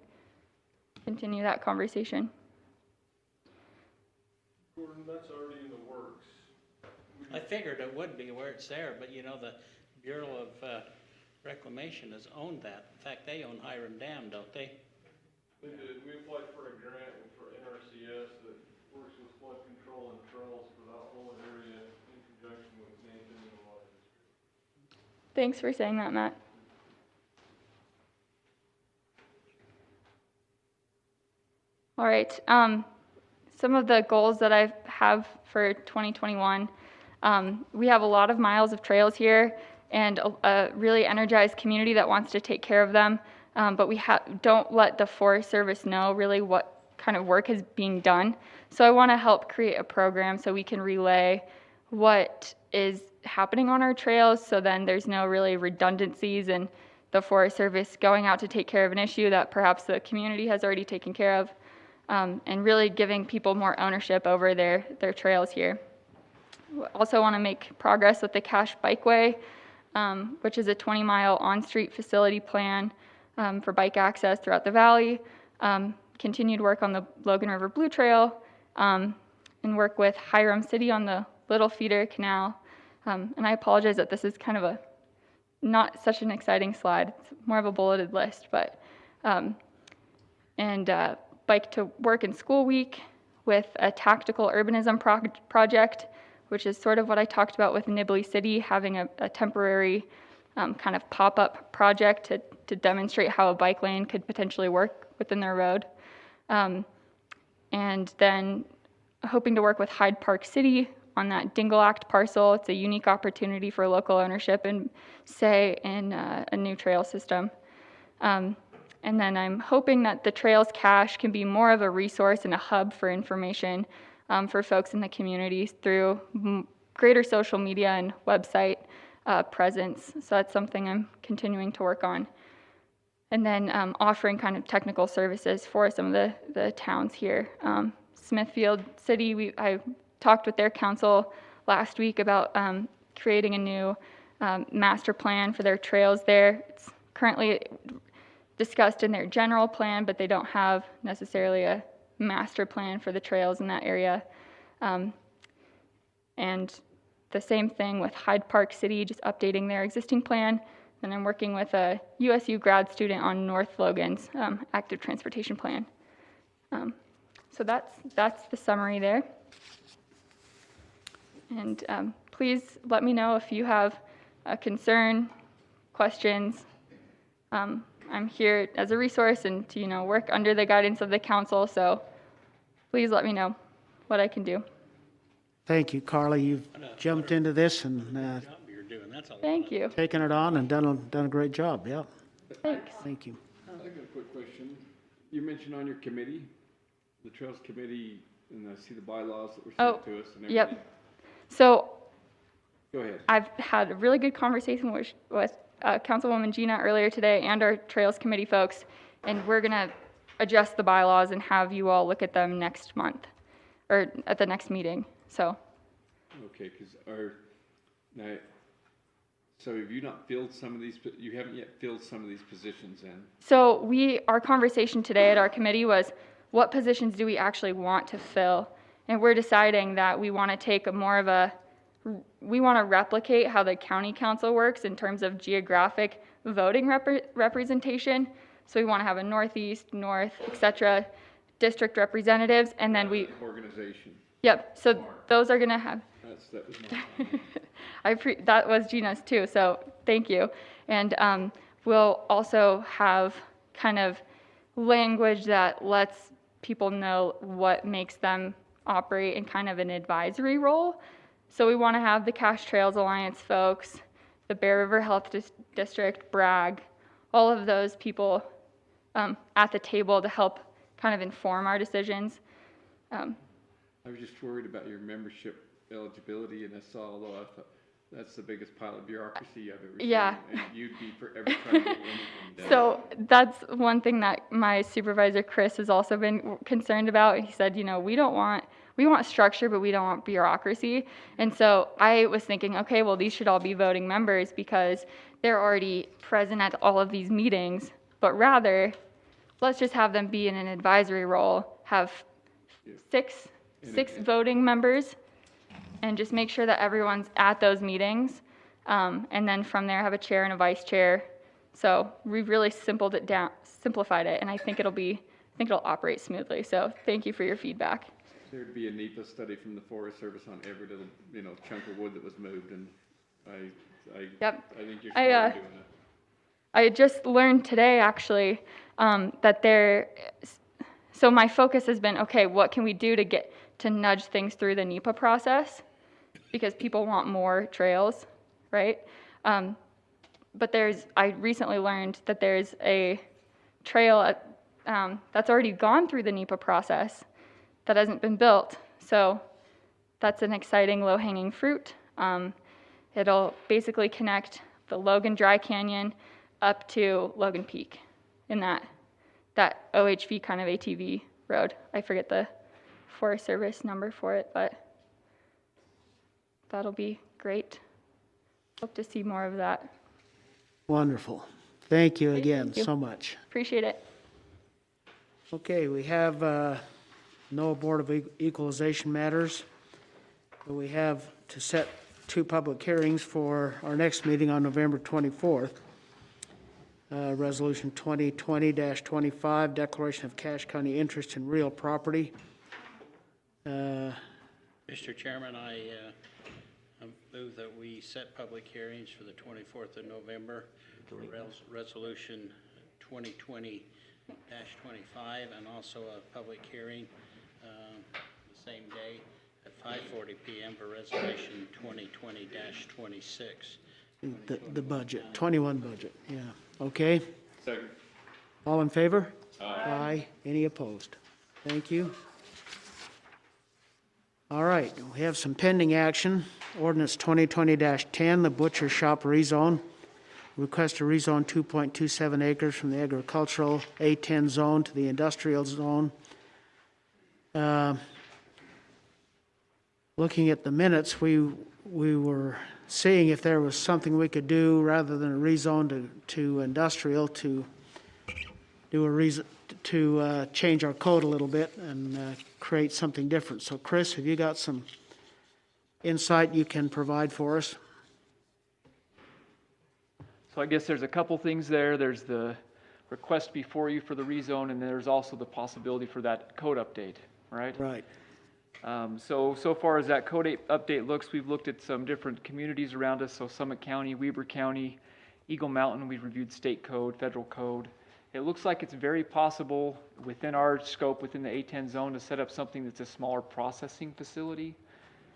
continue that conversation.
Gordon, that's already in the works.
I figured it would be where it's there, but the Bureau of Reclamation has owned that. In fact, they own Hiram Dam, don't they?
They did. We applied for a grant for NRCS that works with flood control and trails for that whole area in conjunction with Nathan and the water district.
Thanks for saying that, Matt. All right. Some of the goals that I have for 2021, we have a lot of miles of trails here and a really energized community that wants to take care of them, but we don't let the Forest Service know really what kind of work is being done. So I want to help create a program so we can relay what is happening on our trails, so then there's no really redundancies in the Forest Service going out to take care of an issue that perhaps the community has already taken care of, and really giving people more ownership over their trails here. also want to make progress with the Cache Bikeway, which is a 20-mile on-street facility plan for bike access throughout the valley. Continued work on the Logan River Blue Trail, and work with Hiram City on the Little Feeder Canal. And I apologize that this is kind of not such an exciting slide. It's more of a bulleted list, but Bike to Work and School Week with a tactical urbanism project, which is sort of what I talked about with Nibley City, having a temporary kind of pop-up project to demonstrate how a bike lane could potentially work within their road. And then hoping to work with Hyde Park City on that Dingle Act parcel. It's a unique opportunity for local ownership and say in a new trail system. And then I'm hoping that the Trails Cache can be more of a resource and a hub for information for folks in the communities through greater social media and website presence. So that's something I'm continuing to work on. And then offering kind of technical services for some of the towns here. Smithfield City, I talked with their council last week about creating a new master plan for their trails there. It's currently discussed in their general plan, but they don't have necessarily a master plan for the trails in that area. And the same thing with Hyde Park City, just updating their existing plan. And I'm working with a USU grad student on North Logan's active transportation plan. So that's the summary there. And please let me know if you have a concern, questions. I'm here as a resource and to work under the guidance of the council. So please let me know what I can do.
Thank you, Carly. You've jumped into this and
Thank you.
taken it on and done a great job. Yeah.
Thanks.
Thank you.
I got a quick question. You mentioned on your committee, the Trails Committee, and I see the bylaws that were sent to us and everything.
Yep. So
Go ahead.
I've had a really good conversation with Councilwoman Gina earlier today and our Trails Committee folks, and we're going to adjust the bylaws and have you all look at them next month or at the next meeting. So.
Okay, because so have you not filled some of these, you haven't yet filled some of these positions in?
So our conversation today at our committee was, what positions do we actually want to fill? And we're deciding that we want to take we want to replicate how the county council works in terms of geographic voting representation. So we want to have a northeast, north, etc. district representatives, and then organization. Yep. So those are going to have.
That was my
that was Gina's too. So thank you. And we'll also have kind of language that lets people know what makes them operate in kind of an advisory role. So we want to have the Cache Trails Alliance folks, the Bear River Health District, Bragg, all of those people at the table to help kind of inform our decisions.
I was just worried about your membership eligibility, and I saw, although I thought that's the biggest pile of bureaucracy I've ever seen. Yeah. And you'd be forever trying to get anything done. So
that's one thing that my supervisor, Chris, has also been concerned about. He said, we want structure, but we don't want bureaucracy. And so I was thinking, okay, well, these should all be voting members because they're already present at all of these meetings, but rather, let's just have them be in an advisory role, have six voting members, and just make sure that everyone's at those meetings. And then from there, have a chair and a vice chair. So we've really simplified it, and I think it'll operate smoothly. So thank you for your feedback.
There'd be a NEPA study from the Forest Service on every little, chunk of wood that was moved, and I think you're smart doing that.
I just learned today, actually, that so my focus has been, okay, what can we do to nudge things through the NEPA process? Because people want more trails, right? But I recently learned that there's a trail that's already gone through the NEPA process that hasn't been built. So that's an exciting low-hanging fruit. It'll basically connect the Logan Dry Canyon up to Logan Peak in that OHV kind of ATV road. I forget the Forest Service number for it, but that'll be great. Hope to see more of that.
Wonderful. Thank you again
Thank you.
so much.
Appreciate it.
Okay, we have no Board of Equalization matters. But we have to set 2 public hearings for our next meeting on November 24th. Resolution 2020-25, Declaration of Cache County Interest in Real Property.
Mr. Chairman, I move that we set public hearings for the 24th of November for Resolution 2020-25 and also a public hearing the same day at 5:40 p.m. for Resolution 2020-26.
The budget, 21 budget, yeah. Okay,
Second.
all in favor?
Aye.
Any opposed? Thank you. All right, we have some pending action. Ordinance 2020-10, the butcher shop rezone. Request to rezone 2.27 acres from the agricultural A10 zone to the industrial zone. Looking at the minutes, we were seeing if there was something we could do rather than a rezone to industrial to do a reason to change our code a little bit and create something different. So Chris, have you got some insight you can provide for us?
So I guess there's a couple things there. There's the request before you for the rezone, and there's also the possibility for that code update, right?
Right.
So far as that code update looks, we've looked at some different communities around us. So Summit County, Weber County, Eagle Mountain, we've reviewed state code, federal code. It looks like it's very possible within our scope, within the A10 zone, to set up something that's a smaller processing facility.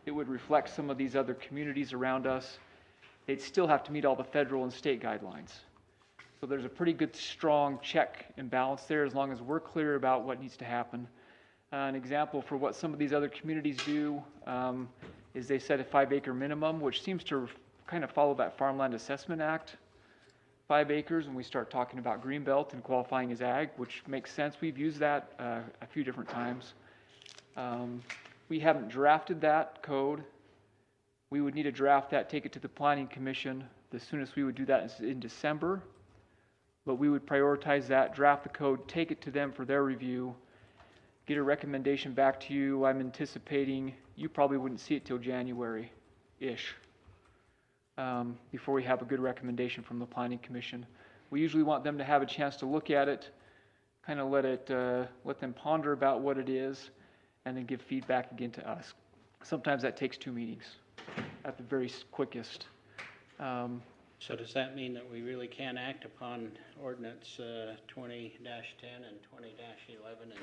It would reflect some of these other communities around us. They'd still have to meet all the federal and state guidelines. So there's a pretty good, strong check and balance there as long as we're clear about what needs to happen. An example for what some of these other communities do is they set a 5-acre minimum, which seems to kind of follow that Farmland Assessment Act. 5 acres, and we start talking about greenbelt and qualifying as ag, which makes sense. We've used that a few different times. We haven't drafted that code. We would need to draft that, take it to the Planning Commission. The soonest we would do that is in December, but we would prioritize that, draft the code, take it to them for their review, get a recommendation back to you. I'm anticipating you probably wouldn't see it till January-ish before we have a good recommendation from the Planning Commission. We usually want them to have a chance to look at it, kind of let them ponder about what it is, and then give feedback again to us. Sometimes that takes 2 meetings at the very quickest.
So does that mean that we really can't act upon ordinance 20-10 and 20-11 until?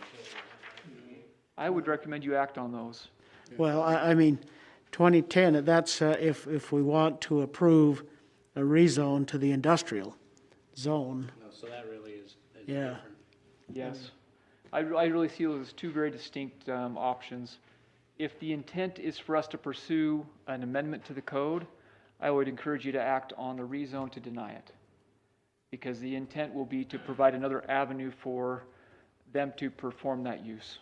I would recommend you act on those.
Well, I mean, 2010, that's if we want to approve a rezone to the industrial zone.
No, so that really is
Yeah.
different.
Yes. I really see those as 2 very distinct options. If the intent is for us to pursue an amendment to the code, I would encourage you to act on the rezone to deny it, because the intent will be to provide another avenue for them to perform that use.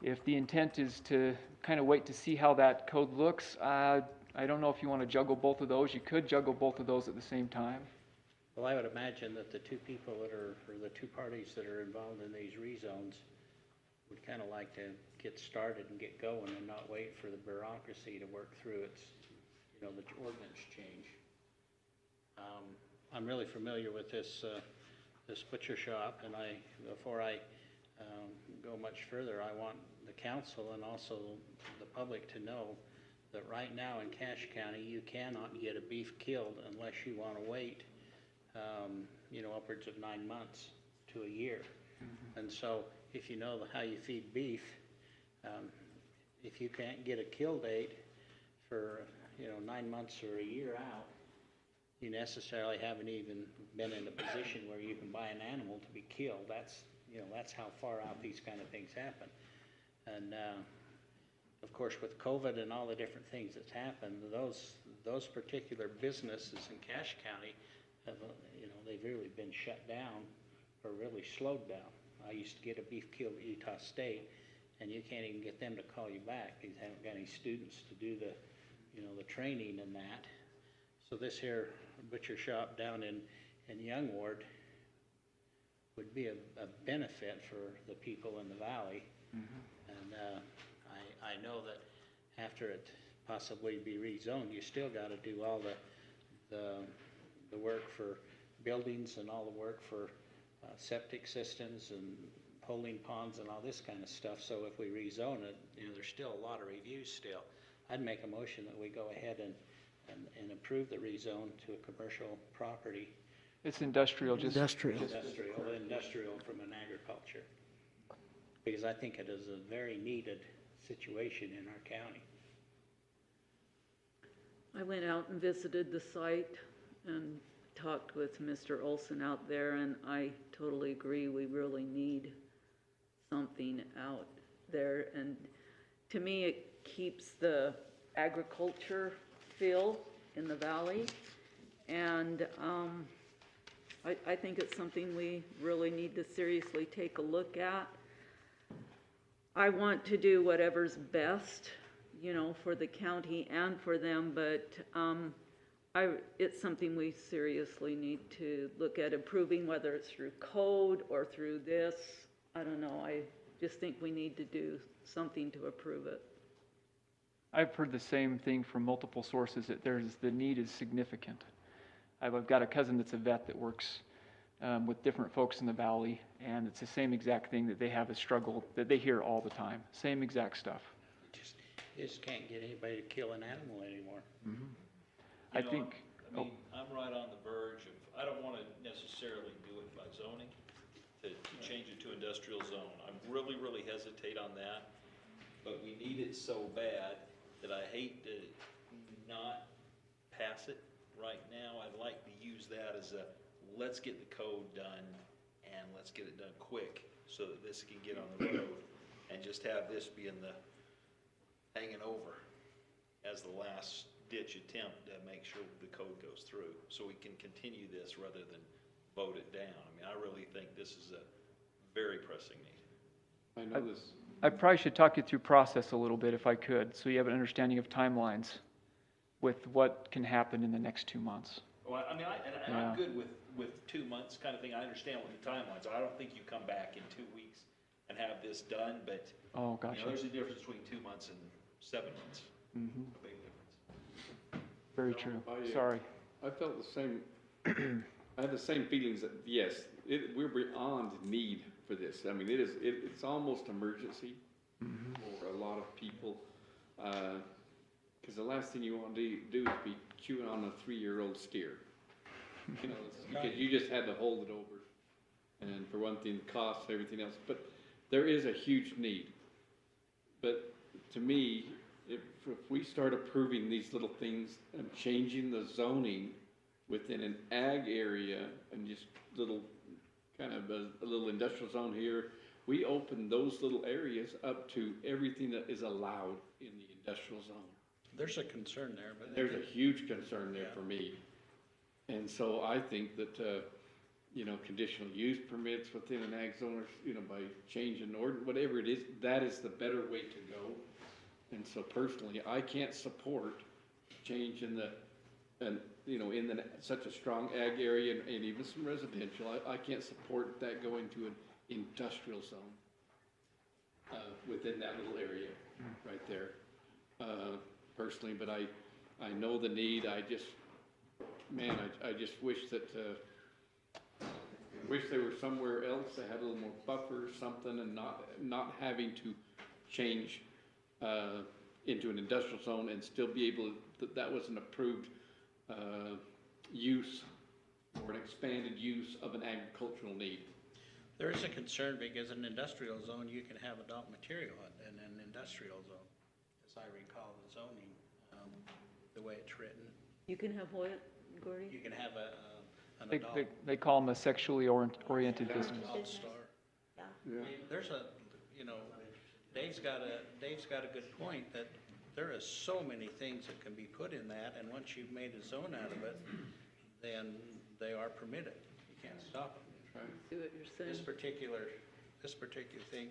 If the intent is to kind of wait to see how that code looks, I don't know if you want to juggle both of those. You could juggle both of those at the same time.
Well, I would imagine that the 2 people that are, or the 2 parties that are involved in these rezones would kind of like to get started and get going and not wait for the bureaucracy to work through its, the ordinance change. I'm really familiar with this butcher shop, and before I go much further, I want the council and also the public to know that right now in Cache County, you cannot get a beef killed unless you want to wait, upwards of 9 months to a year. Mm-hmm. And so if you know how you feed beef, if you can't get a kill date for, 9 months or a year out, you necessarily haven't even been in a position where you can buy an animal to be killed. That's how far out these kind of things happen. And of course, with COVID and all the different things that's happened, those particular businesses in Cache County have, they've really been shut down or really slowed down. I used to get a beef killed at Utah State, and you can't even get them to call you back, because they haven't got any students to do the, the training and that. So this here butcher shop down in Young Ward would be a benefit for the people in the valley. And I know that after it possibly be rezoned, you still got to do all the work for buildings and all the work for septic systems and holding ponds and all this kind of stuff. So if we rezone it, there's still a lot of reviews still. I'd make a motion that we go ahead and approve the rezone to a commercial property.
It's industrial, just.
Industrial.
Industrial from an agriculture. Because I think it is a very needed situation in our county.
I went out and visited the site and talked with Mr. Olson out there, and I totally agree, we really need something out there. And to me, it keeps the agriculture feel in the valley, and I think it's something we really need to seriously take a look at. I want to do whatever's best, for the county and for them, but it's something we seriously need to look at approving, whether it's through code or through this. I don't know. I just think we need to do something to approve it.
I've heard the same thing from multiple sources, that the need is significant. I've got a cousin that's a vet that works with different folks in the valley, and it's the same exact thing that they have a struggle that they hear all the time. Same exact stuff.
You just can't get anybody to kill an animal anymore.
I think.
I'm right on the verge of, I don't want to necessarily do it by zoning, to change it to industrial zone. I really hesitate on that, but we need it so bad that I hate to not pass it right now. I'd like to use that as let's get the code done, and let's get it done quick so that this can get on the road, and just have this being the hanging over as the last ditch attempt to make sure the code goes through, so we can continue this rather than vote it down. I mean, I really think this is a very pressing need.
I know this.
I probably should talk you through process a little bit if I could, so you have an understanding of timelines with what can happen in the next 2 months.
Well, I mean, I'm good with 2 months kind of thing. I understand what the timelines are. I don't think you come back in 2 weeks and have this done, but
oh, gotcha.
There's a difference between 2 months and 7 months. A big difference.
Very true. Sorry.
I felt the same. I had the same feelings that yes, we're beyond need for this. I mean, it's almost emergency for a lot of people. Because the last thing you want to do is be chewing on a 3-year-old steer. Because you just had to hold it over. And for one thing, the cost, everything else. But there is a huge need. But to me, if we start approving these little things and changing the zoning within an ag area and just little kind of a little industrial zone here, we open those little areas up to everything that is allowed in the industrial zone.
There's a concern there, but
There's a huge concern there for me. And so I think that, conditional use permits within an ag zone, by changing ordinance, whatever it is, that is the better way to go. And so personally, I can't support change in such a strong ag area and even some residential. I can't support that going to an industrial zone within that little area right there. Personally, but I know the need. I just wish that there were somewhere else that had a little more buffer or something, and not having to change into an industrial zone and still be able that was an approved use or an expanded use of an agricultural need.
there is a concern because in an industrial zone, you can have adult material in an industrial zone, as I recall the zoning, the way it's written.
You can have what, Gordy?
You can have an adult.
They call them a sexually oriented business.
Adult store. There's Dave's got a good point that there is so many things that can be put in that, and once you've made a zone out of it, then they are permitted. You can't stop them.
See what you're saying?
This particular thing,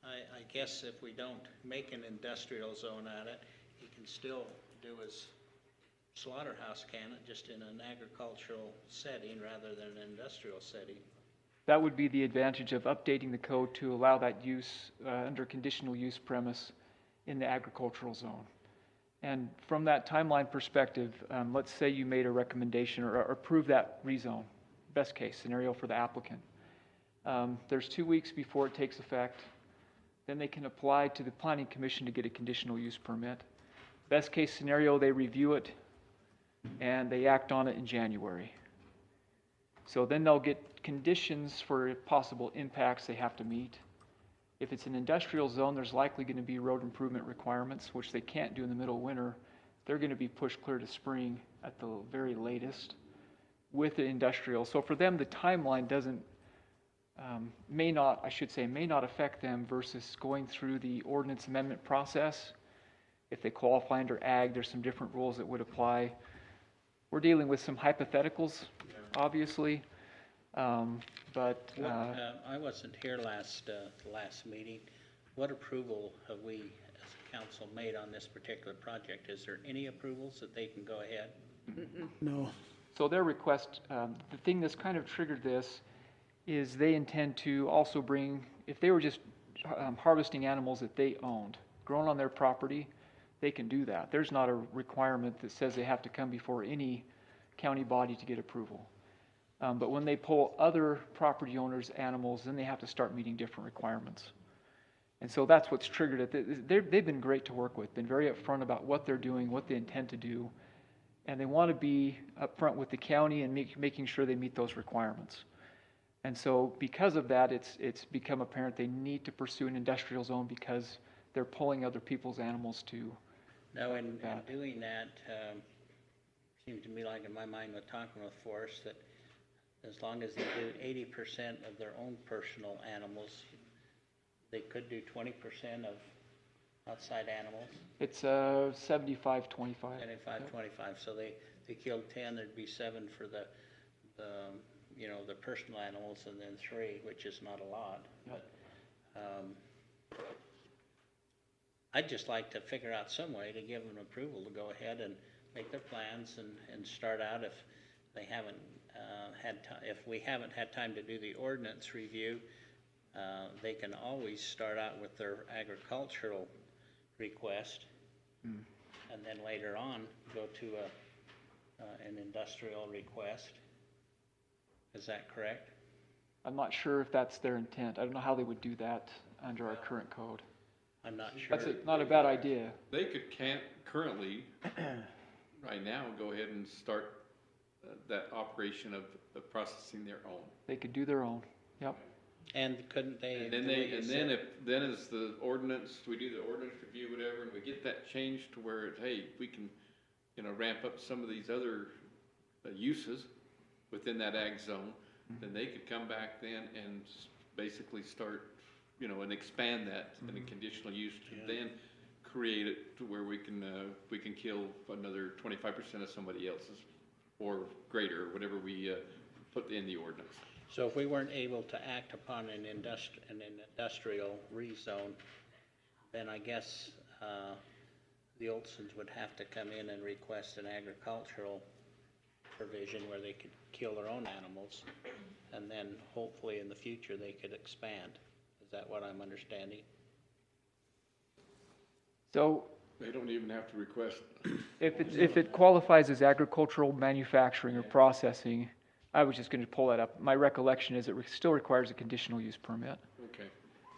I I guess if we don't make an industrial zone out of it, he can still do his slaughterhouse, can it, just in an agricultural setting rather than an industrial setting?
That would be the advantage of updating the code to allow that use under conditional use premise in the agricultural zone. And from that timeline perspective, let's say you made a recommendation or approved that rezone, best case scenario for the applicant. There's 2 weeks before it takes effect. Then they can apply to the Planning Commission to get a conditional use permit. Best case scenario, they review it and they act on it in January. So then they'll get conditions for possible impacts they have to meet. If it's an industrial zone, there's likely going to be road improvement requirements, which they can't do in the middle of winter. They're going to be pushed clear to spring at the very latest with the industrial. So for them, the timeline doesn't, may not affect them versus going through the ordinance amendment process. If they qualify under ag, there's some different rules that would apply. We're dealing with some hypotheticals, obviously, but
I wasn't here last meeting. What approval have we, as a council, made on this particular project? Is there any approvals that they can go ahead?
No.
So their request, the thing that's kind of triggered this is they intend to also bring, if they were just harvesting animals that they owned, grown on their property, they can do that. There's not a requirement that says they have to come before any county body to get approval. But when they pull other property owners' animals, then they have to start meeting different requirements. And so that's what's triggered it. They've been great to work with, been very upfront about what they're doing, what they intend to do, and they want to be upfront with the county and making sure they meet those requirements. And so because of that, it's become apparent they need to pursue an industrial zone because they're pulling other people's animals to.
Now, in doing that, seems to me like in my mind with talking with Forrest that as long as they do 80% of their own personal animals, they could do 20% of outside animals.
It's 75-25.
75-25. So they killed 10, there'd be 7 for the personal animals, and then 3, which is not a lot.
Yep.
But I'd just like to figure out some way to give them approval to go ahead and make their plans and start out if they haven't if we haven't had time to do the ordinance review. They can always start out with their agricultural request, and then later on go to an industrial request. Is that correct?
I'm not sure if that's their intent. I don't know how they would do that under our current code.
I'm not sure.
That's not a bad idea.
They can't currently, right now, go ahead and start that operation of processing their own.
They could do their own. Yep.
And couldn't they?
Then as the ordinance, we do the ordinance review, whatever, and we get that changed to where we can, ramp up some of these other uses within that ag zone. Then they could come back then and basically start, and expand that in a conditional use to then create it to where we can kill another 25% of somebody else's or greater, whatever we put in the ordinance.
So if we weren't able to act upon an industrial rezone, then I guess the Olsons would have to come in and request an agricultural provision where they could kill their own animals, and then hopefully in the future they could expand. Is that what I'm understanding?
So
they don't even have to request.
If it qualifies as agricultural manufacturing or processing, I was just going to pull that up. My recollection is it still requires a conditional use permit.
Okay.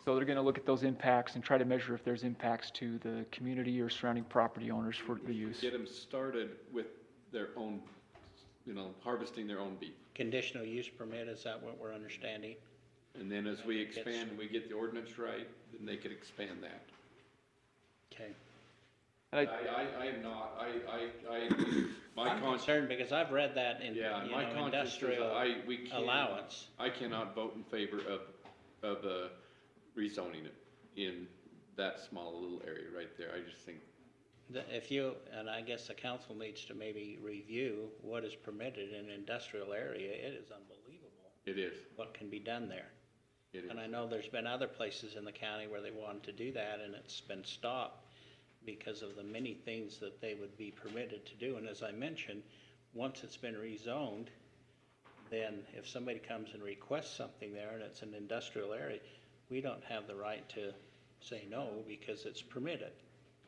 So they're going to look at those impacts and try to measure if there's impacts to the community or surrounding property owners for the use.
Get them started with their own, harvesting their own beef.
Conditional use permit, is that what we're understanding?
And then as we expand and we get the ordinance right, then they could expand that.
Okay.
I am not,
I'm concerned because I've read that in,
my conscience is
industrial allowance.
I cannot vote in favor of rezoning it in that small little area right there. I just think.
And I guess the council needs to maybe review what is permitted in an industrial area. It is unbelievable.
It is.
What can be done there. And I know there's been other places in the county where they wanted to do that, and it's been stopped because of the many things that they would be permitted to do. And as I mentioned, once it's been rezoned, then if somebody comes and requests something there and it's an industrial area, we don't have the right to say no because it's permitted.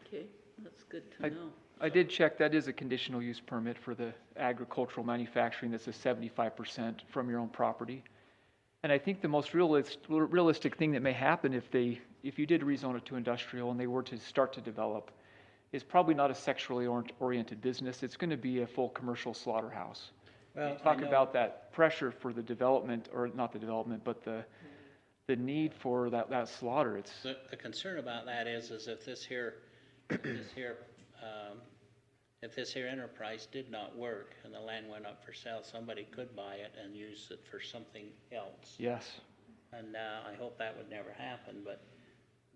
Okay, that's good to know.
I did check, that is a conditional use permit for the agricultural manufacturing. That's a 75% from your own property. And I think the most realistic thing that may happen if you did rezone it to industrial and they were to start to develop, is probably not a sexually oriented business. It's going to be a full commercial slaughterhouse.
Well,
You talk about that pressure for the development, or not the development, but the need for that slaughter. It's
The concern about that is if this here, if this here enterprise did not work and the land went up for sale, somebody could buy it and use it for something else.
Yes.
And I hope that would never happen, but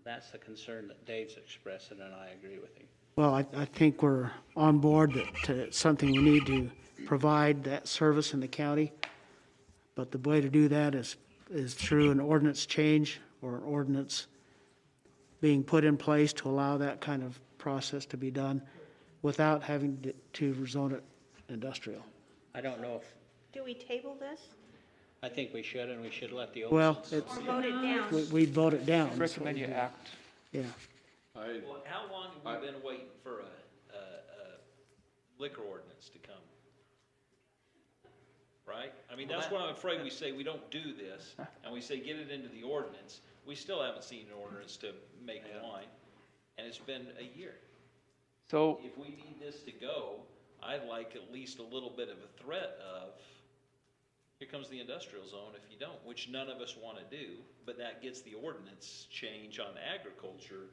that's the concern that Dave's expressing, and I agree with him.
Well, I think we're on board that it's something we need to provide that service in the county. But the way to do that is through an ordinance change or an ordinance being put in place to allow that kind of process to be done without having to rezone it industrial.
I don't know if,
Do we table this?
I think we should, and we should let the
Well,
Olsons.
it's,
Or vote it down?
we'd vote it down. so
recommend you
we do.
act.
Yeah.
Well, how long have we been waiting for a liquor ordinance to come? Right? I mean, that's what I'm afraid we say we don't do this, and we say get it into the ordinance. We still haven't seen an ordinance to make wine, and it's been a year.
So
If we need this to go, I'd like at least a little bit of a threat of, here comes the industrial zone if you don't, which none of us want to do, but that gets the ordinance change on agriculture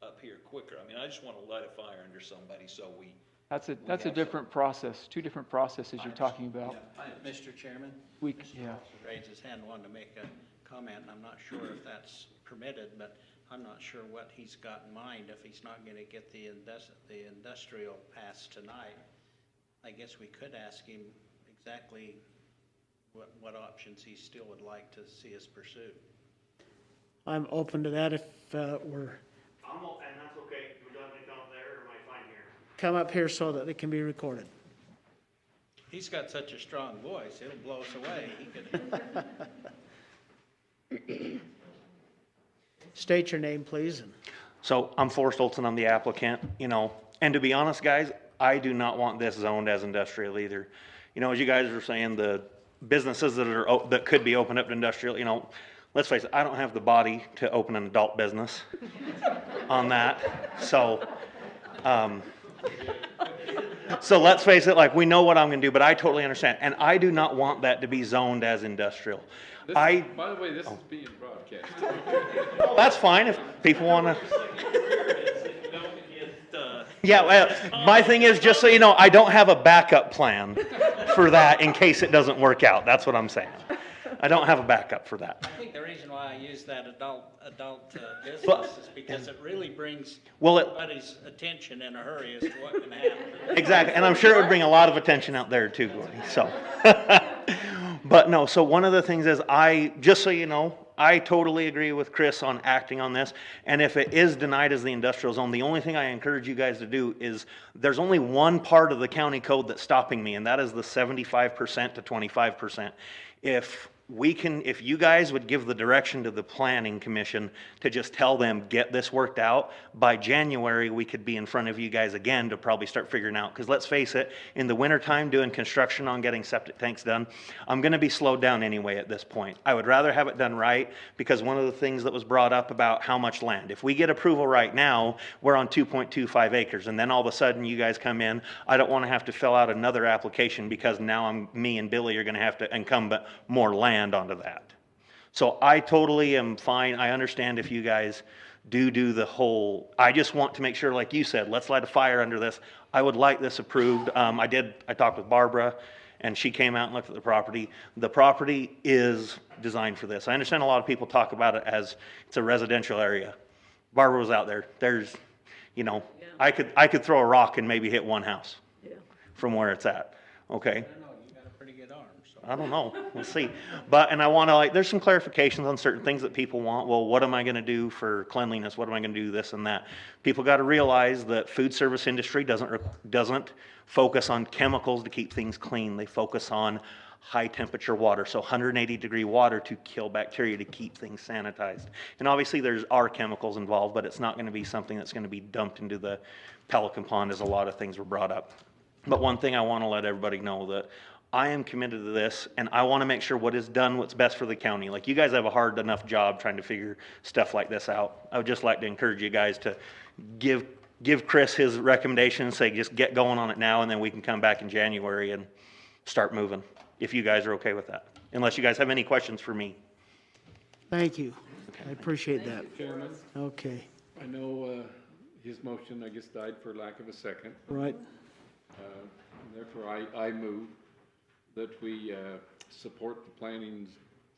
up here quicker. I mean, I just want to light a fire under somebody so we.
that's a
have
different process, two different processes you're talking about.
Mr. Chairman?
Yeah.
Raised his hand, wanted to make a comment, and I'm not sure if that's permitted, but I'm not sure what he's got in mind if he's not going to get the industrial passed tonight. I guess we could ask him exactly what options he still would like to see us pursue.
I'm open to that if we're,
And that's okay, would you like me to come up there, or am I fine here?
come up here so that it can be recorded.
He's got such a strong voice, it'll blow us away. He could.
State your name, please.
So I'm Forrest Olson, I'm the applicant, and to be honest, guys, I do not want this zoned as industrial either. As you guys are saying, the businesses that could be opened up to industrial, let's face it, I don't have the body to open an adult business on that. So let's face it, like, we know what I'm gonna do, but I totally understand. And I do not want that to be zoned as industrial.
By the way, this is being broadcast.
Well, that's fine if people wanna. Yeah, well, my thing is, just so you know, I don't have a backup plan for that in case it doesn't work out. That's what I'm saying. I don't have a backup for that.
I think the reason why I use that adult business is because it really brings
Well,
everybody's attention in a hurry as to what can happen.
Exactly, and I'm sure it would bring a lot of attention out there too, Gordy, so. But no, so one of the things is just so you know, I totally agree with Chris on acting on this, and if it is denied as the industrial zone, the only thing I encourage you guys to do is, there's only one part of the county code that's stopping me, and that is the 75% to 25%. If you guys would give the direction to the planning commission to just tell them, get this worked out, by January, we could be in front of you guys again to probably start figuring out. Because let's face it, in the wintertime doing construction on getting septic tanks done, I'm going to be slowed down anyway at this point. I would rather have it done right, because one of the things that was brought up about how much land. If we get approval right now, we're on 2.25 acres, and then all of a sudden you guys come in, I don't want to have to fill out another application because now me and Billy are going to have to incumbent more land onto that. So I totally am fine. I understand if you guys do the whole, I just want to make sure, like you said, let's light a fire under this. I would like this approved. I talked with Barbara, and she came out and looked at the property. The property is designed for this. I understand a lot of people talk about it as it's a residential area. Barbara was out there. I could throw a rock and maybe hit one house from where it's at. Okay.
I don't know, you got a pretty good arm, so.
I don't know, we'll see. But, and I want to like, there's some clarifications on certain things that people want. Well, what am I going to do for cleanliness? What am I going to do this and that? People got to realize that food service industry doesn't focus on chemicals to keep things clean. They focus on high temperature water, so 180 degree water to kill bacteria, to keep things sanitized. And obviously are chemicals involved, but it's not going to be something that's going to be dumped into the Pelican Pond, as a lot of things were brought up. But one thing I want to let everybody know, that I am committed to this, and I want to make sure what is done, what's best for the county. Like, you guys have a hard enough job trying to figure stuff like this out. I would just like to encourage you guys to give Chris his recommendation and say, just get going on it now, and then we can come back in January and start moving, if you guys are okay with that. Unless you guys have any questions for me.
Thank you. I appreciate that.
Chairman,
Okay,
I know his motion, I guess, died for lack of a second.
right.
Therefore, I move that we support the Planning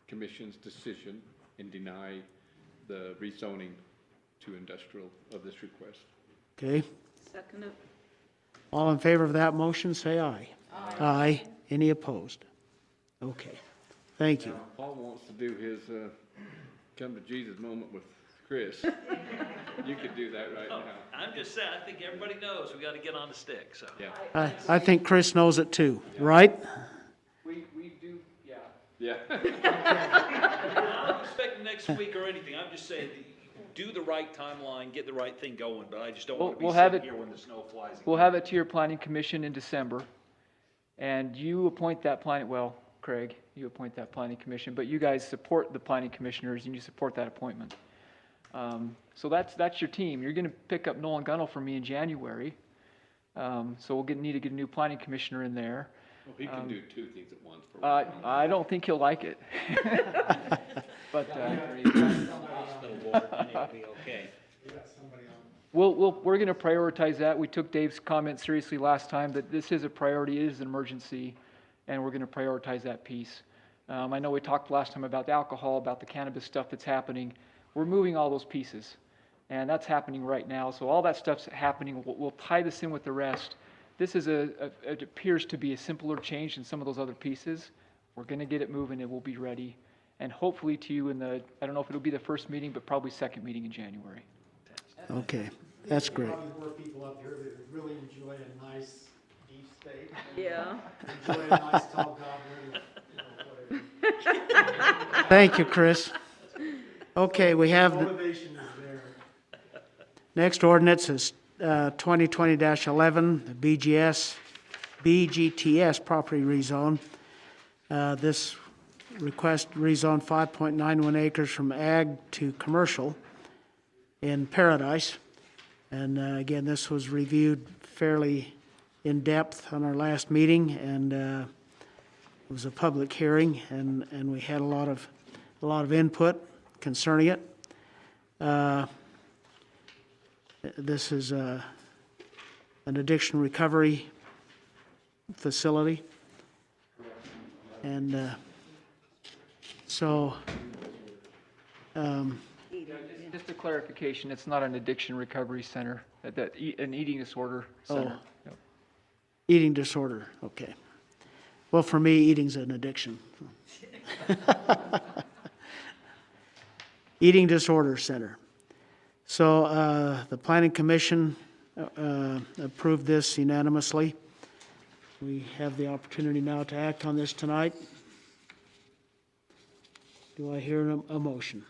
Commission's decision and deny the rezoning to industrial of this request.
Okay.
Second it.
All in favor of that motion, say aye. Aye. Any opposed? Okay. Thank you.
Now, Paul wants to do his come to Jesus moment with Chris. You could do that right now.
I'm just saying, I think everybody knows we got to get on the stick, so.
Yeah.
I think Chris knows it too, right?
We do, yeah.
Yeah.
I'm not expecting next week or anything, I'm just saying, do the right timeline, get the right thing going, but I just don't want to be
We'll have
sitting
it-
here when the snow flies.
We'll have it to your planning commission in December, and you appoint that planning, well, Craig, you appoint that planning commission, but you guys support the planning commissioners and you support that appointment. So that's your team. You're gonna pick up Nolan Gunnell for me in January. So we'll need to get a new planning commissioner in there.
Well, he can do two things at once.
I don't think he'll like it. But,
Hospital board, and it'll be okay.
we're gonna prioritize that. We took Dave's comment seriously last time, that this is a priority, it is an emergency, and we're gonna prioritize that piece. I know we talked last time about the alcohol, about the cannabis stuff that's happening. We're moving all those pieces, and that's happening right now. So all that stuff's happening. We'll tie this in with the rest. This is it appears to be a simpler change than some of those other pieces. We're gonna get it moving, and we'll be ready. And hopefully to you I don't know if it'll be the first meeting, but probably second meeting in January.
Okay, that's great.
Probably more people up here that really enjoy a nice beef steak.
Yeah.
Enjoy a nice tall gobbler, you know, whatever.
Thank you, Chris. Okay, we have,
Motivation is there.
next ordinance is 2020-11, the BGTS property rezone. This request rezone 5.91 acres from ag to commercial in Paradise. And again, this was reviewed fairly in depth on our last meeting, and it was a public hearing, and we had a lot of input concerning it. This is an addiction recovery facility. And so,
Just a clarification, it's not an addiction recovery center, an eating disorder center. Yep.
eating disorder, okay. Well, for me, eating's an addiction. Eating Disorder Center. So the Planning Commission approved this unanimously. We have the opportunity now to act on this tonight. Do I hear a motion?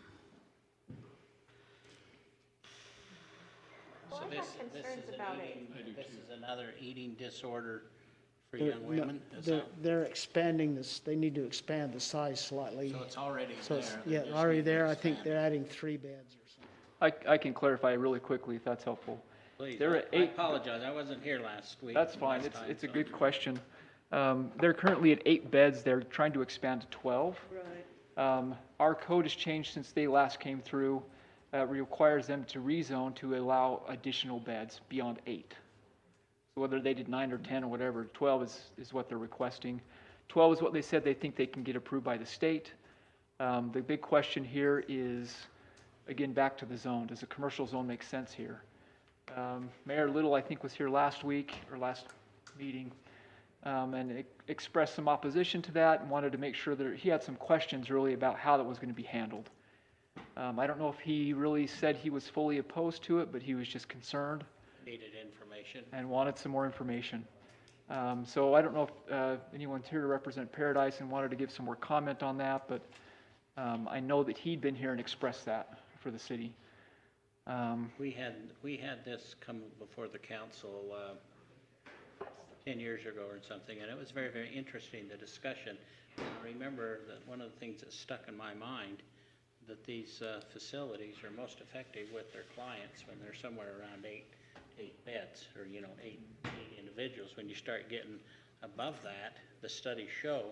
So this is another eating disorder for
They're-
young women? Is
They're,
that-
they're expanding this, they need to expand the size slightly.
So it's already
So it's-
there, they
Yeah,
just
already
need to
there. I think they're adding 3 beds or something.
I can clarify really quickly if that's helpful.
Please,
There are
I
8
apologize, I wasn't here last week.
That's fine,
last time,
it's a
so-
good question. They're currently at 8 beds, they're trying to expand to 12.
Right.
Our code has changed since they last came through. It requires them to rezone to allow additional beds beyond 8. So whether they did 9 or 10 or whatever, 12 is what they're requesting. 12 is what they said they think they can get approved by the state. The big question here is, again, back to the zone. Does a commercial zone make sense here? Mayor Little, I think, was here last week or last meeting. and expressed some opposition to that and wanted to make sure that he had some questions really about how that was going to be handled. I don't know if he really said he was fully opposed to it, but he was just concerned
Needed information.
and wanted some more information. So I don't know if anyone's here to represent Paradise and wanted to give some more comment on that, but I know that he'd been here and expressed that for the city.
We had this come before the council 10 years ago or something, and it was very, very interesting, the discussion. I remember that one of the things that stuck in my mind, that these facilities are most effective with their clients when they're somewhere around eight beds, or, you know, eight individuals. When you start getting above that, the studies show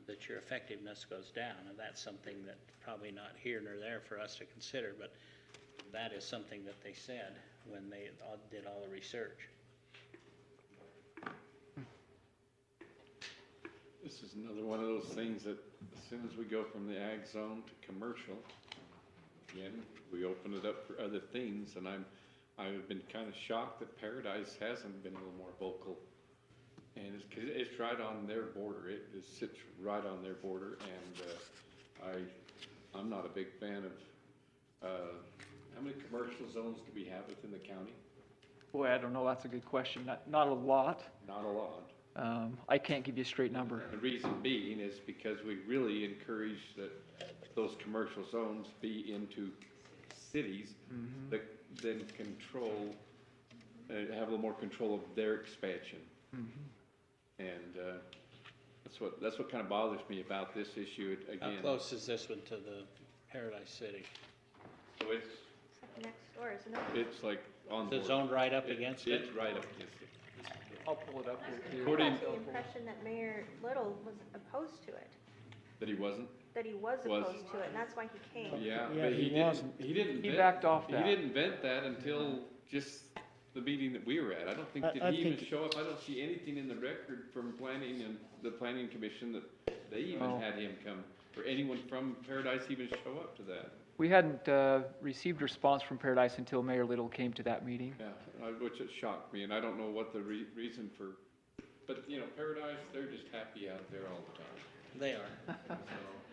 that your effectiveness goes down, and that's something that probably not here nor there for us to consider, but that is something that they said when they did all the research.
This is another one of those things that as soon as we go from the ag zone to commercial, again, we open it up for other things, and I've been kind of shocked that Paradise hasn't been a little more vocal. And it's 'cause it's right on their border. It sits right on their border, and I'm not a big fan of how many commercial zones do we have within the county?
Boy, I don't know, that's a good question. Not a lot.
Not a lot.
I can't give you a straight number.
The reason being is because we really encourage that those commercial zones be into cities that then control, have a little more control of their expansion. And that's what kind of bothers me about this issue again.
How close is this one to the Paradise City?
So it's
Next door, isn't it?
it's like on
Is it
board.
zoned right up against it?
It's right up against it.
I'll pull it up here too.
I got the impression that Mayor Little was opposed to it,
That he wasn't?
that he was
Was.
opposed to it, and that's why he came.
Yeah,
Yeah,
but
he
he
wasn't.
didn't.
He
vent-
backed off that.
He didn't vent that until just the meeting that we were at. I don't think,
I
did he even
think-
show up? I don't see anything in the record from planning and the planning commission that they even
Oh.
had him come, or anyone from Paradise even show up to that.
We hadn't received response from Paradise until Mayor Little came to that meeting.
Yeah, which it shocked me, and I don't know what the reason for, but, you know, Paradise, they're just happy out there all the time.
They are.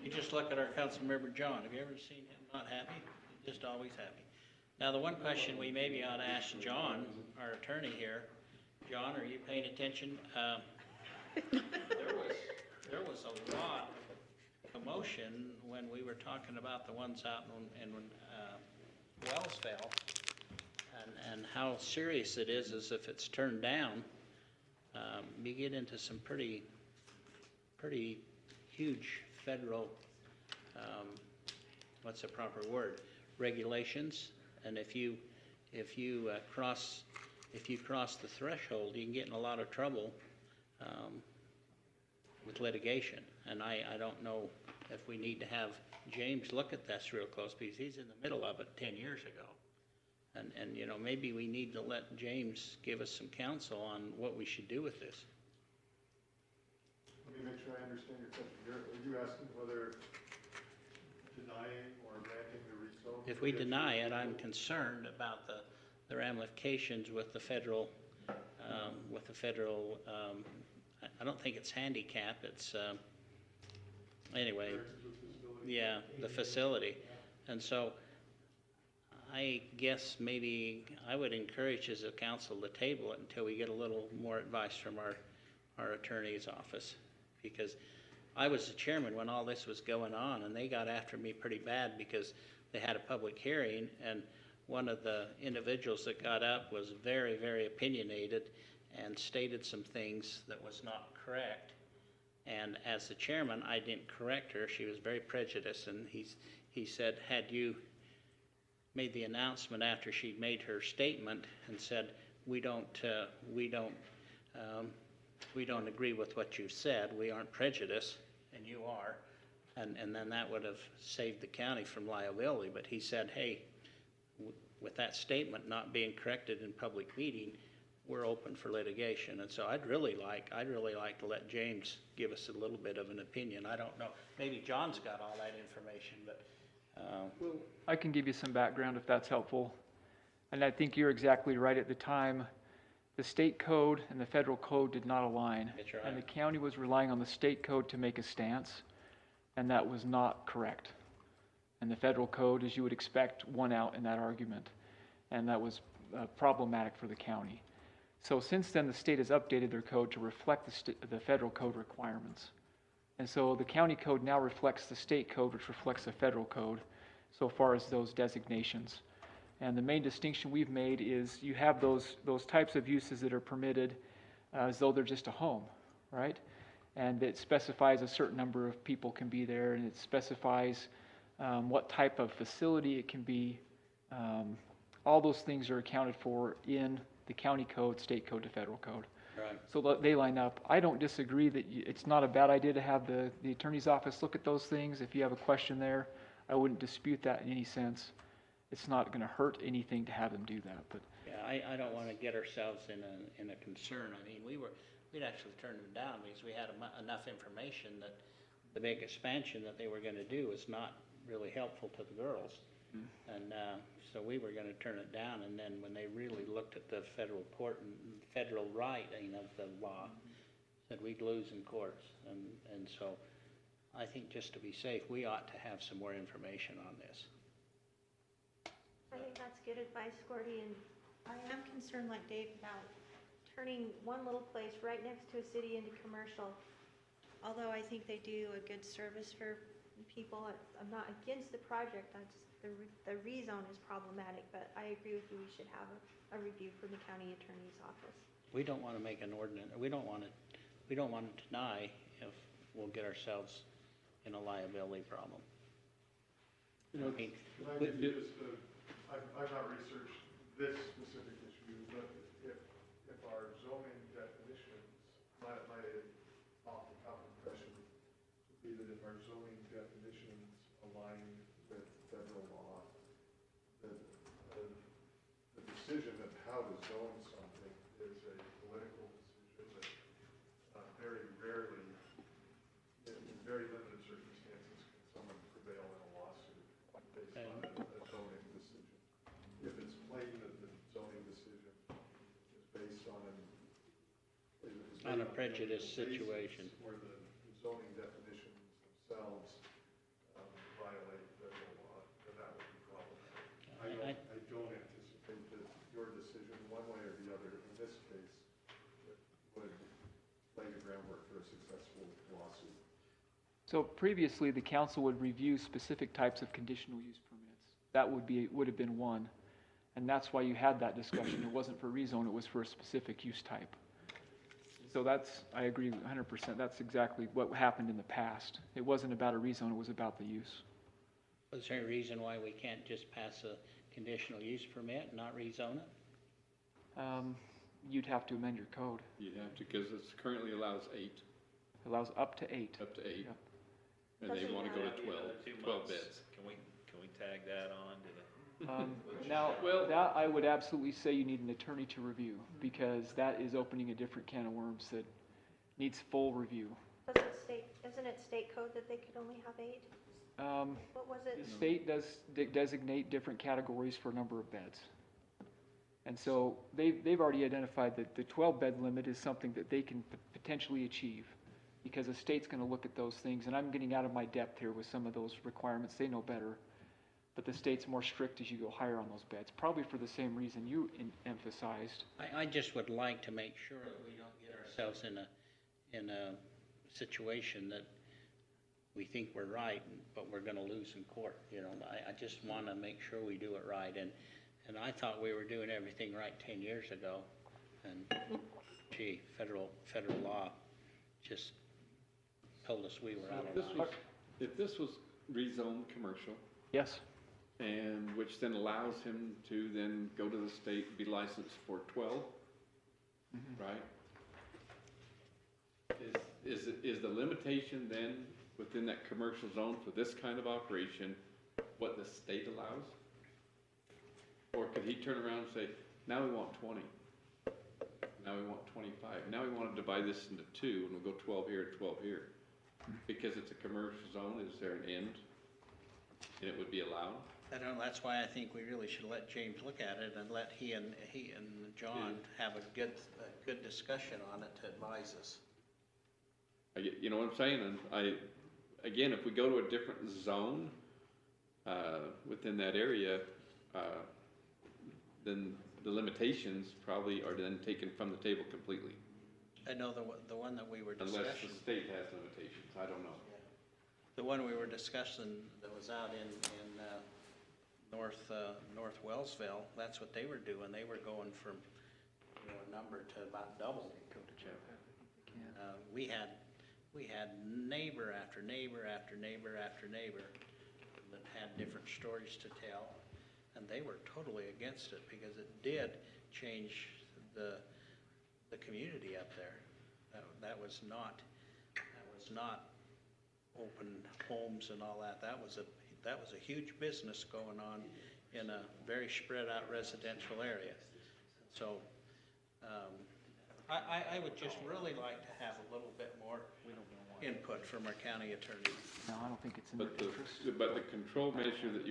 You just look at our council member, John. Have you ever seen him not happy? He's just always happy. Now, the one question we maybe ought to ask John, our attorney here, John, are you paying attention? There was a lot of commotion when we were talking about the ones out in Wellsville, and how serious it is if it's turned down. You get into some pretty huge federal, what's the proper word, regulations, and if you cross the threshold, you can get in a lot of trouble with litigation. And I don't know if we need to have James look at this real close, because he's in the middle of it 10 years ago. And you know, maybe we need to let James give us some counsel on what we should do with this.
Let me make sure I understand your question. Are you asking whether denying or granting the rezone?
If we deny it, I'm concerned about the ramifications with the federal, I don't think it's handicap, it's, anyway, yeah, the facility. And so I guess maybe I would encourage as a council to table it until we get a little more advice from our attorney's office. Because I was the chairman when all this was going on, and they got after me pretty bad because they had a public hearing, and one of the individuals that got up was very, very opinionated and stated some things that was not correct. And as the chairman, I didn't correct her. She was very prejudiced, and he said, had you made the announcement after she'd made her statement and said, we don't agree with what you said, we aren't prejudiced, and you are, and then that would have saved the county from liability. But he said, hey, with that statement not being corrected in public meeting, we're open for litigation. And so I'd really like to let James give us a little bit of an opinion. I don't know, maybe John's got all that information, but
I can give you some background if that's helpful. And I think you're exactly right. At the time the state code and the federal code did not align.
That's right.
And the county was relying on the state code to make a stance, and that was not correct. And the federal code, as you would expect, won out in that argument, and that was problematic for the county. So since then, the state has updated their code to reflect the federal code requirements. And so the county code now reflects the state code, which reflects the federal code, so far as those designations. And the main distinction we've made is you have those types of uses that are permitted as though they're just a home, right? And it specifies a certain number of people can be there, and it specifies what type of facility it can be. All those things are accounted for in the county code, state code to federal code.
Right.
So they line up. I don't disagree that it's not a bad idea to have the attorney's office look at those things. If you have a question there, I wouldn't dispute that in any sense. It's not going to hurt anything to have them do that. But
Yeah, I don't want to get ourselves in a concern. I mean, we'd actually turned them down because we had enough information that the big expansion that they were going to do was not really helpful to the girls. And so we were going to turn it down, and then when they really looked at the federal court and federal writing of the law, said we'd lose in courts. And so I think just to be safe, we ought to have some more information on this.
I think that's good advice, Gordy, and I am concerned like Dave about turning one little place right next to a city into commercial. Although I think they do a good service for people, I'm not against the project, the rezone is problematic, but I agree with you, we should have a review from the county attorney's office.
We don't want to make an ordinance, we don't want to deny if we'll get ourselves in a liability problem.
You know,
I mean,
can I give you just I've not researched this specific issue, but if our zoning definitions, my off the top impression would be that if our zoning definitions align with federal law, that the decision of how to zone something is a political decision that very rarely, in very limited circumstances, can someone prevail in a lawsuit based on a zoning decision. If it's plain that the zoning decision is based on
a prejudice situation.
where the zoning definitions themselves violate federal law, then that would be problematic. I don't anticipate that your decision, one way or the other, in this case, would lay the groundwork for a successful lawsuit.
so previously, the council would review specific types of conditional use permits. That would have been one. And that's why you had that discussion. It wasn't for rezone, it was for a specific use type. So I agree 100%. That's exactly what happened in the past. It wasn't about a rezone, it was about the use.
Is there a reason why we can't just pass a conditional use permit and not rezone it?
You'd have to amend your code.
You'd have to, because it currently allows 8.
It allows up to 8.
Up to 8.
Yep.
And they want to go to 12, 12 beds.
Can we tag that on to the?
Now, that I would absolutely say you need an attorney to review, because that is opening a different can of worms that needs full review.
Isn't it state code that they could only have 8? What was it?
The state does designate different categories for a number of beds. And so they've already identified that the 12-bed limit is something that they can potentially achieve, because the state's going to look at those things, and I'm getting out of my depth here with some of those requirements. They know better. But the state's more strict as you go higher on those beds, probably for the same reason you emphasized.
I just would like to make sure that we don't get ourselves in a situation that we think we're right, but we're going to lose in court. You know, I just want to make sure we do it right. And I thought we were doing everything right 10 years ago, and gee, federal law just told us we were out of line.
If this was rezoned commercial.
Yes.
And which then allows him to then go to the state and be licensed for 12, right? Is the limitation then within that commercial zone for this kind of operation what the state allows? Or could he turn around and say, now we want 20, now we want 25, now we want to divide this into 2 and we'll go 12 here and 12 here? Because it's a commercial zone, is there an end? And it would be allowed?
I don't know, that's why I think we really should let James look at it and let he and John have a good discussion on it to advise us.
You know what I'm saying? And again, if we go to a different zone, within that area, then the limitations probably are then taken from the table completely.
I know the one that we were discussing.
Unless the state has limitations, I don't know.
The one we were discussing that was out in North Wellsville, that's what they were doing. They were going from, a number to about double. We had neighbor after neighbor after neighbor after neighbor that had different stories to tell, and they were totally against it because it did change the community up there. That was not open homes and all that. That was a huge business going on in a very spread out residential area. So I would just really like to have a little bit more input from our county attorney.
No, I don't think it's in
But
their
the,
interest.
but the control measure that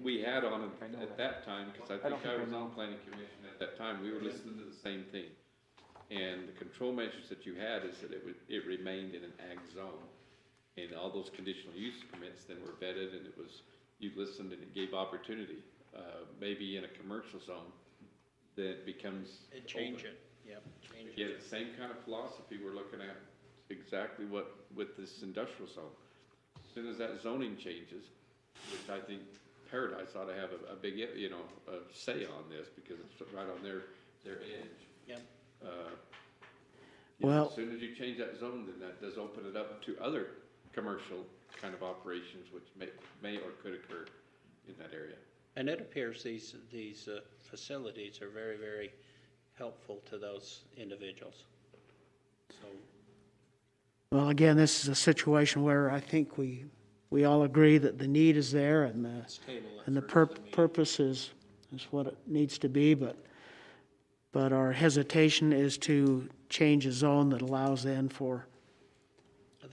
we had on it at that time, because I think I was on planning commission at that time, we were listening to the same thing. And the control measures that you had is that it remained in an ag zone. And all those conditional use permits then were vetted, and you listened and it gave opportunity. Maybe in a commercial zone, then it becomes.
It changed it, yep.
Yeah, the same kind of philosophy we're looking at exactly what with this industrial zone. As soon as that zoning changes, which I think Paradise ought to have a big, a say on this because it's right on their edge.
Yep.
Well-
As soon as you change that zone, then that does open it up to other commercial kind of operations which may or could occur in that area.
And it appears these facilities are very, very helpful to those individuals. So.
Well, again, this is a situation where I think we all agree that the need is there and the purpose is what it needs to be, but our hesitation is to change a zone that allows then for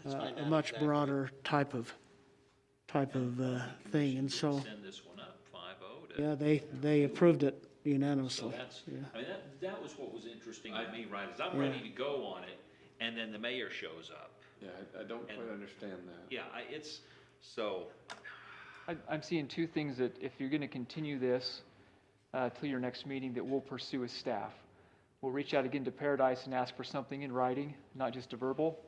a much broader type of thing, and so.
Send this one up 5-0 to.
Yeah, they approved it unanimously.
So that's,
Yeah.
I mean, that was what was interesting to me, right, is I'm ready to go on it, and then the mayor shows up.
Yeah, I don't quite understand that.
Yeah, it's, so,
I'm seeing two things that if you're going to continue this till your next meeting, that we'll pursue as staff. We'll reach out again to Paradise and ask for something in writing, not just a verbal,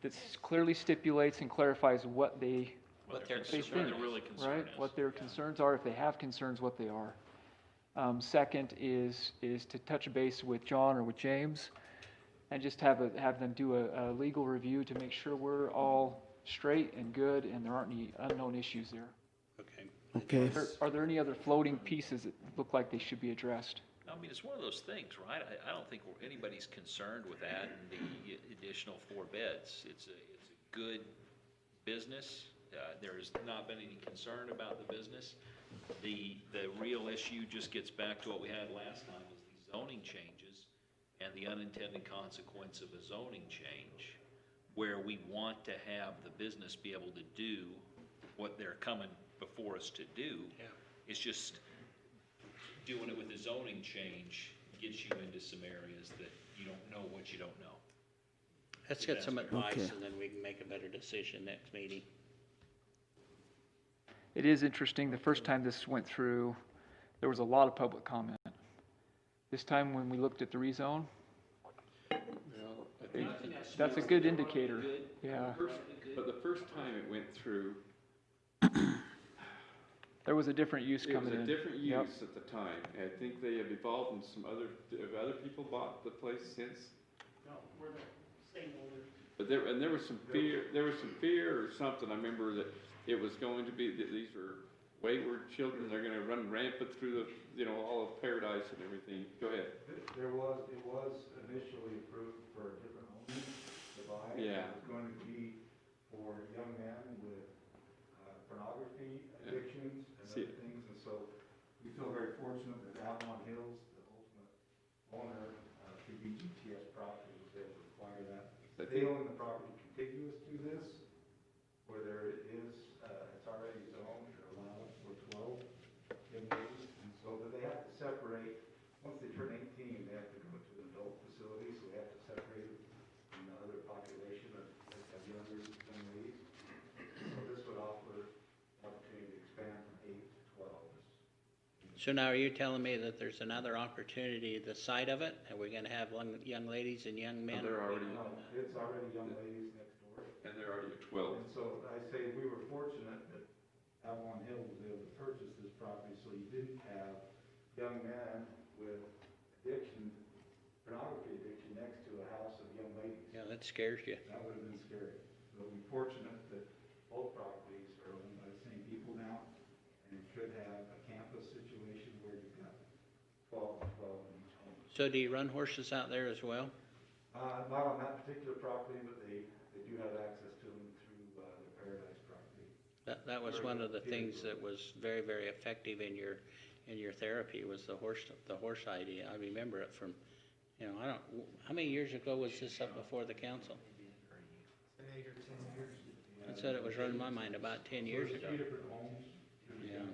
that clearly stipulates and clarifies what their
concern,
think,
their really concern
right?
is.
What their concerns are, if they have concerns, what they are. Second is to touch base with John or with James and just have them do a legal review to make sure we're all straight and good and there aren't any unknown issues there.
Okay.
Are there any other floating pieces that look like they should be addressed?
I mean, it's one of those things, right? I don't think anybody's concerned with that and the additional 4 beds. It's a good business. There's not been any concern about the business. The real issue just gets back to what we had last time, was the zoning changes and the unintended consequence of a zoning change, where we want to have the business be able to do what they're coming before us to do.
Yeah.
It's just doing it with a zoning change gets you into some areas that you don't know what you don't know.
Let's get some advice
Okay.
and then we can make a better decision next meeting.
It is interesting, the first time this went through, there was a lot of public comment. This time when we looked at the rezone,
Well, I think.
that's a good indicator, yeah.
But the first time it went through,
There was a different use
it was
coming in.
a different
Yep.
use at the time. I think they have evolved in some have other people bought the place since?
No, we're the same owners.
But there was some fear or something. I remember that it was going to be, that these are wayward children, they're gonna run rampant through all of Paradise and everything. Go ahead.
It was initially approved for a different owner to buy.
Yeah.
It was going to be for young men with pornography addictions and
See-
other things, and so we feel very fortunate that Avalon Hills, the ultimate owner, through BGTS property, was able to acquire that. They own the property contiguous to this, where there is, it's already zoned or allowed for 12 separated from the other population of younger young ladies. So this would offer opportunity to expand from 8 to 12.
So now are you telling me that there's another opportunity the side of it, and we're gonna have young ladies and young men?
They're already,
No, it's already young ladies next door.
and they're already at 12.
And so I say we were fortunate that Avalon Hill was able to purchase this property, so you didn't have young men with addiction, pornography addiction next to a house of young ladies.
Yeah, that scares you.
That would have been scary. So we're fortunate that both properties are owned by the same people now, and could have a campus situation where you've got 12 in each home.
So do you run horses out there as well?
Not on that particular property, but they do have access to them through the Paradise property.
That was one of the things that was very, very effective in your therapy was the horse idea. I remember it from, how many years ago was this up before the council?
8 or 10 years.
I said it was running my mind about 10 years ago.
So there's 2 different homes.
Yeah.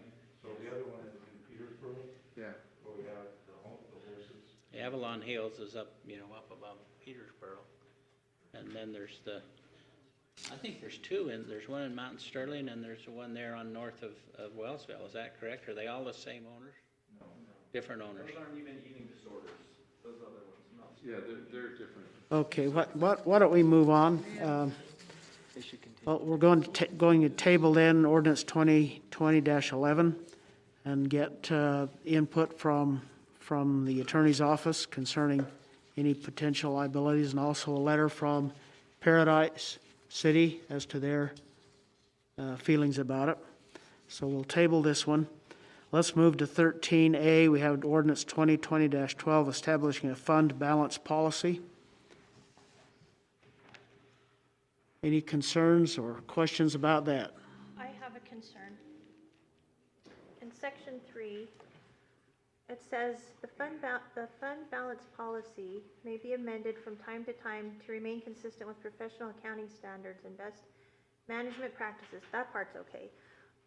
So the other one is in Petersburg.
Yeah.
Where we have the horses.
Avalon Hills is up, up above Petersboro. And then there's I think there's 2, and there's one in Mountain Sterling, and there's one there on north of Wellsville. Is that correct? Are they all the same owners?
No.
Different owners?
Those aren't even eating disorders, those other ones, no.
Yeah, they're different.
Okay, why don't we move on?
They should continue.
Well, we're going to table then ordinance 2020-11 and get input from the attorney's office concerning any potential liabilities, and also a letter from Paradise City as to their feelings about it. So we'll table this one. Let's move to 13A. We have ordinance 2020-12 establishing a fund balance policy. Any concerns or questions about that?
I have a concern. In section 3, it says the fund balance policy may be amended from time to time to remain consistent with professional accounting standards and best management practices. That part's okay.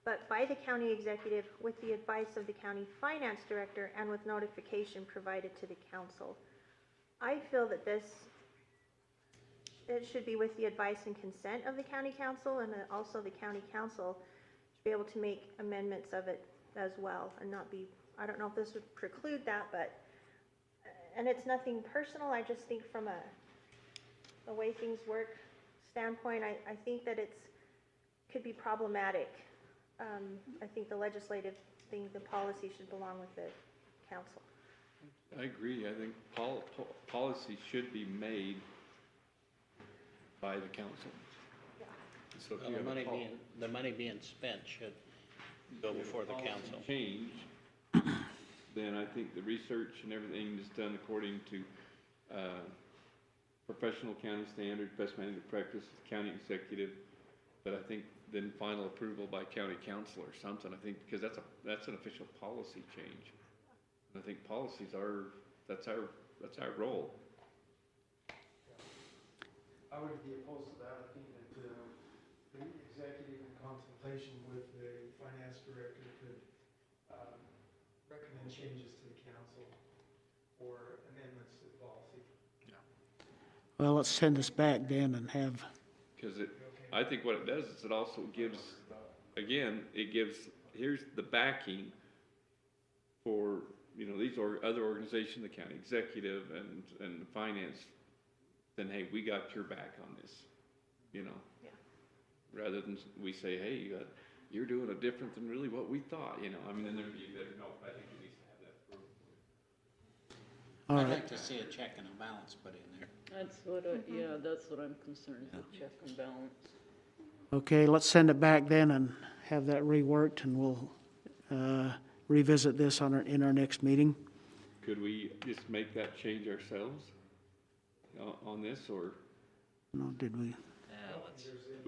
But by the county executive with the advice of the county finance director and with notification provided to the council. I feel that it should be with the advice and consent of the county council, and also the county council should be able to make amendments of it as well and not be, I don't know if this would preclude that, but, and it's nothing personal, I just think from the way things work standpoint, I think that could be problematic. I think the legislative thing, the policy should belong with the council.
I agree. I think policy should be made by the council.
Yeah.
So if
Well,
you have
the money being spent should go before the council.
change, then I think the research and everything is done according to professional accounting standards, best management practice, county executive. But I think then final approval by county council or something. I think because that's an official policy change. And I think policies that's our role.
I would be opposed to that. I think that the executive in consultation with the finance director could recommend changes to the council or amendments to the policy.
Well, let's send this back then and have,
Because I think what it does is it also gives, again, here's the backing for, these other organizations, the county executive and the finance, then, hey, we got your back on this,
Yeah.
rather than we say, hey, you're doing it different than really what we thought, then there'd be a better, no, I think it needs to have that approval.
all
I'd
right.
like to see a check and a balance put in there.
That's what that's what I'm concerned with, check and balance.
Okay, let's send it back then and have that reworked, and we'll revisit this in our next meeting.
Could we just make that change ourselves on this, or
No, did we?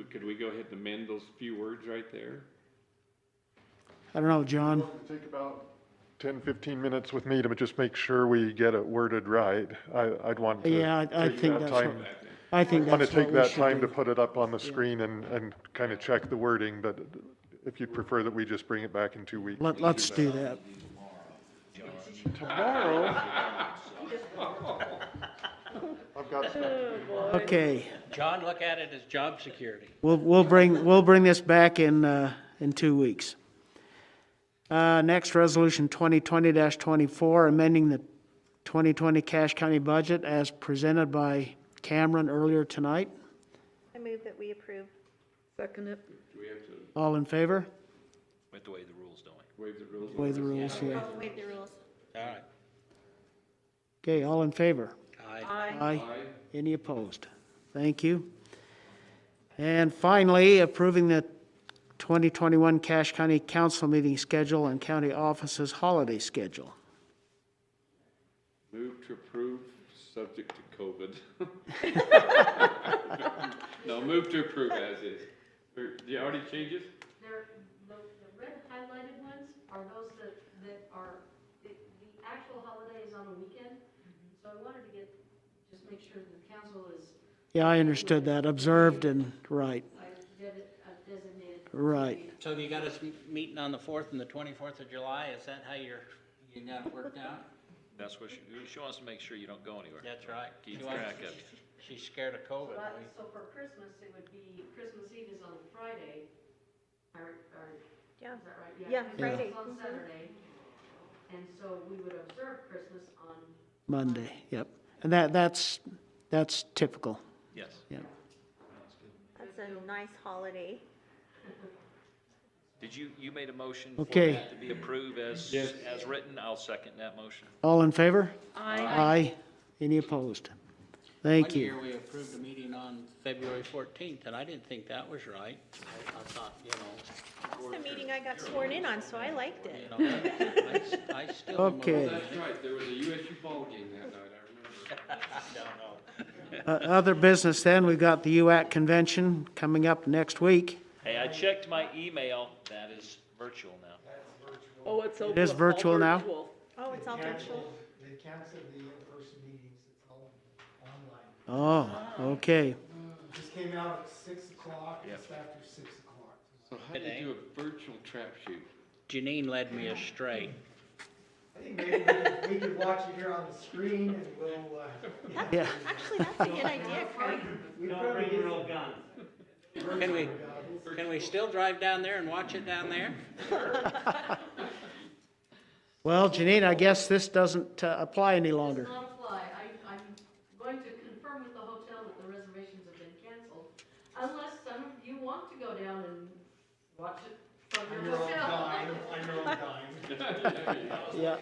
could we go ahead and amend those few words right there?
I don't know, John.
It'll take about 10, 15 minutes with me to just make sure we get it worded right. I'd want to
Yeah, I
take
think
that
that's
time.
what, I think
Want to
that's what
take
we
that
should
time
do.
to put it up on the screen and kind of check the wording, but if you'd prefer that we just bring it back in 2 weeks.
Let's do that.
Tomorrow? Got stuff.
Okay,
John, look at it as job security.
we'll bring this back in 2 weeks. Next, Resolution 2020-24, amending the 2020 Cache County budget as presented by Cameron earlier tonight.
I move that we approve.
Second it.
Do we have to
All in favor?
We have to waive the rules, don't we?
waive the rules?
Waive the rules, yeah.
Waive the rules.
All right.
Okay, all in favor?
Aye.
Aye. Any opposed? Thank you. And finally, approving the 2021 Cache County Council meeting schedule and county offices holiday schedule.
Move to approve, subject to COVID. No, move to approve as is. Do you already change it?
The red highlighted ones are those that are, the actual holiday is on a weekend. So I wanted to just make sure the council is.
Yeah, I understood that, observed and, right,
Designated.
right.
So you got us meeting on the 4th and the 24th of July? Is that how you got it worked out?
That's what she wants to make sure you don't go anywhere.
That's right.
Keep
She wants-
track of it.
She's scared of COVID.
So for Christmas, it would be, Christmas Eve is on Friday.
Yeah.
Is that right?
Yeah,
Christmas
Friday.
is on Saturday. And so we would observe Christmas on.
Monday, yep. And that's typical,
Yes.
yeah.
That's a nice holiday.
Did you made a motion for
Okay.
that to be approved as written? I'll second that motion.
All in favor?
Aye.
Aye. Any opposed? Thank
One
you.
year we approved a meeting on February 14th, and I didn't think that was right. I thought,
That's the meeting I got sworn in on, so I liked it.
I still.
Okay.
That's right, there was a USU ball game that night, I remember.
Other business then, we've got the UAC convention coming up next week.
Hey, I checked my email. That is virtual now.
Oh, it's
It is virtual now?
Oh, it's all virtual?
They canceled the in-person meetings, it's all online.
Oh, okay.
Just came out at 6 o'clock,
Yep.
it's after 6 o'clock.
So how do you do a virtual trap shoot?
Janine led me astray.
I think maybe we could watch it here on the screen and we'll,
Yeah.
Actually, that's a good idea, Craig.
Don't bring your own guns.
Can we still drive down there and watch it down there?
Well, Janine, I guess this doesn't apply any longer.
Does not apply. I'm going to confirm with the hotel that the reservations have been canceled, unless some of you want to go down and watch it from your hotel.
On your own dime.
Yeah.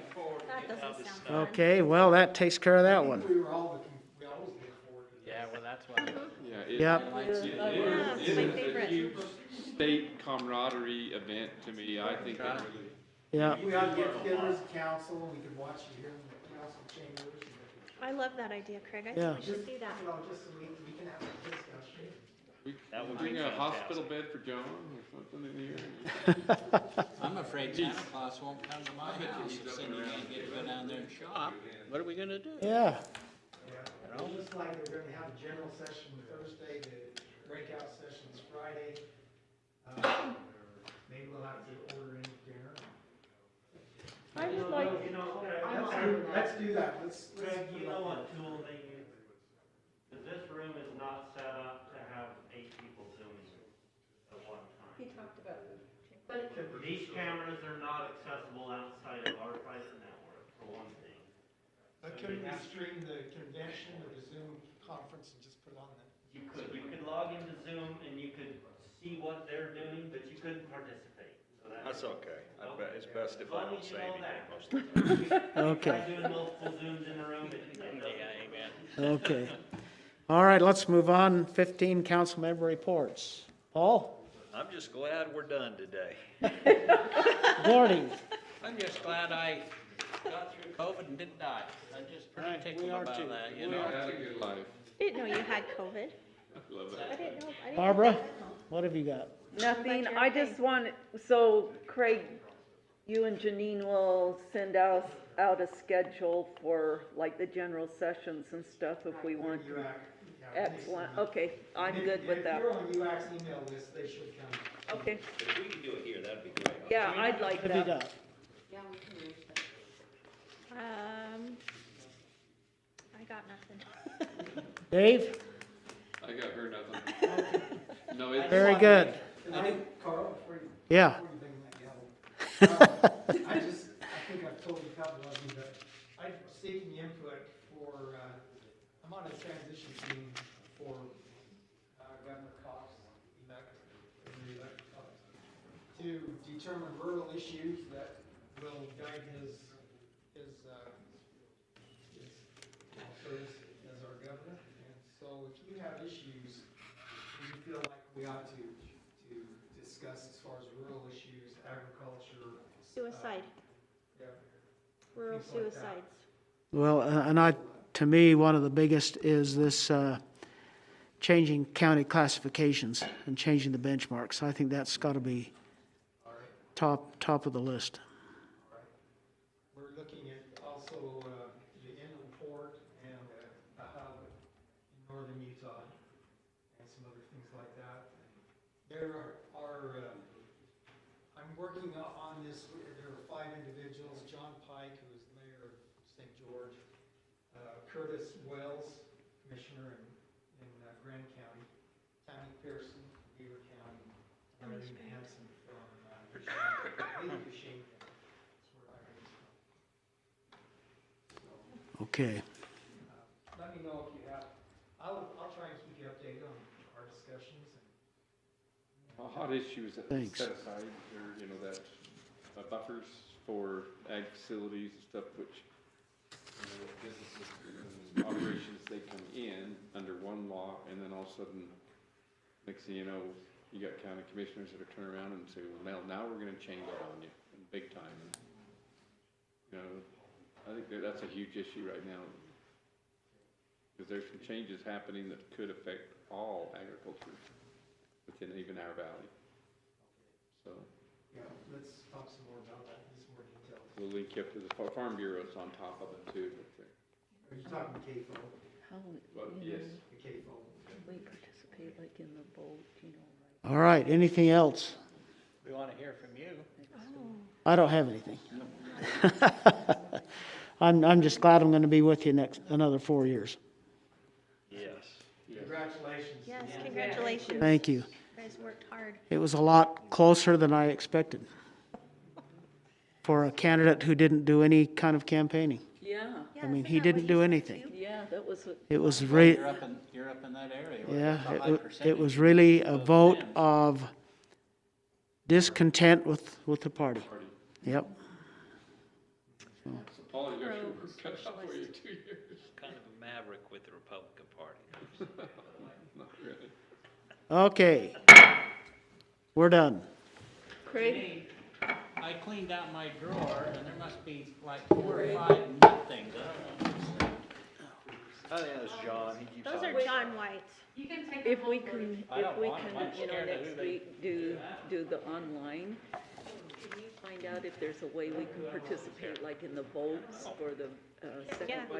That doesn't sound fun.
Okay, well, that takes care of that one.
We always look forward to
Yeah, well, that's what.
Yeah,
Yep.
it
it's my
is
favorite.
a huge state camaraderie event to me. I think that really.
Yeah.
We ought to get together as a council, and we could watch it here in the council chambers.
I love that idea, Craig. I
Yeah.
think we should do that.
You know, just so we can have a discussion.
That would
Bring
be
a
fantastic.
hospital bed for John or something in here.
I'm afraid Santa Claus won't come to my house. He said you can't get to go down there and shop. What are we gonna do?
Yeah.
Yeah, it looks like we're gonna have a general session Thursday, the breakout sessions Friday. Maybe we'll have to order in dinner.
I would like,
Let's do that, let's.
Craig, you know what tool they use? Because this room is not set up to have 8 people zooming at one time.
He talked about it. But
These cameras are not accessible outside of our private network, for one thing.
But couldn't we stream the convention or the Zoom conference and just put it on the?
You could log into Zoom and you could see what they're doing, but you couldn't participate. So
That's okay. I bet it's best if
As long
I don't
as you
say
know
anything
that.
most of the time.
Okay.
Try doing multiple Zooms in a room, but you can.
Yeah, amen.
Okay. All right, let's move on. 15 council member reports. Paul?
I'm just glad we're done today.
Gordy?
I'm just glad I got through COVID and didn't die. I'm just pretty tickled
are
about
too.
that, you
We
know?
had a good life.
Didn't know you had COVID.
Love
I
that.
didn't know. I didn't
Barbara?
know.
What have you got?
nothing,
you're
I
okay.
just want, so Craig, you and Janine will send out a schedule for like the general sessions and stuff if we want to. Excellent, okay, I'm good with that.
If you're on UAC's email list, they should come.
Okay,
If we can do it here, that'd be great.
yeah, I'd like
What have you
that.
got?
yeah, we can arrange that.
I got nothing.
Dave?
I got her nothing. No, it's.
Very good.
Carl, before you,
Yeah.
before you bring that gavel. I think I've told you a couple of you, but I'm seeking input for, I'm on a transition team for Governor Cox, elect Cox, to determine rural issues that will guide his service as our governor. And so if you have issues that you feel like we ought to discuss as far as rural issues, agriculture.
Suicide.
Yeah.
Rural
Things like that.
suicides.
Well, to me, one of the biggest is this changing county classifications and changing the benchmarks. I think that's got to be top of the list.
We're looking at also the inland port and a hub in northern Utah and some other things like that. There are I'm working on this, there are 5 individuals, John Pike, who is the mayor of St. George, Curtis Wells, commissioner in Grand County, Tammy Pearson, Beaver County, and Arlene Hanson from Cushing. That's where I heard from.
Okay.
Let me know if you have, I'll try and keep you updated on our discussions.
A hot issue is that
Thanks.
set aside, or, you know, that buffers for ag facilities and stuff, which, you know, businesses and operations, they come in under one law, and then all of a sudden, next thing you know, you got county commissioners that are turning around and say, well, now we're gonna change it on you, in big time. And, you know, I think that's a huge issue right now, because there's some changes happening that could affect all agriculture within even our valley. So
Yeah, let's talk some more about that, in some more detail.
we'll link you up to the Farm Bureau's on top of it too.
Are you talking CAFO?
But yes.
The CAFO.
We participate like in the vote, you know.
All right, anything else?
We want to hear from you.
I don't have anything. I'm just glad I'm going to be with you another 4 years.
Yes.
Congratulations.
Yes, congratulations.
Thank you.
You guys worked hard.
It was a lot closer than I expected for a candidate who didn't do any kind of campaigning.
Yeah.
I mean, he didn't do anything.
Yeah, that was.
It was
Well,
really,
you're up in that area. where
yeah,
there's a high
it
percentage
was really a
of
vote
Dems.
of discontent with the party. Yep.
So Paul, you got your work cut out for you 2 years.
Kind of a maverick with the Republican Party.
Not really.
Okay. We're done.
Craig?
I cleaned out my drawer and there must be like 4 or 5 nut things. I don't know.
I think that was John. He keeps
Those
on-
are John White's.
You can take
If
them
we
home
can,
first.
I
if
don't
we
want
can,
them. I'm
you know,
scared of who
next
they
week, do the online, can you find out if there's a way we can participate, like in the votes for the second
Yeah.
vice